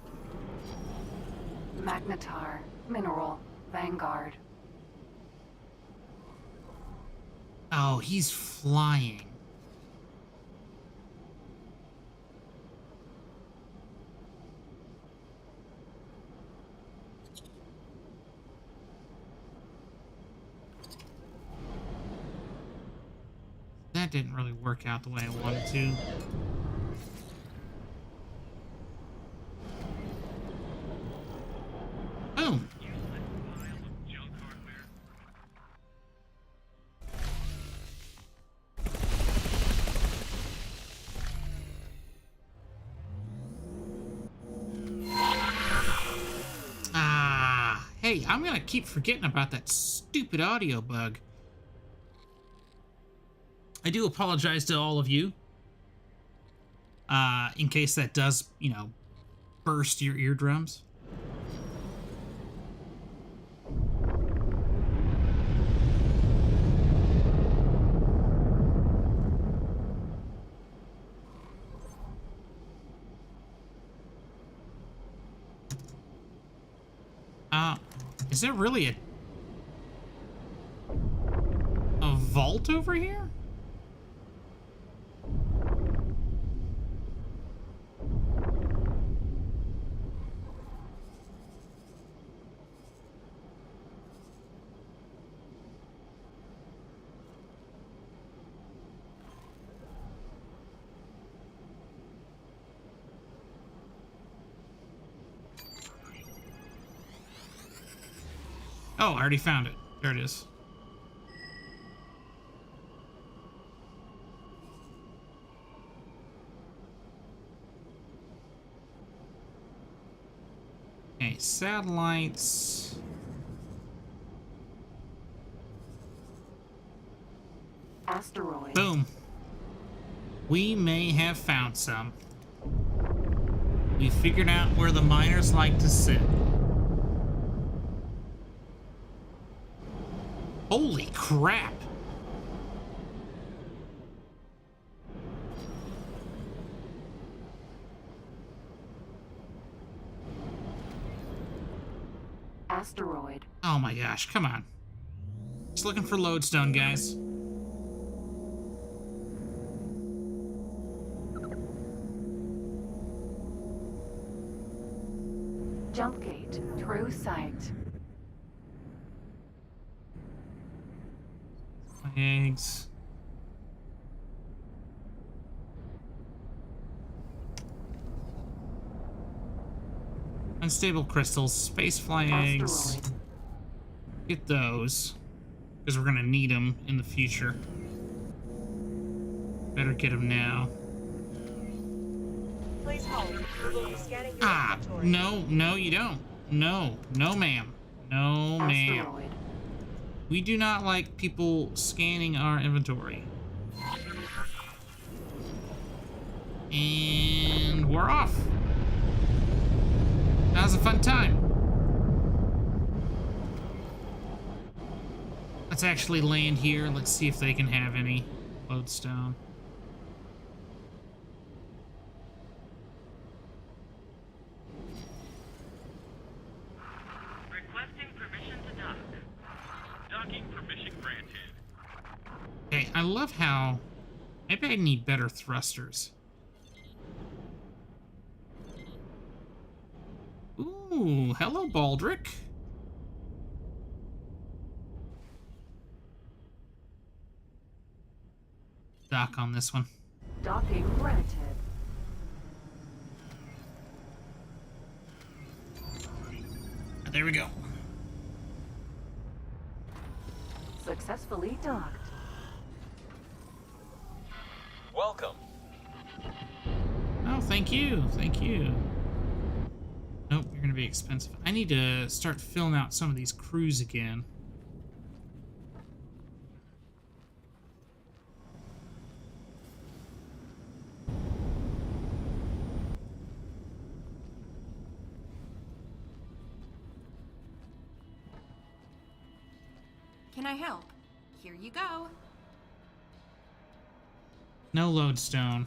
Speaker 3: Magnetar, Mineral, Vanguard.
Speaker 2: Oh, he's flying. That didn't really work out the way I wanted to. Boom. Hey, I'm gonna keep forgetting about that stupid audio bug. I do apologize to all of you. In case that does, you know, burst your eardrums. Is there really a vault over here? Oh, I already found it. There it is. Okay, satellites.
Speaker 3: Asteroid.
Speaker 2: Boom. We may have found some. We figured out where the miners like to sit. Holy crap!
Speaker 3: Asteroid.
Speaker 2: Oh my gosh, come on. Just looking for lodestone, guys.
Speaker 3: Jump gate. True sight.
Speaker 2: Eggs. Unstable crystals, spacefly eggs. Get those, because we're gonna need them in the future. Better get them now.
Speaker 17: Please hold. We will be scanning your inventory.
Speaker 2: No, you don't. No, ma'am. No, ma'am. We do not like people scanning our inventory. And we're off. That was a fun time. Let's actually land here. Let's see if they can have any lodestone.
Speaker 1: Requesting permission to dock. Docking permission granted.
Speaker 2: Okay, I love how... Maybe I need better thrusters. Ooh, hello, Baldric. dock on this one.
Speaker 3: Docking granted.
Speaker 2: There we go.
Speaker 3: Successfully docked.
Speaker 12: Welcome.
Speaker 2: Oh, thank you. Thank you. Nope, you're gonna be expensive. I need to start filling out some of these crews again.
Speaker 7: Can I help? Here you go.
Speaker 2: No lodestone.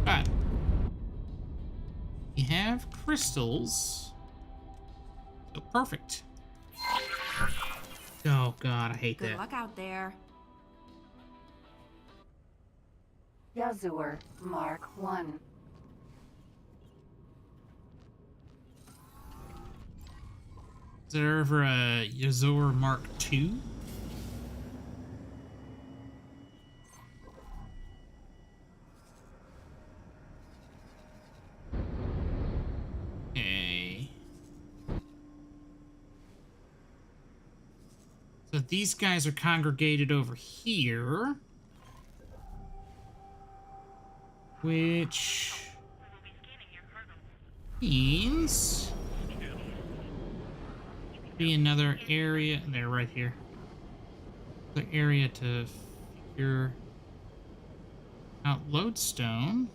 Speaker 2: But we have crystals. So perfect. Oh god, I hate that.
Speaker 7: Good luck out there.
Speaker 3: Yazur Mark 1.
Speaker 2: Is there ever a Yazor Mark II? Okay. So these guys are congregated over here. Which means be another area. They're right here. The area to figure out lodestone.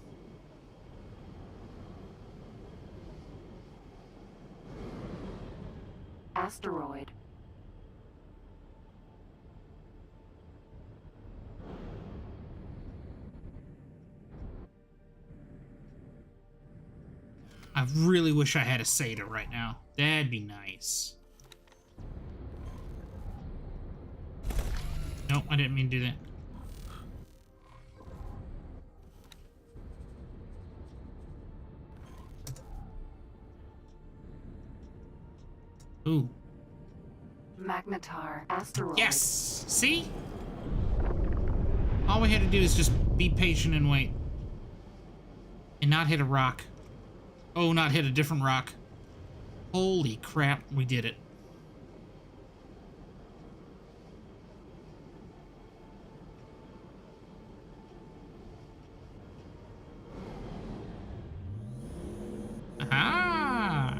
Speaker 3: Asteroid.
Speaker 2: I really wish I had a SATA right now. That'd be nice. Nope, I didn't mean to do that. Ooh.
Speaker 3: Magnetar asteroid.
Speaker 2: Yes! See? All we had to do is just be patient and wait. And not hit a rock. Oh, not hit a different rock. Holy crap, we did it. Aha!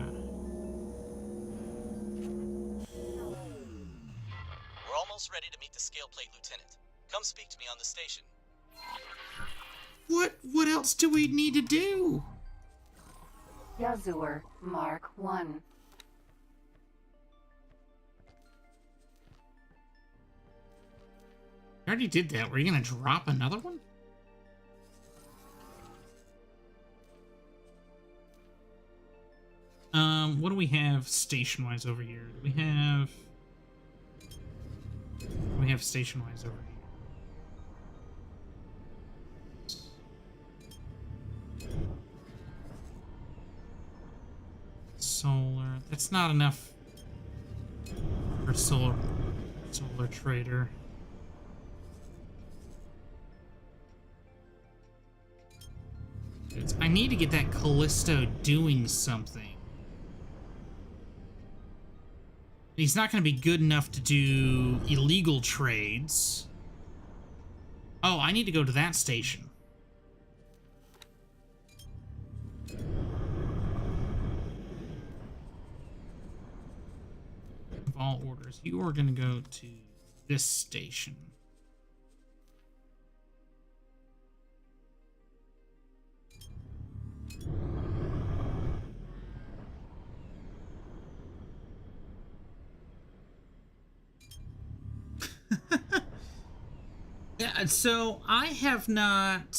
Speaker 12: We're almost ready to meet the scale plate lieutenant. Come speak to me on the station.
Speaker 2: What else do we need to do?
Speaker 3: Yazur Mark 1.
Speaker 2: I already did that. Were you gonna drop another one? What do we have station-wise over here? We have station-wise over here. Solar. That's not enough for solar trader. I need to get that Callisto doing something. He's not going to be good enough to do illegal trades. Oh, I need to go to that station. Of all orders, you are going to go to this station. Yeah, so I have not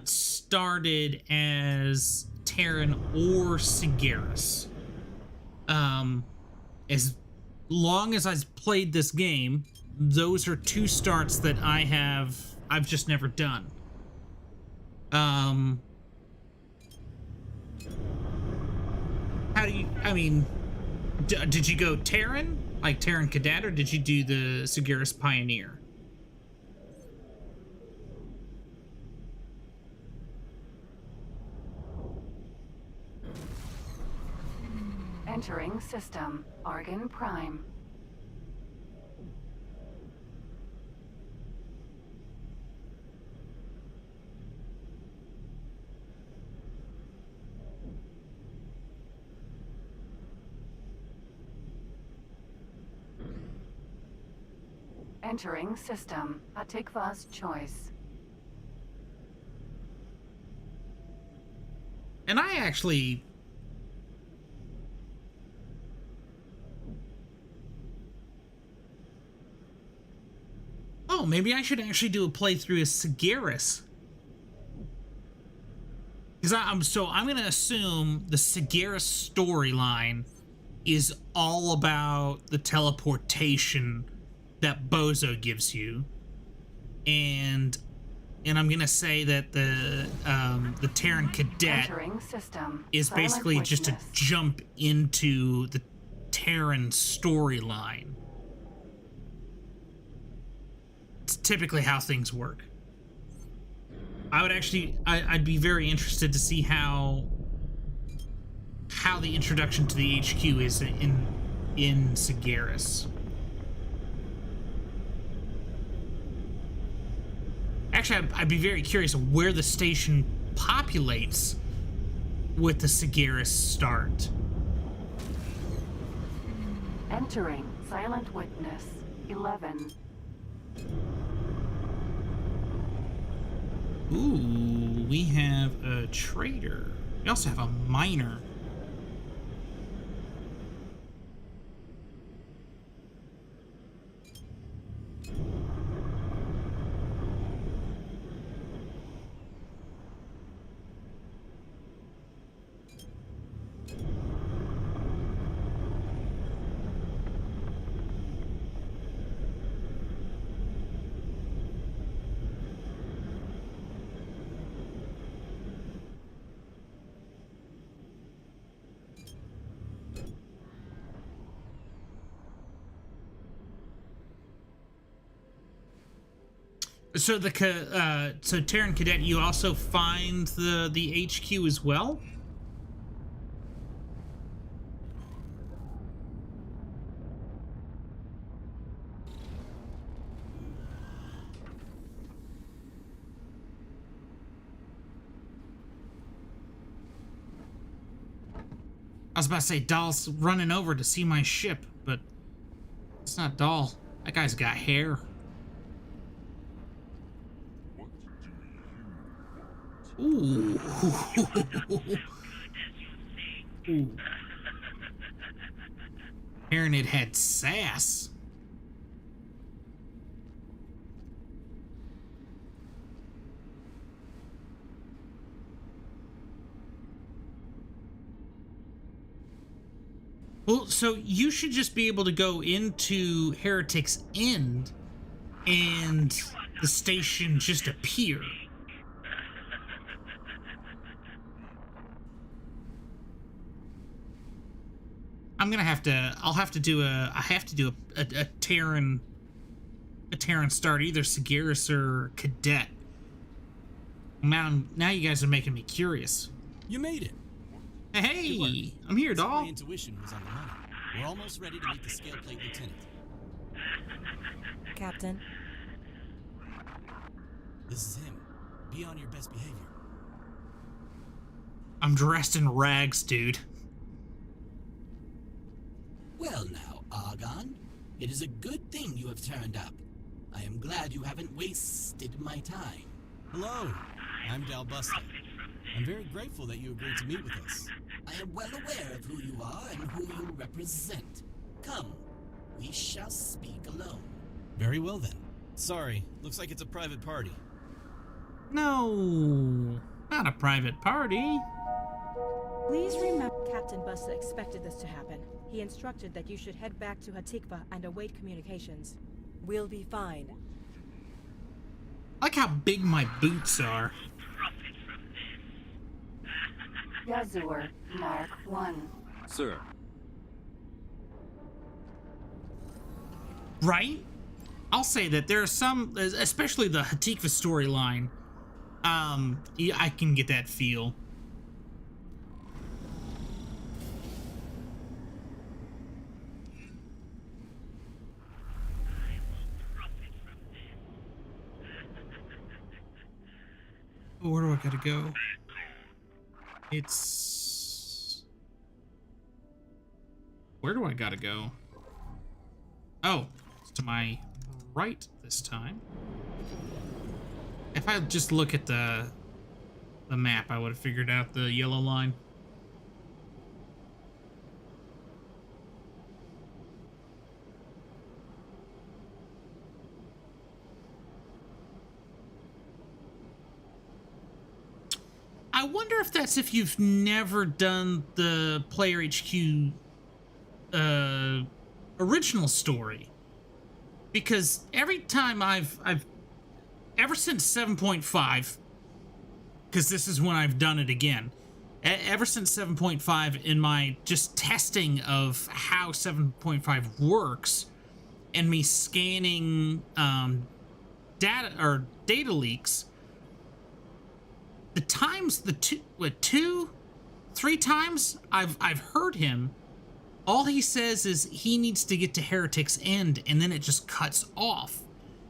Speaker 2: started as Terran or Sigaris. As long as I've played this game, those are two starts that I've just never done. How do you, I mean, did you go Terran, like Terran Cadet, or did you do the Sagaris Pioneer?
Speaker 3: Entering system. Argon Prime. Entering system. Hatikvah's choice.
Speaker 2: And I actually... Oh, maybe I should actually do a playthrough as Sagaris. Because I'm going to assume the Sagaris storyline is all about the teleportation that Bozo gives you, and I'm gonna say that the Terran Cadet is basically just a jump into the Terran storyline. It's typically how things work. I'd be very interested to see how the introduction to the HQ is in Sagaris. Actually, I'd be very curious of where the station populates with the Sagaris start.
Speaker 3: Entering Silent Witness 11.
Speaker 2: Ooh, we have a trader. We also have a miner. So so Terran Cadet, you also find the HQ as well? I was about to say Dahl's running over to see my ship, but it's not Dahl. That guy's got hair. Ooh. Ooh. Hearing it had sass. Well, so you should just be able to go into Heretic's End and the station just appear. I'll have to do a Terran start, either Sagaris or Cadet. Now you guys are making me curious.
Speaker 14: You made it.
Speaker 2: Hey, I'm here, Dahl.
Speaker 14: My intuition was on the money. We're almost ready to meet the scale plate lieutenant.
Speaker 17: Captain.
Speaker 14: This is him. Be on your best behavior.
Speaker 2: I'm dressed in rags, dude.
Speaker 11: Well now, Argon, it is a good thing you have turned up. I am glad you haven't wasted my time.
Speaker 14: Hello, I'm Dal Busta. I'm very grateful that you agreed to meet with us.
Speaker 11: I am well aware of who you are and who you represent. Come, we shall speak alone.
Speaker 14: Very well then. Sorry, looks like it's a private party.
Speaker 2: No, not a private party.
Speaker 17: Please remember, Captain Busta expected this to happen. He instructed that you should head back to Hatikvah and await communications. We'll be fine.
Speaker 2: I like how big my boots are.
Speaker 3: Yazur, Mark 1.
Speaker 8: Sir.
Speaker 2: Right? I'll say that there are some, especially the Hatikvah storyline, I can get that feel. Where do I gotta go? It's... Where do I gotta go? Oh, it's to my right this time. If I just look at the map, I would have figured out the yellow line. I wonder if that's if you've never done the Player HQ original story, because every time I've ever since 7.5, because this is when I've done it again, ever since 7.5, in my just testing of how 7.5 works and me scanning data leaks, the times three times I've heard him, all he says is he needs to get to Heretic's End, and then it just cuts off.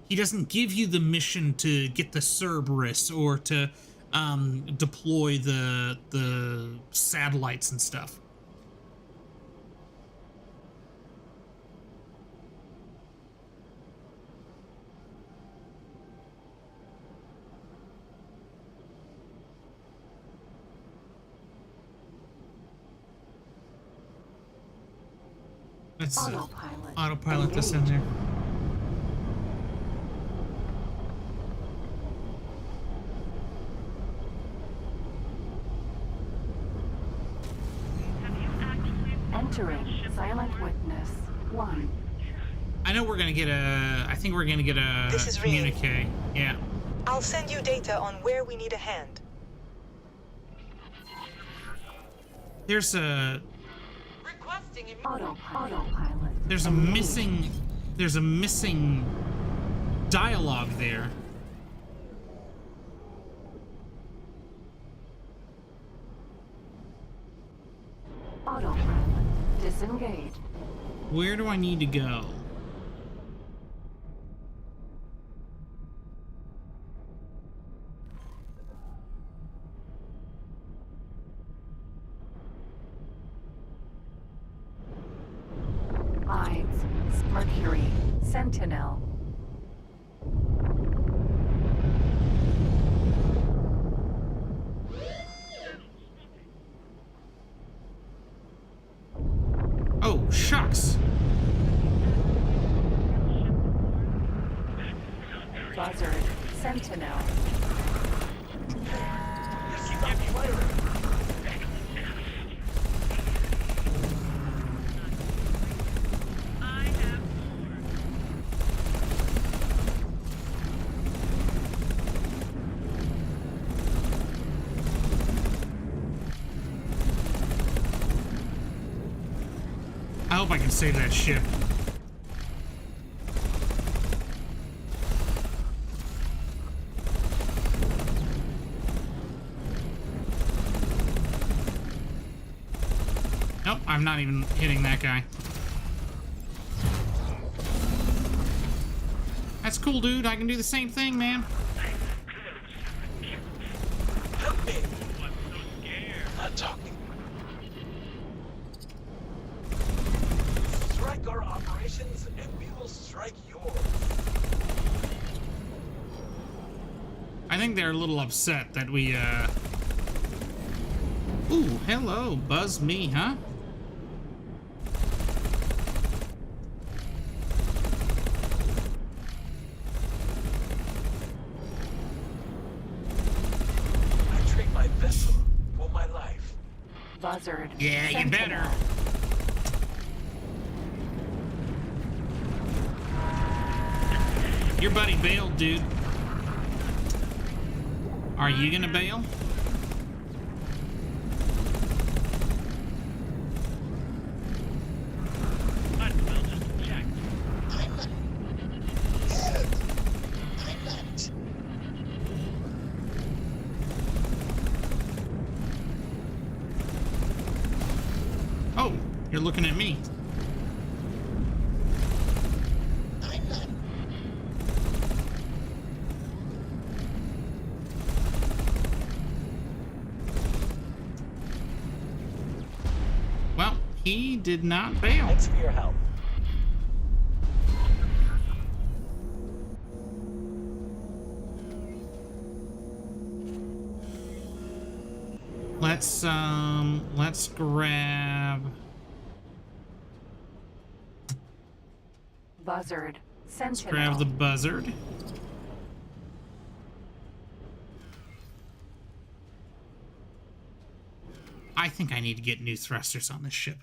Speaker 2: He doesn't give you the mission to get the Cerberus or to deploy the satellites and stuff. Let's autopilot this in there.
Speaker 3: Entering Silent Witness 1.
Speaker 2: I know we're gonna get a. I think we're gonna get a
Speaker 10: This is
Speaker 2: communique. Yeah.
Speaker 10: I'll send you data on where we need a hand.
Speaker 2: There's a.
Speaker 3: Autopilot.
Speaker 2: There's a missing dialogue there.
Speaker 3: Autopilot. Disengage.
Speaker 2: Where do I need to go?
Speaker 3: Ides. Mercury. Sentinel.
Speaker 2: Oh, shucks.
Speaker 3: Buzzard. Sentinel.
Speaker 2: I hope I can save that ship. Nope, I'm not even hitting that guy. That's cool, dude. I can do the same thing, man.
Speaker 5: Help me! Not talking. Strike our operations, and we will strike yours.
Speaker 2: I think they're a little upset that we, Ooh, hello, buzz me, huh?
Speaker 5: I trade my vessel for my life.
Speaker 3: Buzzard.
Speaker 2: Yeah, you better. Your buddy bailed, dude. Are you gonna bail? You're looking at me.
Speaker 11: I'm not.
Speaker 2: Well, he did not bail.
Speaker 12: Thanks for your help.
Speaker 2: Let's grab
Speaker 3: Buzzard. Sentinel.
Speaker 2: Let's grab the buzzard. I think I need to get new thrusters on this ship.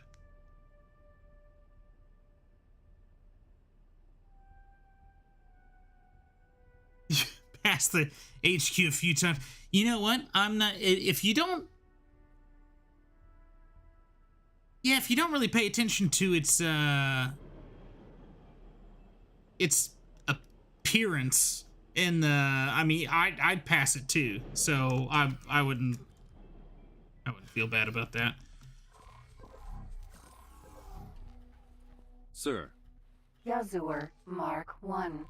Speaker 2: Past the HQ a few times. You know what? I'm not. If you don't. Yeah, if you don't really pay attention to its appearance in the. I mean, I'd pass it too. So I wouldn't feel bad about that.
Speaker 8: Sir.
Speaker 3: Yazur Mark 1.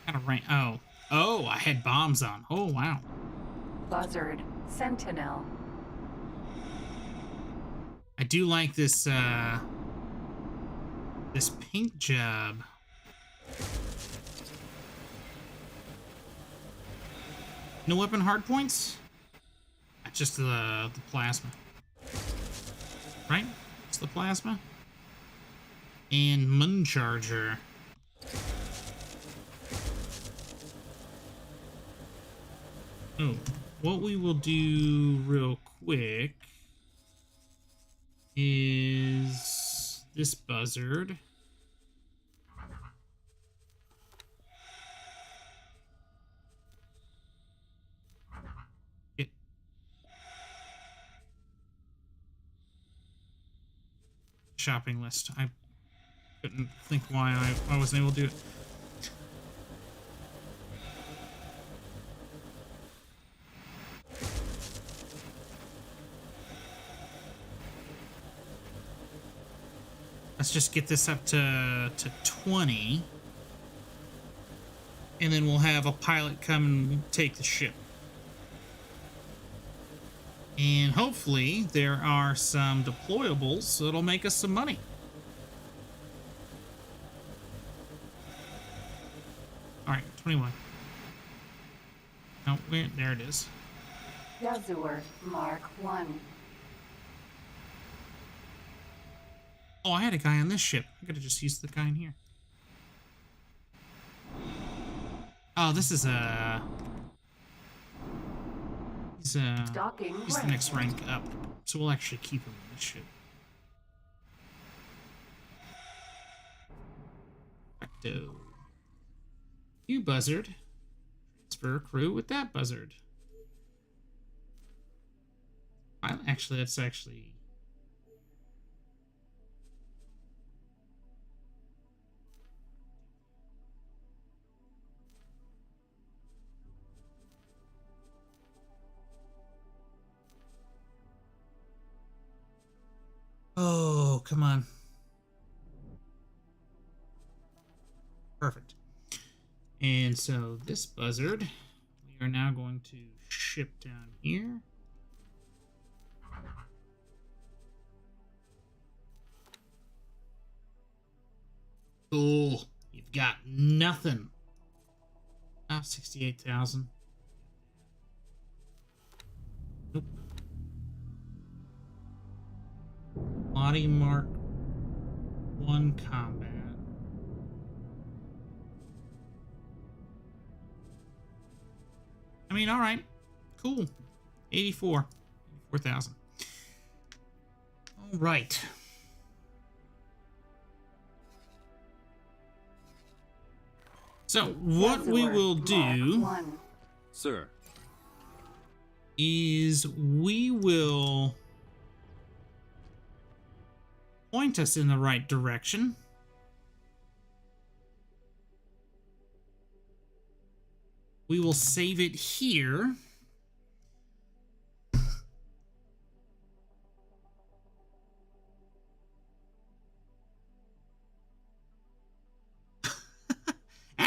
Speaker 2: Got a rank. Oh, I had bombs on. Oh, wow.
Speaker 3: Buzzard. Sentinel.
Speaker 2: I do like this this paint job. No weapon hardpoints? Just the plasma. Right? It's the plasma. And Moon Charger. Oh, what we will do real quick is this buzzard. Shopping list. I couldn't think why I wasn't able to do it. Let's just get this up to 20. And then we'll have a pilot come and take the ship. And hopefully there are some deployables that'll make us some money. Alright, 21. Oh, there it is.
Speaker 3: Yazur Mark 1.
Speaker 2: Oh, I had a guy on this ship. I could have just used the guy in here. Oh, this is a... He's the next rank up. So we'll actually keep him on this ship. Recto. You buzzard. Transfer crew with that buzzard. Actually, that's actually... Oh, come on. Perfect. And so this buzzard, we are now going to ship down here. Cool. You've got nothing. Oh, 68,000. Nope. Body Mark 1 combat. I mean, all right. Cool. 84,000. All right. So what we will do,
Speaker 8: sir,
Speaker 2: is we will point us in the right direction. We will save it here.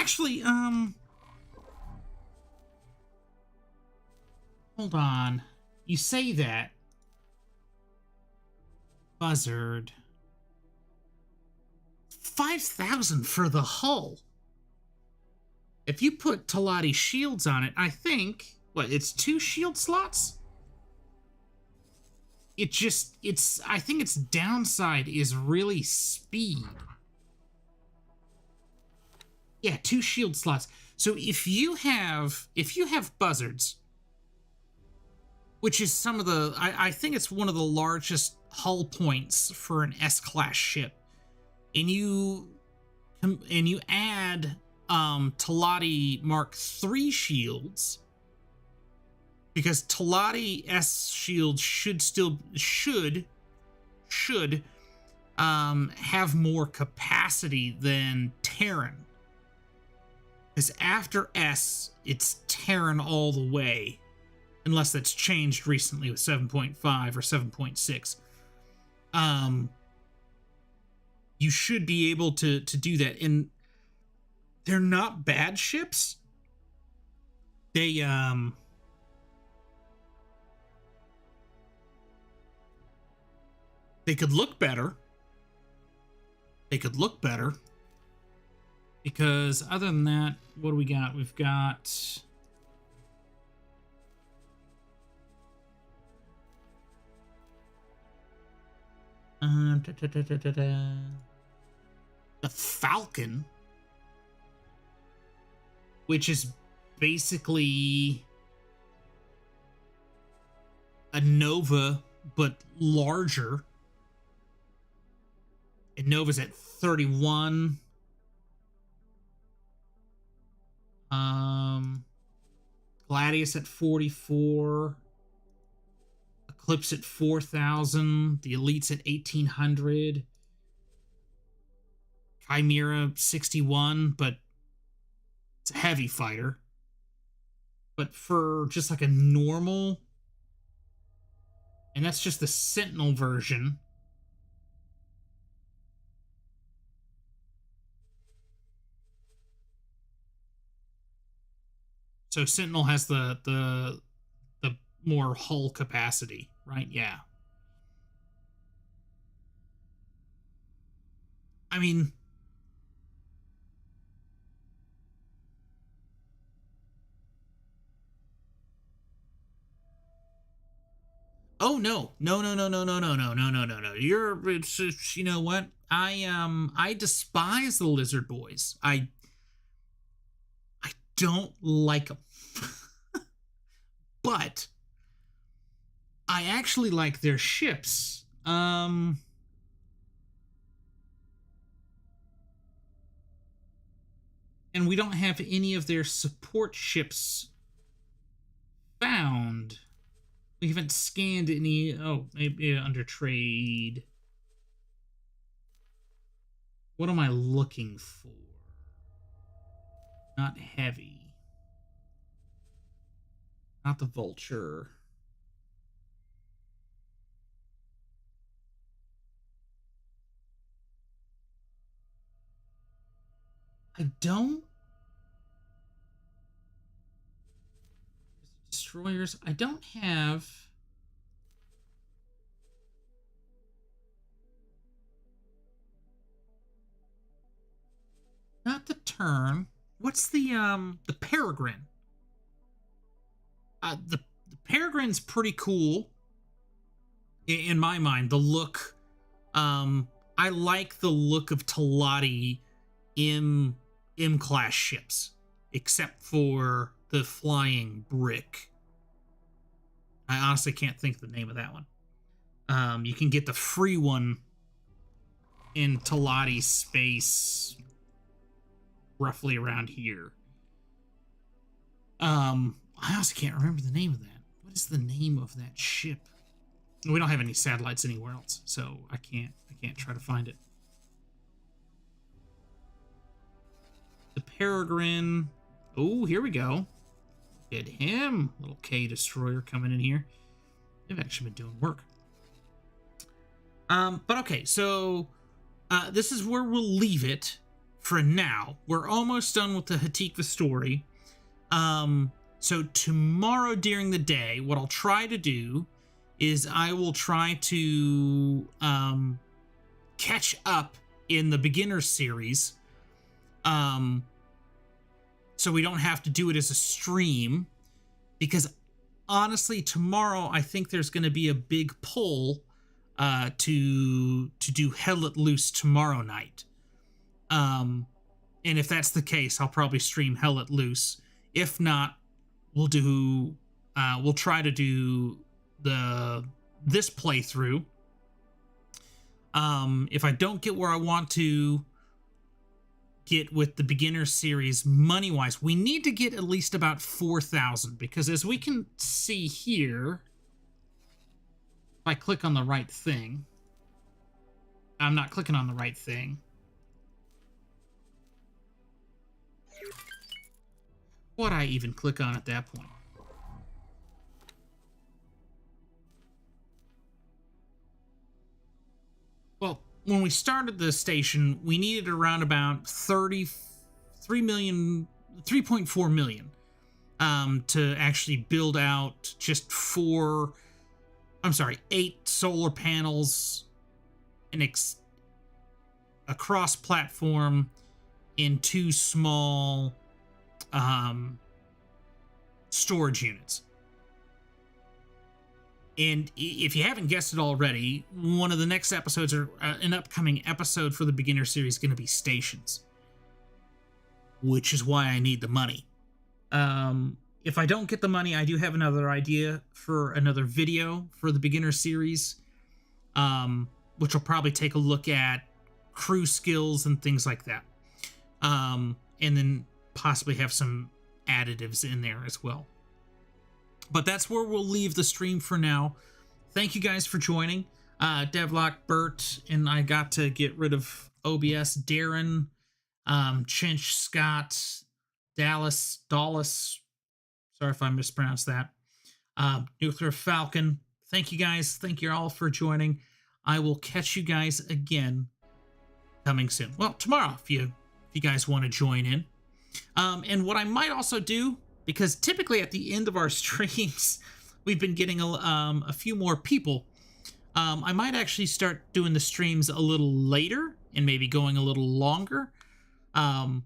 Speaker 2: Actually, hold on. You say that. Buzzard. 5,000 for the hull. If you put Talati shields on it, I think, what, it's 2 shield slots? I think its downside is really speed. Yeah, 2 shield slots. So if you have buzzards, which is some of the, I think it's one of the largest hull points for an S-class ship, and you add Talati Mark III shields, because Talati S shields should have more capacity than Terran. Because after S, it's Terran all the way. Unless that's changed recently with 7.5 or 7.6. You should be able to do that. And they're not bad ships. They could look better. Because other than that, what do we got? We've got... the Falcon, which is basically a Nova, but larger. And Nova's at 31. Gladius at 44. Eclipse at 4,000. The Elite's at 1,800. Chimera 61, but it's a heavy fighter. But for just like a normal, and that's just the Sentinel version. So Sentinel has the more hull capacity, right? Yeah. I mean, oh no. No. It's you know what? I despise the lizard boys. I don't like them. But I actually like their ships. And we don't have any of their support ships found. We haven't scanned any. Oh, maybe under trade. What am I looking for? Not heavy. Not the Vulture. I don't... Destroyers. I don't have... Not the Term. What's the Peregrine? The Peregrine's pretty cool. In my mind, the look... I like the look of Talati M-class ships, except for the flying brick. I honestly can't think of the name of that one. You can get the free one in Talati space, roughly around here. I also can't remember the name of that. What is the name of that ship? We don't have any satellites anywhere else, so I can't try to find it. The Peregrine. Oh, here we go. Get him. Little K destroyer coming in here. They've actually been doing work. But okay, so this is where we'll leave it for now. We're almost done with the Hatikvah story. So tomorrow during the day, what I'll try to do is I will try to catch up in the beginner series. So we don't have to do it as a stream, because honestly, tomorrow I think there's going to be a big pull to do Hell Let Loose tomorrow night. And if that's the case, I'll probably stream Hell Let Loose. If not, we'll try to do this playthrough. If I don't get where I want to get with the beginner series money-wise, we need to get at least about 4,000, because as we can see here, if I click on the right thing, I'm not clicking on the right thing. What'd I even click on at that point? Well, when we started the station, we needed around about 3.4 million to actually build out just 8 solar panels and a cross-platform in 2 small storage units. And if you haven't guessed it already, one of the next episodes, or an upcoming episode for the beginner series, is going to be stations, which is why I need the money. If I don't get the money, I do have another idea for another video for the beginner series, which will probably take a look at crew skills and things like that. And then possibly have some additives in there as well. But that's where we'll leave the stream for now. Thank you guys for joining. Devlock, Bert, and I got to get rid of OBS. Darren, Chinch, Scott, Dallas, sorry if I mispronounced that. Nuclear Falcon. Thank you guys. Thank you all for joining. I will catch you guys again coming soon. Well, tomorrow, if you guys want to join in. And what I might also do, because typically at the end of our streams, we've been getting a few more people. I might actually start doing the streams a little later and maybe going a little longer. But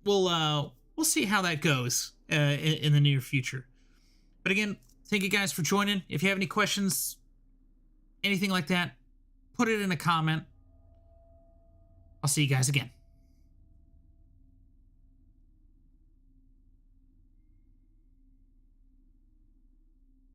Speaker 2: we'll see how that goes in the near future. But again, thank you guys for joining. If you have any questions, anything like that, put it in a comment. I'll see you guys again.